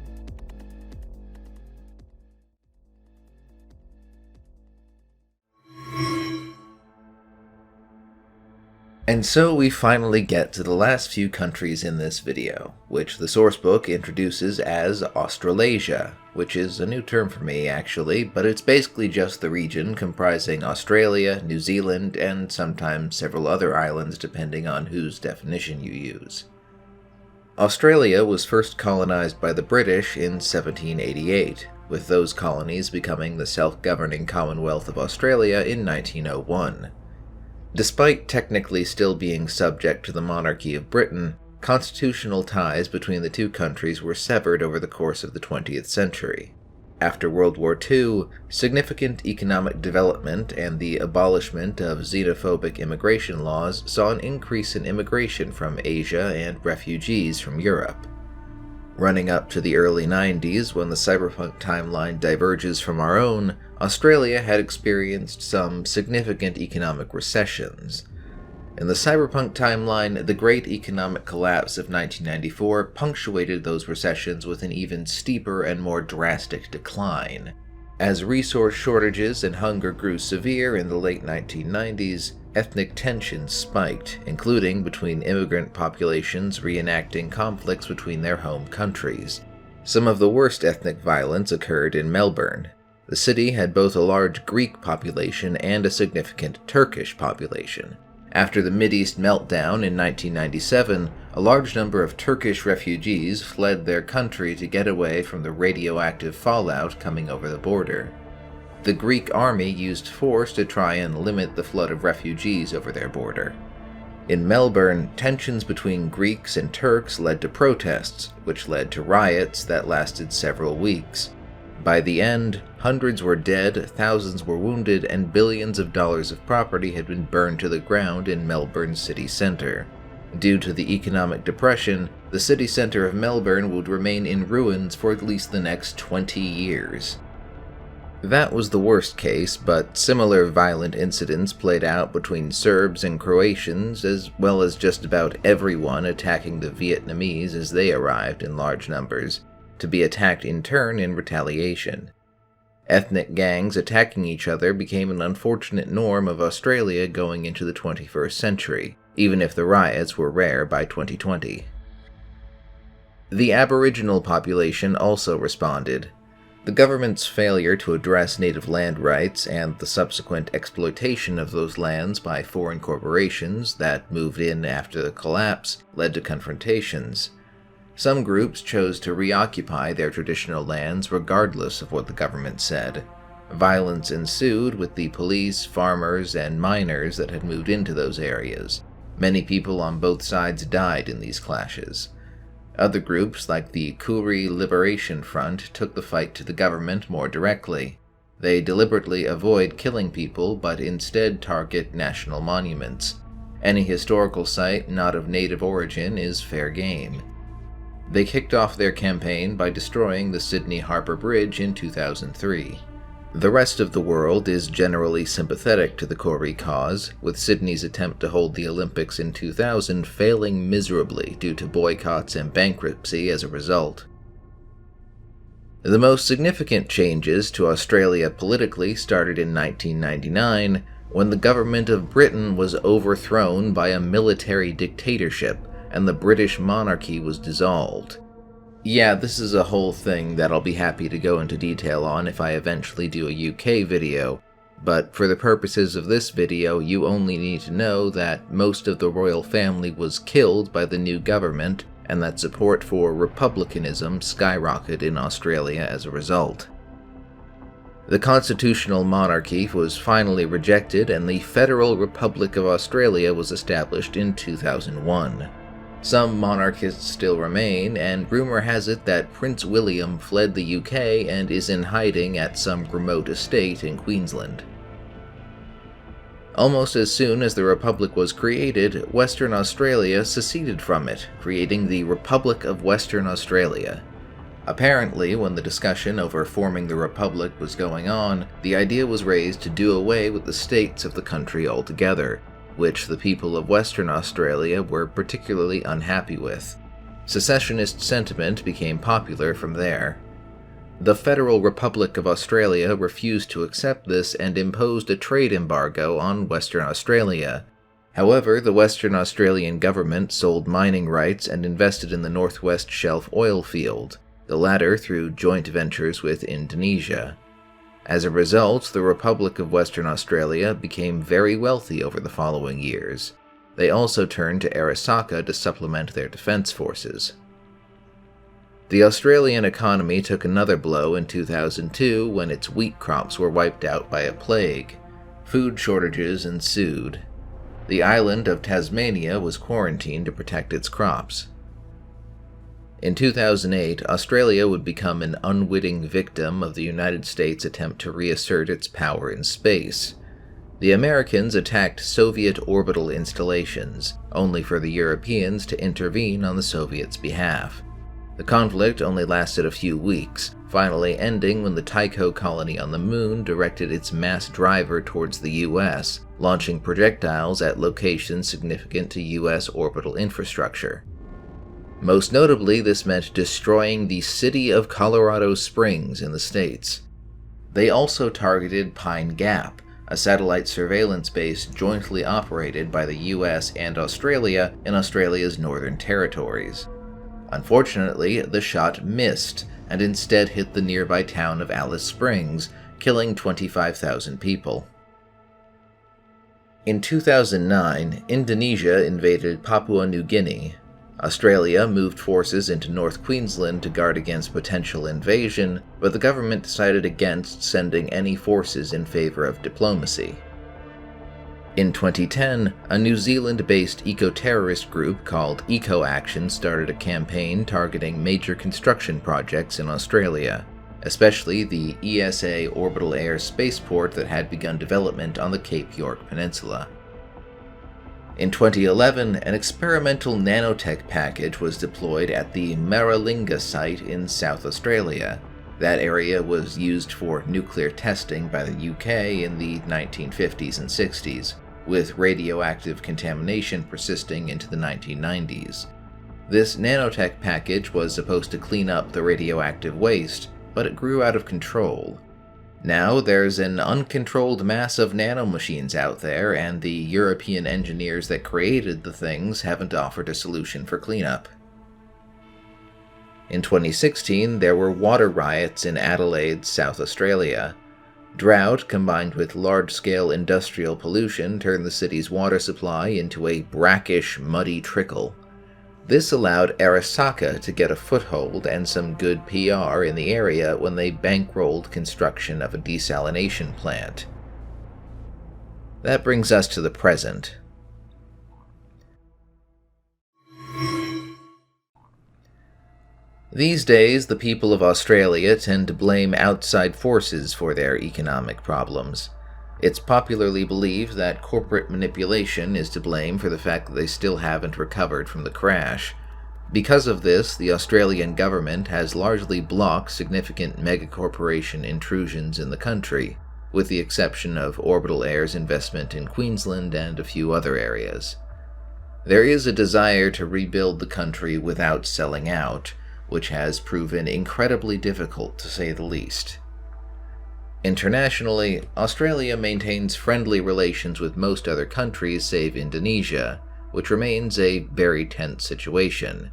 And so we finally get to the last few countries in this video, which the sourcebook introduces as Australasia, which is a new term for me actually, but it's basically just the region comprising Australia, New Zealand, and sometimes several other islands depending on whose definition you use. Australia was first colonized by the British in 1788, with those colonies becoming the self-governing Commonwealth of Australia in 1901. Despite technically still being subject to the monarchy of Britain, constitutional ties between the two countries were severed over the course of the 20th century. After World War II, significant economic development and the abolishment of xenophobic immigration laws saw an increase in immigration from Asia and refugees from Europe. Running up to the early 90s, when the cyberpunk timeline diverges from our own, Australia had experienced some significant economic recessions. In the cyberpunk timeline, the Great Economic Collapse of 1994 punctuated those recessions with an even steeper and more drastic decline. As resource shortages and hunger grew severe in the late 1990s, ethnic tensions spiked, including between immigrant populations reenacting conflicts between their home countries. Some of the worst ethnic violence occurred in Melbourne. The city had both a large Greek population and a significant Turkish population. After the Mideast meltdown in 1997, a large number of Turkish refugees fled their country to get away from the radioactive fallout coming over the border. The Greek army used force to try and limit the flood of refugees over their border. In Melbourne, tensions between Greeks and Turks led to protests, which led to riots that lasted several weeks. By the end, hundreds were dead, thousands were wounded, and billions of dollars of property had been burned to the ground in Melbourne's city centre. Due to the economic depression, the city centre of Melbourne would remain in ruins for at least the next 20 years. That was the worst case, but similar violent incidents played out between Serbs and Croatians, as well as just about everyone attacking the Vietnamese as they arrived in large numbers, to be attacked in turn in retaliation. Ethnic gangs attacking each other became an unfortunate norm of Australia going into the 21st century, even if the riots were rare by 2020. The Aboriginal population also responded. The government's failure to address native land rights and the subsequent exploitation of those lands by foreign corporations that moved in after the collapse led to confrontations. Some groups chose to reoccupy their traditional lands regardless of what the government said. Violence ensued with the police, farmers, and miners that had moved into those areas. Many people on both sides died in these clashes. Other groups, like the Koori Liberation Front, took the fight to the government more directly. They deliberately avoid killing people, but instead target national monuments. Any historical site not of native origin is fair game. They kicked off their campaign by destroying the Sydney Harbour Bridge in 2003. The rest of the world is generally sympathetic to the Koori cause, with Sydney's attempt to hold the Olympics in 2000 failing miserably due to boycotts and bankruptcy as a result. The most significant changes to Australia politically started in 1999, when the government of Britain was overthrown by a military dictatorship, and the British monarchy was dissolved. Yeah, this is a whole thing that I'll be happy to go into detail on if I eventually do a UK video, but for the purposes of this video, you only need to know that most of the royal family was killed by the new government, and that support for republicanism skyrocketed in Australia as a result. The constitutional monarchy was finally rejected, and the Federal Republic of Australia was established in 2001. Some monarchists still remain, and rumor has it that Prince William fled the UK and is in hiding at some remote estate in Queensland. Almost as soon as the Republic was created, Western Australia seceded from it, creating the Republic of Western Australia. Apparently, when the discussion over forming the Republic was going on, the idea was raised to do away with the states of the country altogether, which the people of Western Australia were particularly unhappy with. Secessionist sentiment became popular from there. The Federal Republic of Australia refused to accept this and imposed a trade embargo on Western Australia. However, the Western Australian government sold mining rights and invested in the Northwest Shelf oil field, the latter through joint ventures with Indonesia. As a result, the Republic of Western Australia became very wealthy over the following years. They also turned to Arasaka to supplement their defense forces. The Australian economy took another blow in 2002 when its wheat crops were wiped out by a plague. Food shortages ensued. The island of Tasmania was quarantined to protect its crops. In 2008, Australia would become an unwitting victim of the United States' attempt to reassert its power in space. The Americans attacked Soviet orbital installations, only for the Europeans to intervene on the Soviets' behalf. The conflict only lasted a few weeks, finally ending when the Tycho colony on the Moon directed its mass driver towards the US, launching projectiles at locations significant to US orbital infrastructure. Most notably, this meant destroying the city of Colorado Springs in the States. They also targeted Pine Gap, a satellite surveillance base jointly operated by the US and Australia in Australia's Northern Territories. Unfortunately, the shot missed, and instead hit the nearby town of Alice Springs, killing 25,000 people. In 2009, Indonesia invaded Papua New Guinea. Australia moved forces into North Queensland to guard against potential invasion, but the government decided against sending any forces in favor of diplomacy. In 2010, a New Zealand-based eco-terrorist group called Eco Action started a campaign targeting major construction projects in Australia, especially the ESA orbital air spaceport that had begun development on the Cape York Peninsula. In 2011, an experimental nanotech package was deployed at the Maralinga site in South Australia. That area was used for nuclear testing by the UK in the 1950s and 60s, with radioactive contamination persisting into the 1990s. This nanotech package was supposed to clean up the radioactive waste, but it grew out of control. Now there's an uncontrolled mass of nanomachines out there, and the European engineers that created the things haven't offered a solution for cleanup. In 2016, there were water riots in Adelaide, South Australia. Drought, combined with large-scale industrial pollution, turned the city's water supply into a brackish, muddy trickle. This allowed Arasaka to get a foothold and some good PR in the area when they bankrolled construction of a desalination plant. That brings us to the present. These days, the people of Australia tend to blame outside forces for their economic problems. It's popularly believed that corporate manipulation is to blame for the fact that they still haven't recovered from the crash. Because of this, the Australian government has largely blocked significant megacorporation intrusions in the country, with the exception of Orbital Air's investment in Queensland and a few other areas. There is a desire to rebuild the country without selling out, which has proven incredibly difficult to say the least. Internationally, Australia maintains friendly relations with most other countries save Indonesia, which remains a very tense situation.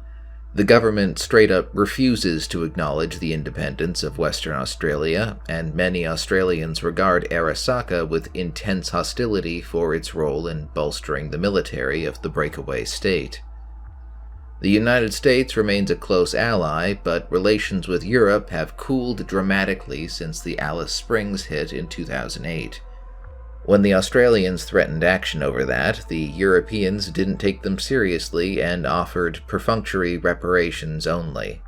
The government straight up refuses to acknowledge the independence of Western Australia, and many Australians regard Arasaka with intense hostility for its role in bolstering the military of the breakaway state. The United States remains a close ally, but relations with Europe have cooled dramatically since the Alice Springs hit in 2008. When the Australians threatened action over that, the Europeans didn't take them seriously and offered perfunctory reparations only.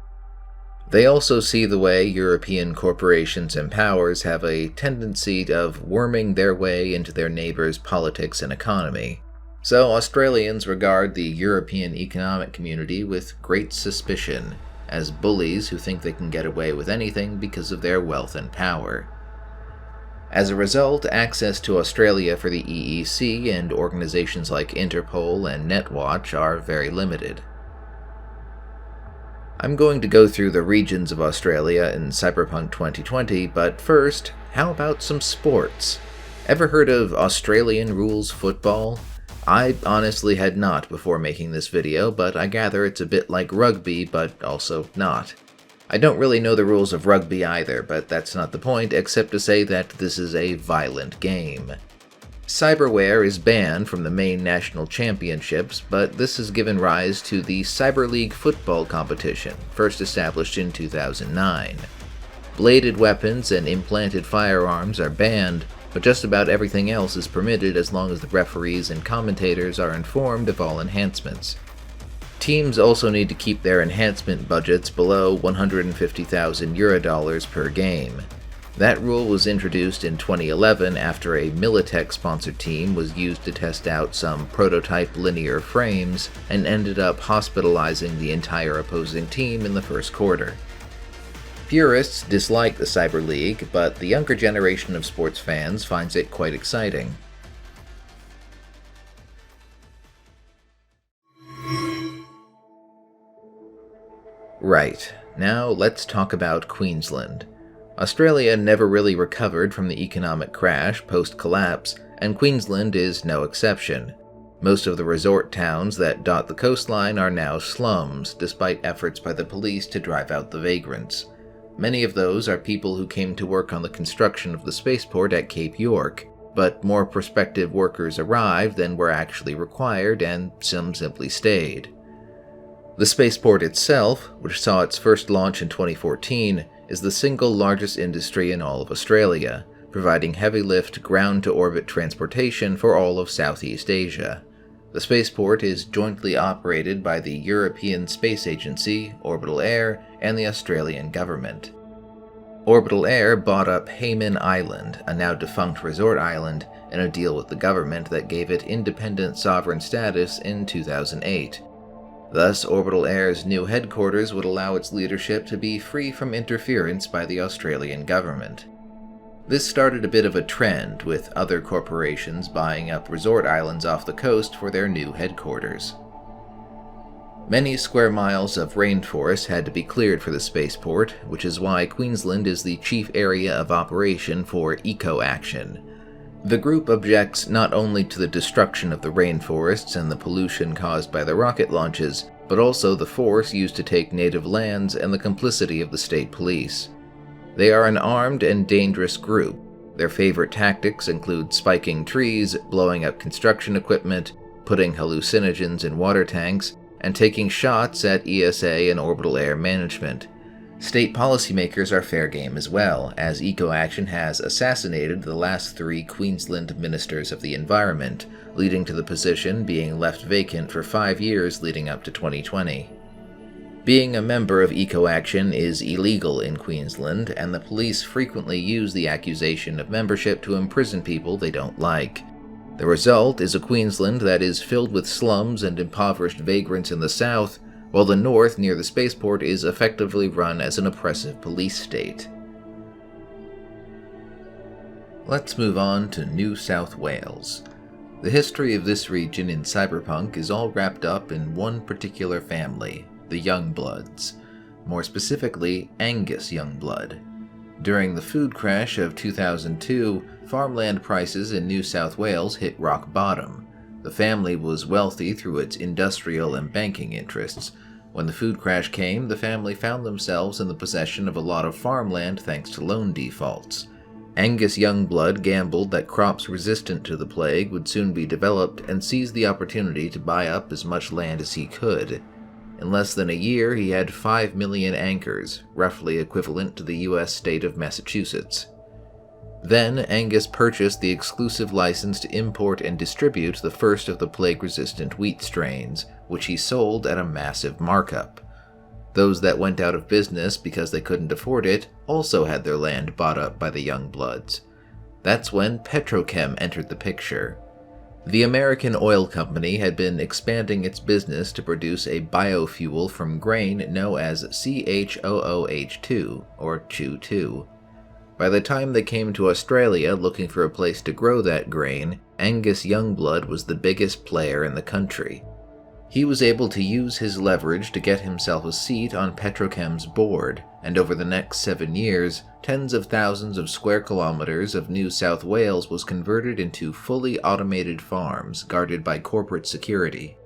They also see the way European corporations and powers have a tendency of worming their way into their neighbors' politics and economy. So Australians regard the European economic community with great suspicion, as bullies who think they can get away with anything because of their wealth and power. As a result, access to Australia for the EEC and organizations like Interpol and Netwatch are very limited. I'm going to go through the regions of Australia in Cyberpunk 2020, but first, how about some sports? Ever heard of Australian rules football? I honestly had not before making this video, but I gather it's a bit like rugby, but also not. I don't really know the rules of rugby either, but that's not the point, except to say that this is a violent game. Cyberware is banned from the main national championships, but this has given rise to the Cyber League football competition, first established in 2009. Bladed weapons and implanted firearms are banned, but just about everything else is permitted as long as the referees and commentators are informed of all enhancements. Teams also need to keep their enhancement budgets below 150,000 Eurodollars per game. That rule was introduced in 2011 after a Militech-sponsored team was used to test out some prototype linear frames and ended up hospitalizing the entire opposing team in the first quarter. Purists dislike the Cyber League, but the younger generation of sports fans finds it quite exciting. Right, now let's talk about Queensland. Australia never really recovered from the economic crash post-collapse, and Queensland is no exception. Most of the resort towns that dot the coastline are now slums, despite efforts by the police to drive out the vagrants. Many of those are people who came to work on the construction of the spaceport at Cape York, but more prospective workers arrived than were actually required, and some simply stayed. The spaceport itself, which saw its first launch in 2014, is the single largest industry in all of Australia, providing heavy-lift ground-to-orbit transportation for all of Southeast Asia. The spaceport is jointly operated by the European Space Agency, Orbital Air, and the Australian government. Orbital Air bought up Hayman Island, a now-defunct resort island, in a deal with the government that gave it independent sovereign status in 2008. Thus, Orbital Air's new headquarters would allow its leadership to be free from interference by the Australian government. This started a bit of a trend, with other corporations buying up resort islands off the coast for their new headquarters. Many square miles of rainforest had to be cleared for the spaceport, which is why Queensland is the chief area of operation for eco-action. The group objects not only to the destruction of the rainforests and the pollution caused by the rocket launches, but also the force used to take native lands and the complicity of the state police. They are an armed and dangerous group. Their favorite tactics include spiking trees, blowing up construction equipment, putting hallucinogens in water tanks, and taking shots at ESA and Orbital Air management. State policymakers are fair game as well, as eco-action has assassinated the last 3 Queensland Ministers of the Environment, leading to the position being left vacant for 5 years leading up to 2020. Being a member of eco-action is illegal in Queensland, and the police frequently use the accusation of membership to imprison people they don't like. The result is a Queensland that is filled with slums and impoverished vagrants in the south, while the north near the spaceport is effectively run as an oppressive police state. Let's move on to New South Wales. The history of this region in Cyberpunk is all wrapped up in one particular family, the Youngbloods, more specifically Angus Youngblood. During the food crash of 2002, farmland prices in New South Wales hit rock bottom. The family was wealthy through its industrial and banking interests. When the food crash came, the family found themselves in the possession of a lot of farmland thanks to loan defaults. Angus Youngblood gambled that crops resistant to the plague would soon be developed and seized the opportunity to buy up as much land as he could. In less than a year, he had 5 million acres, roughly equivalent to the US state of Massachusetts. Then, Angus purchased the exclusive license to import and distribute the first of the plague-resistant wheat strains, which he sold at a massive markup. Those that went out of business because they couldn't afford it also had their land bought up by the Youngbloods. That's when Petrochem entered the picture. The American oil company had been expanding its business to produce a biofuel from grain known as CHOOH2, or CHO2. By the time they came to Australia looking for a place to grow that grain, Angus Youngblood was the biggest player in the country. He was able to use his leverage to get himself a seat on Petrochem's board, and over the next 7 years, tens of thousands of square kilometers of New South Wales was converted into fully automated farms guarded by corporate security.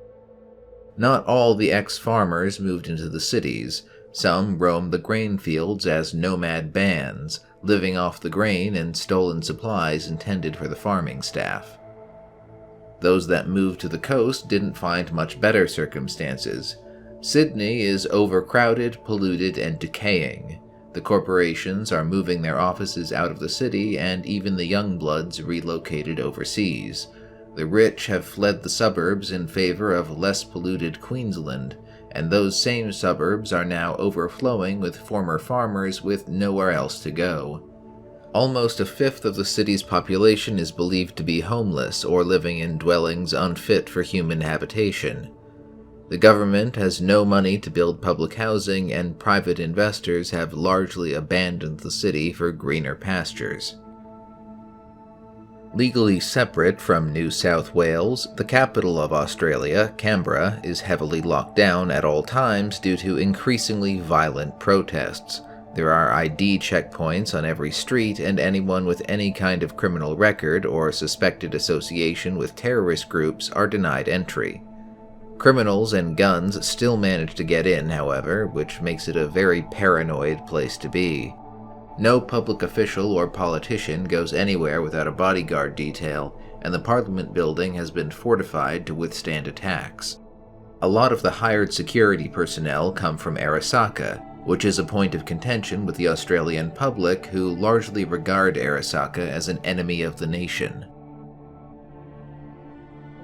Not all the ex-farmers moved into the cities. Some roamed the grain fields as nomad bands, living off the grain and stolen supplies intended for the farming staff. Those that moved to the coast didn't find much better circumstances. Sydney is overcrowded, polluted, and decaying. The corporations are moving their offices out of the city, and even the young bloods relocated overseas. The rich have fled the suburbs in favor of less polluted Queensland, and those same suburbs are now overflowing with former farmers with nowhere else to go. Almost a fifth of the city's population is believed to be homeless or living in dwellings unfit for human habitation. The government has no money to build public housing, and private investors have largely abandoned the city for greener pastures. Legally separate from New South Wales, the capital of Australia, Canberra, is heavily locked down at all times due to increasingly violent protests. There are ID checkpoints on every street, and anyone with any kind of criminal record or suspected association with terrorist groups are denied entry. Criminals and guns still manage to get in, however, which makes it a very paranoid place to be. No public official or politician goes anywhere without a bodyguard detail, and the Parliament building has been fortified to withstand attacks. A lot of the hired security personnel come from Arasaka, which is a point of contention with the Australian public, who largely regard Arasaka as an enemy of the nation.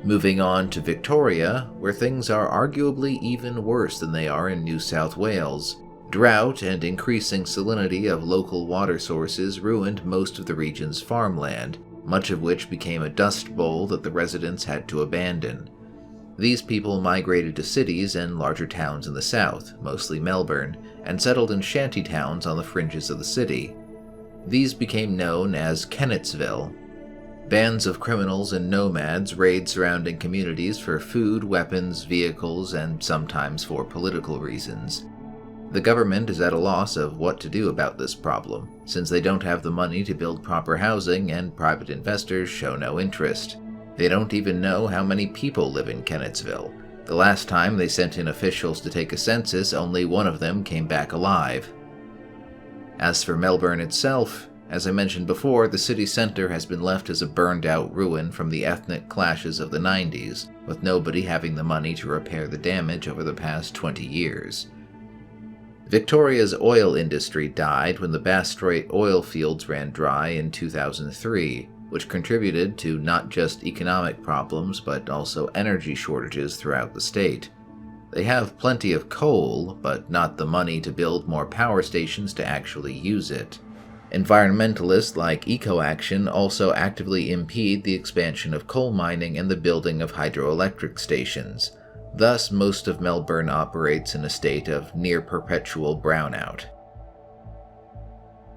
Moving on to Victoria, where things are arguably even worse than they are in New South Wales. Drought and increasing salinity of local water sources ruined most of the region's farmland, much of which became a dust bowl that the residents had to abandon. These people migrated to cities and larger towns in the south, mostly Melbourne, and settled in shanty towns on the fringes of the city. These became known as Kennettsville. Bands of criminals and nomads raid surrounding communities for food, weapons, vehicles, and sometimes for political reasons. The government is at a loss of what to do about this problem, since they don't have the money to build proper housing and private investors show no interest. They don't even know how many people live in Kennettsville. The last time they sent in officials to take a census, only one of them came back alive. As for Melbourne itself, as I mentioned before, the city centre has been left as a burned-out ruin from the ethnic clashes of the 90s, with nobody having the money to repair the damage over the past 20 years. Victoria's oil industry died when the Bass Strait oil fields ran dry in 2003, which contributed to not just economic problems but also energy shortages throughout the state. They have plenty of coal, but not the money to build more power stations to actually use it. Environmentalists like EcoAction also actively impede the expansion of coal mining and the building of hydroelectric stations. Thus, most of Melbourne operates in a state of near-perpetual brownout.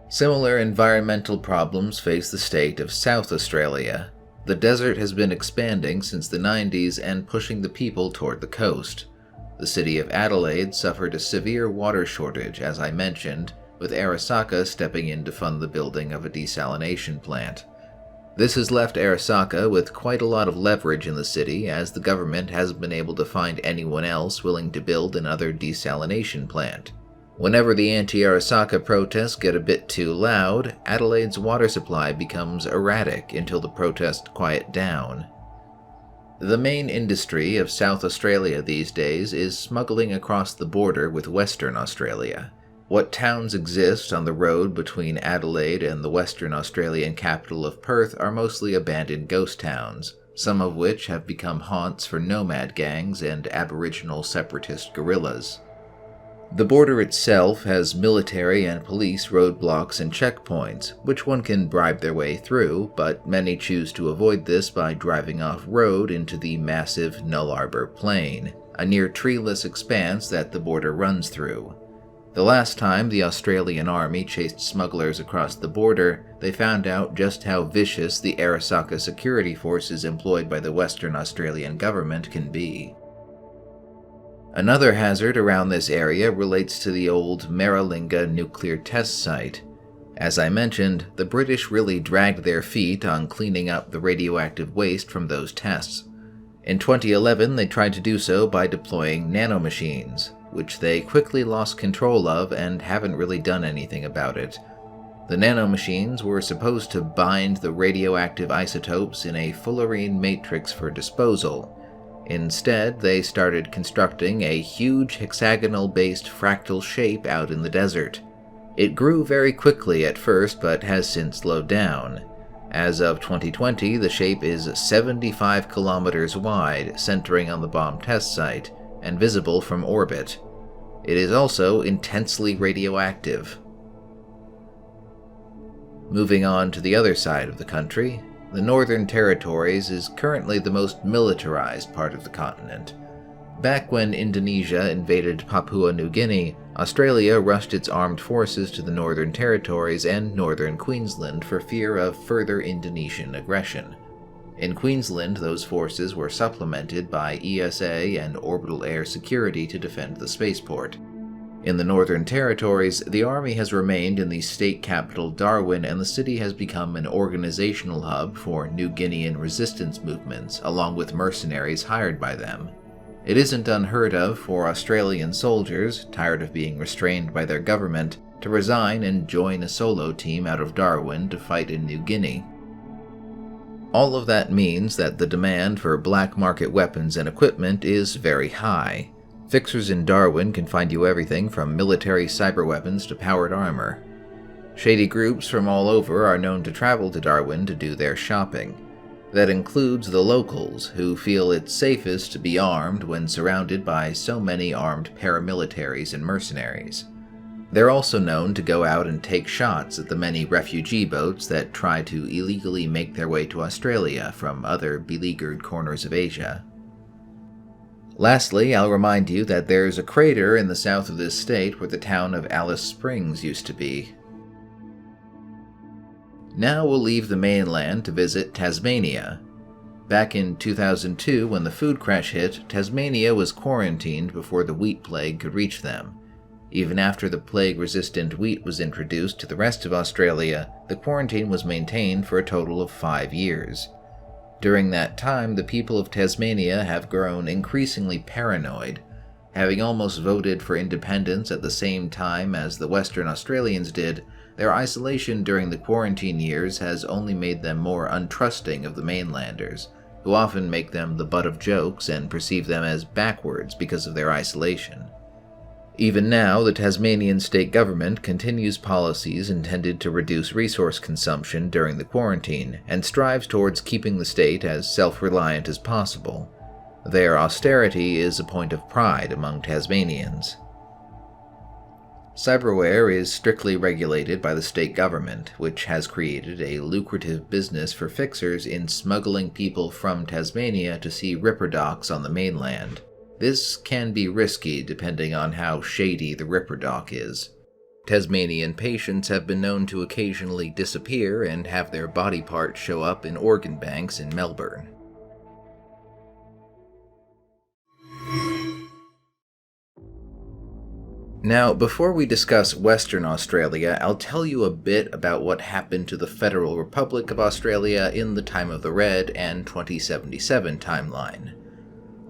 Similar environmental problems face the state of South Australia. The desert has been expanding since the 90s and pushing the people toward the coast. The city of Adelaide suffered a severe water shortage, as I mentioned, with Arasaka stepping in to fund the building of a desalination plant. This has left Arasaka with quite a lot of leverage in the city, as the government hasn't been able to find anyone else willing to build another desalination plant. Whenever the anti-Arasaka protests get a bit too loud, Adelaide's water supply becomes erratic until the protests quiet down. The main industry of South Australia these days is smuggling across the border with Western Australia. What towns exist on the road between Adelaide and the Western Australian capital of Perth are mostly abandoned ghost towns, some of which have become haunts for nomad gangs and Aboriginal separatist guerrillas. The border itself has military and police roadblocks and checkpoints, which one can bribe their way through, but many choose to avoid this by driving off-road into the massive Nullarbor Plain, a near treeless expanse that the border runs through. The last time the Australian Army chased smugglers across the border, they found out just how vicious the Arasaka security forces employed by the Western Australian government can be. Another hazard around this area relates to the old Maralinga nuclear test site. As I mentioned, the British really dragged their feet on cleaning up the radioactive waste from those tests. In 2011, they tried to do so by deploying nanomachines, which they quickly lost control of and haven't really done anything about it. The nanomachines were supposed to bind the radioactive isotopes in a fullerene matrix for disposal. Instead, they started constructing a huge hexagonal-based fractal shape out in the desert. It grew very quickly at first, but has since slowed down. As of 2020, the shape is 75 kilometers wide, centering on the bomb test site, and visible from orbit. It is also intensely radioactive. Moving on to the other side of the country, the Northern Territories is currently the most militarized part of the continent. Back when Indonesia invaded Papua New Guinea, Australia rushed its armed forces to the Northern Territories and northern Queensland for fear of further Indonesian aggression. In Queensland, those forces were supplemented by ESA and orbital air security to defend the spaceport. In the Northern Territories, the Army has remained in the state capital Darwin, and the city has become an organizational hub for New Guinean resistance movements, along with mercenaries hired by them. It isn't unheard of for Australian soldiers, tired of being restrained by their government, to resign and join a solo team out of Darwin to fight in New Guinea. All of that means that the demand for black market weapons and equipment is very high. Fixers in Darwin can find you everything from military cyber weapons to powered armor. Shady groups from all over are known to travel to Darwin to do their shopping. That includes the locals, who feel it's safest to be armed when surrounded by so many armed paramilitaries and mercenaries. They're also known to go out and take shots at the many refugee boats that try to illegally make their way to Australia from other beleaguered corners of Asia. Lastly, I'll remind you that there's a crater in the south of this state where the town of Alice Springs used to be. Now we'll leave the mainland to visit Tasmania. Back in 2002, when the food crash hit, Tasmania was quarantined before the wheat plague could reach them. Even after the plague-resistant wheat was introduced to the rest of Australia, the quarantine was maintained for a total of 5 years. During that time, the people of Tasmania have grown increasingly paranoid. Having almost voted for independence at the same time as the Western Australians did, their isolation during the quarantine years has only made them more untrusting of the mainlanders, who often make them the butt of jokes and perceive them as backwards because of their isolation. Even now, the Tasmanian state government continues policies intended to reduce resource consumption during the quarantine, and strives towards keeping the state as self-reliant as possible. Their austerity is a point of pride among Tasmanians. Cyberware is strictly regulated by the state government, which has created a lucrative business for fixers in smuggling people from Tasmania to see Ripper docks on the mainland. This can be risky depending on how shady the Ripper dock is. Tasmanian patients have been known to occasionally disappear and have their body parts show up in organ banks in Melbourne. Now, before we discuss Western Australia, I'll tell you a bit about what happened to the Federal Republic of Australia in the Time of the Red and 2077 timeline.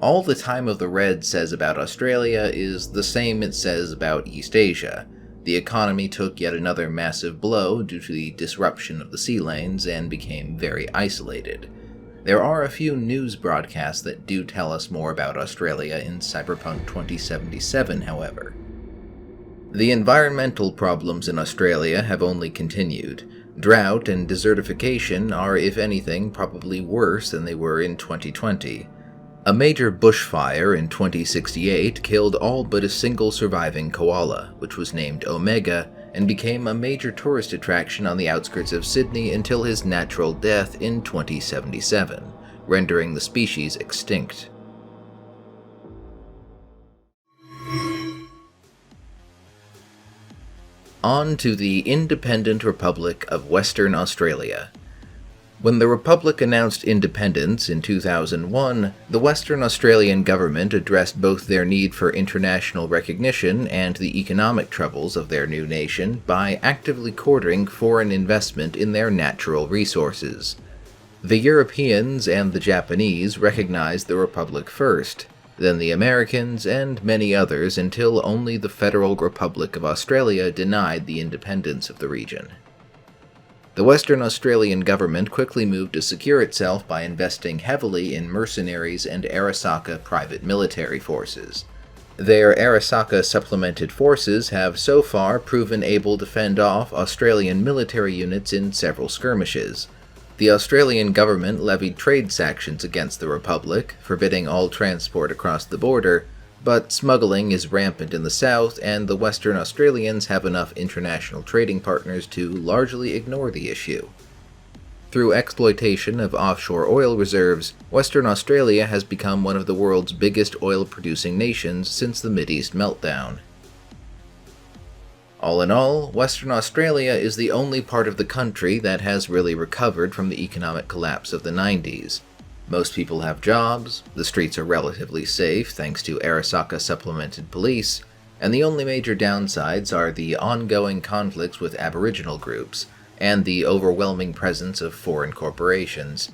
All the Time of the Red says about Australia is the same it says about East Asia. The economy took yet another massive blow due to the disruption of the sea lanes and became very isolated. There are a few news broadcasts that do tell us more about Australia in Cyberpunk 2077, however. The environmental problems in Australia have only continued. Drought and desertification are, if anything, probably worse than they were in 2020. A major bushfire in 2068 killed all but a single surviving koala, which was named Omega, and became a major tourist attraction on the outskirts of Sydney until his natural death in 2077, rendering the species extinct. On to the Independent Republic of Western Australia. When the Republic announced independence in 2001, the Western Australian government addressed both their need for international recognition and the economic troubles of their new nation by actively courting foreign investment in their natural resources. The Europeans and the Japanese recognized the Republic first, then the Americans, and many others, until only the Federal Republic of Australia denied the independence of the region. The Western Australian government quickly moved to secure itself by investing heavily in mercenaries and Arasaka private military forces. Their Arasaka supplemented forces have so far proven able to fend off Australian military units in several skirmishes. The Australian government levied trade sanctions against the Republic, forbidding all transport across the border, but smuggling is rampant in the south, and the Western Australians have enough international trading partners to largely ignore the issue. Through exploitation of offshore oil reserves, Western Australia has become one of the world's biggest oil-producing nations since the Mideast meltdown. All in all, Western Australia is the only part of the country that has really recovered from the economic collapse of the 90s. Most people have jobs, the streets are relatively safe thanks to Arasaka supplemented police, and the only major downsides are the ongoing conflicts with Aboriginal groups, and the overwhelming presence of foreign corporations.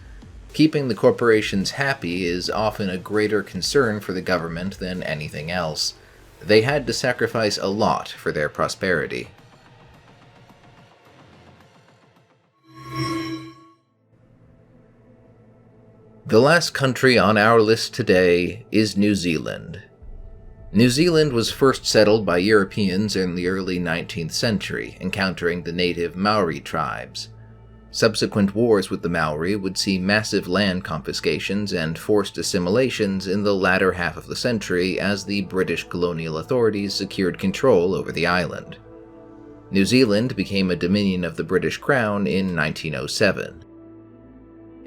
Keeping the corporations happy is often a greater concern for the government than anything else. They had to sacrifice a lot for their prosperity. The last country on our list today is New Zealand. New Zealand was first settled by Europeans in the early 19th century, encountering the native Maori tribes. Subsequent wars with the Maori would see massive land confiscations and forced assimilations in the latter half of the century as the British colonial authorities secured control over the island. New Zealand became a dominion of the British Crown in 1907.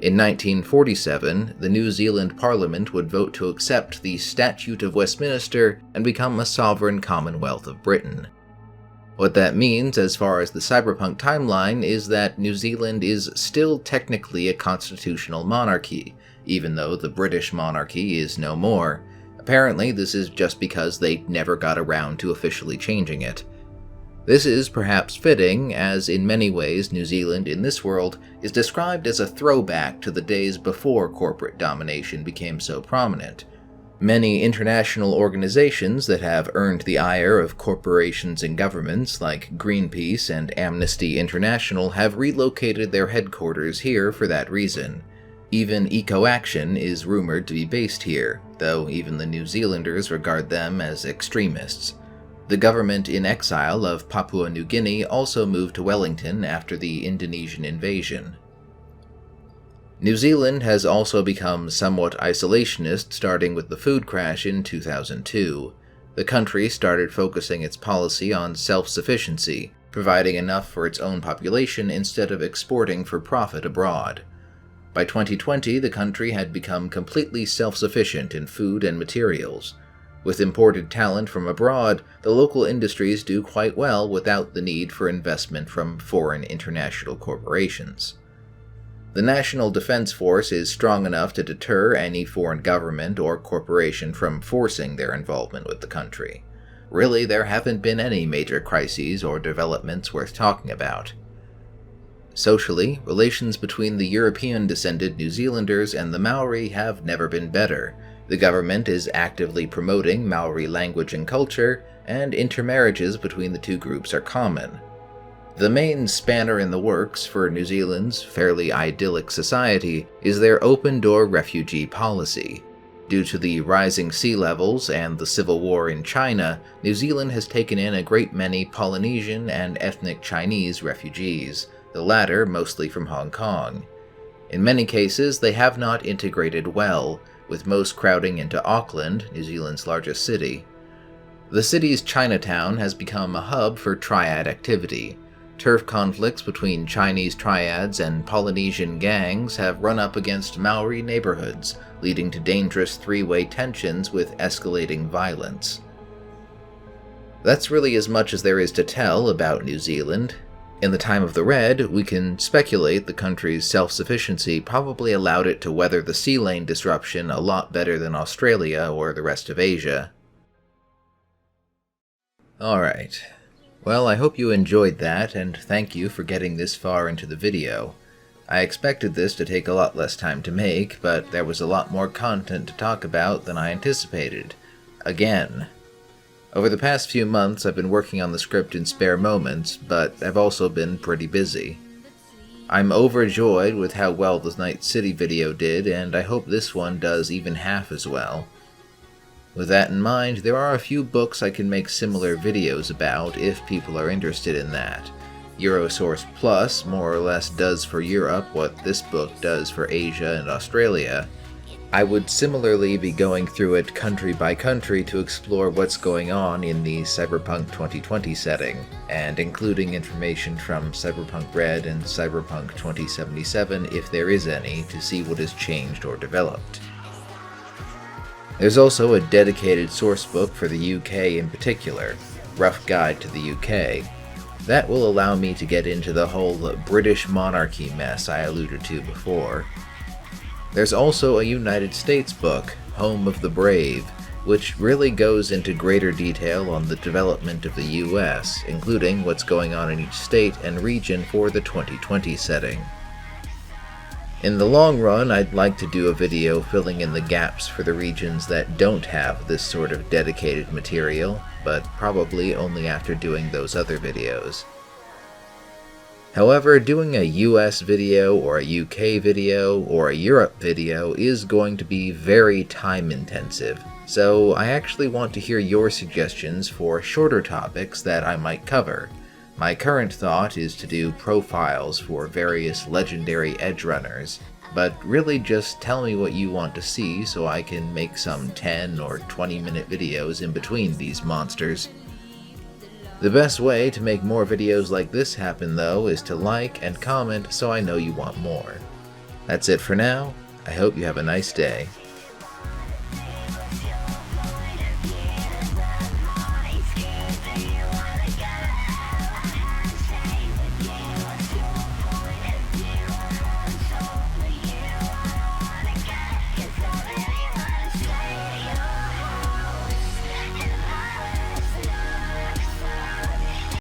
In 1947, the New Zealand Parliament would vote to accept the Statute of Westminster and become a sovereign Commonwealth of Britain. What that means, as far as the Cyberpunk timeline, is that New Zealand is still technically a constitutional monarchy, even though the British monarchy is no more. Apparently, this is just because they never got around to officially changing it. This is perhaps fitting, as in many ways New Zealand in this world is described as a throwback to the days before corporate domination became so prominent. Many international organizations that have earned the ire of corporations and governments, like Greenpeace and Amnesty International, have relocated their headquarters here for that reason. Even EcoAction is rumored to be based here, though even the New Zealanders regard them as extremists. The government in exile of Papua New Guinea also moved to Wellington after the Indonesian invasion. New Zealand has also become somewhat isolationist, starting with the food crash in 2002. The country started focusing its policy on self-sufficiency, providing enough for its own population instead of exporting for profit abroad. By 2020, the country had become completely self-sufficient in food and materials. With imported talent from abroad, the local industries do quite well without the need for investment from foreign international corporations. The National Defense Force is strong enough to deter any foreign government or corporation from forcing their involvement with the country. Really, there haven't been any major crises or developments worth talking about. Socially, relations between the European-descended New Zealanders and the Maori have never been better. The government is actively promoting Maori language and culture, and intermarriages between the two groups are common. The main spanner in the works for New Zealand's fairly idyllic society is their open-door refugee policy. Due to the rising sea levels and the civil war in China, New Zealand has taken in a great many Polynesian and ethnic Chinese refugees, the latter mostly from Hong Kong. In many cases, they have not integrated well, with most crowding into Auckland, New Zealand's largest city. The city's Chinatown has become a hub for triad activity. Turf conflicts between Chinese triads and Polynesian gangs have run up against Maori neighborhoods, leading to dangerous three-way tensions with escalating violence. That's really as much as there is to tell about New Zealand. In the time of the Red, we can speculate the country's self-sufficiency probably allowed it to weather the sea lane disruption a lot better than Australia or the rest of Asia. Alright. Well, I hope you enjoyed that, and thank you for getting this far into the video. I expected this to take a lot less time to make, but there was a lot more content to talk about than I anticipated. Again. Over the past few months, I've been working on the script in spare moments, but I've also been pretty busy. I'm overjoyed with how well the Night City video did, and I hope this one does even half as well. With that in mind, there are a few books I can make similar videos about if people are interested in that. Eurosource Plus more or less does for Europe what this book does for Asia and Australia. I would similarly be going through it country by country to explore what's going on in the Cyberpunk 2020 setting, and including information from Cyberpunk Red and Cyberpunk 2077 if there is any, to see what has changed or developed. There's also a dedicated sourcebook for the UK in particular, Rough Guide to the UK. That will allow me to get into the whole British monarchy mess I alluded to before. There's also a United States book, Home of the Brave, which really goes into greater detail on the development of the US, including what's going on in each state and region for the 2020 setting. In the long run, I'd like to do a video filling in the gaps for the regions that don't have this sort of dedicated material, but probably only after doing those other videos. However, doing a US video or a UK video or a Europe video is going to be very time intensive, so I actually want to hear your suggestions for shorter topics that I might cover. My current thought is to do profiles for various legendary edgerunners, but really just tell me what you want to see so I can make some 10 or 20 minute videos in between these monsters. The best way to make more videos like this happen though is to like and comment so I know you want more. That's it for now. I hope you have a nice day.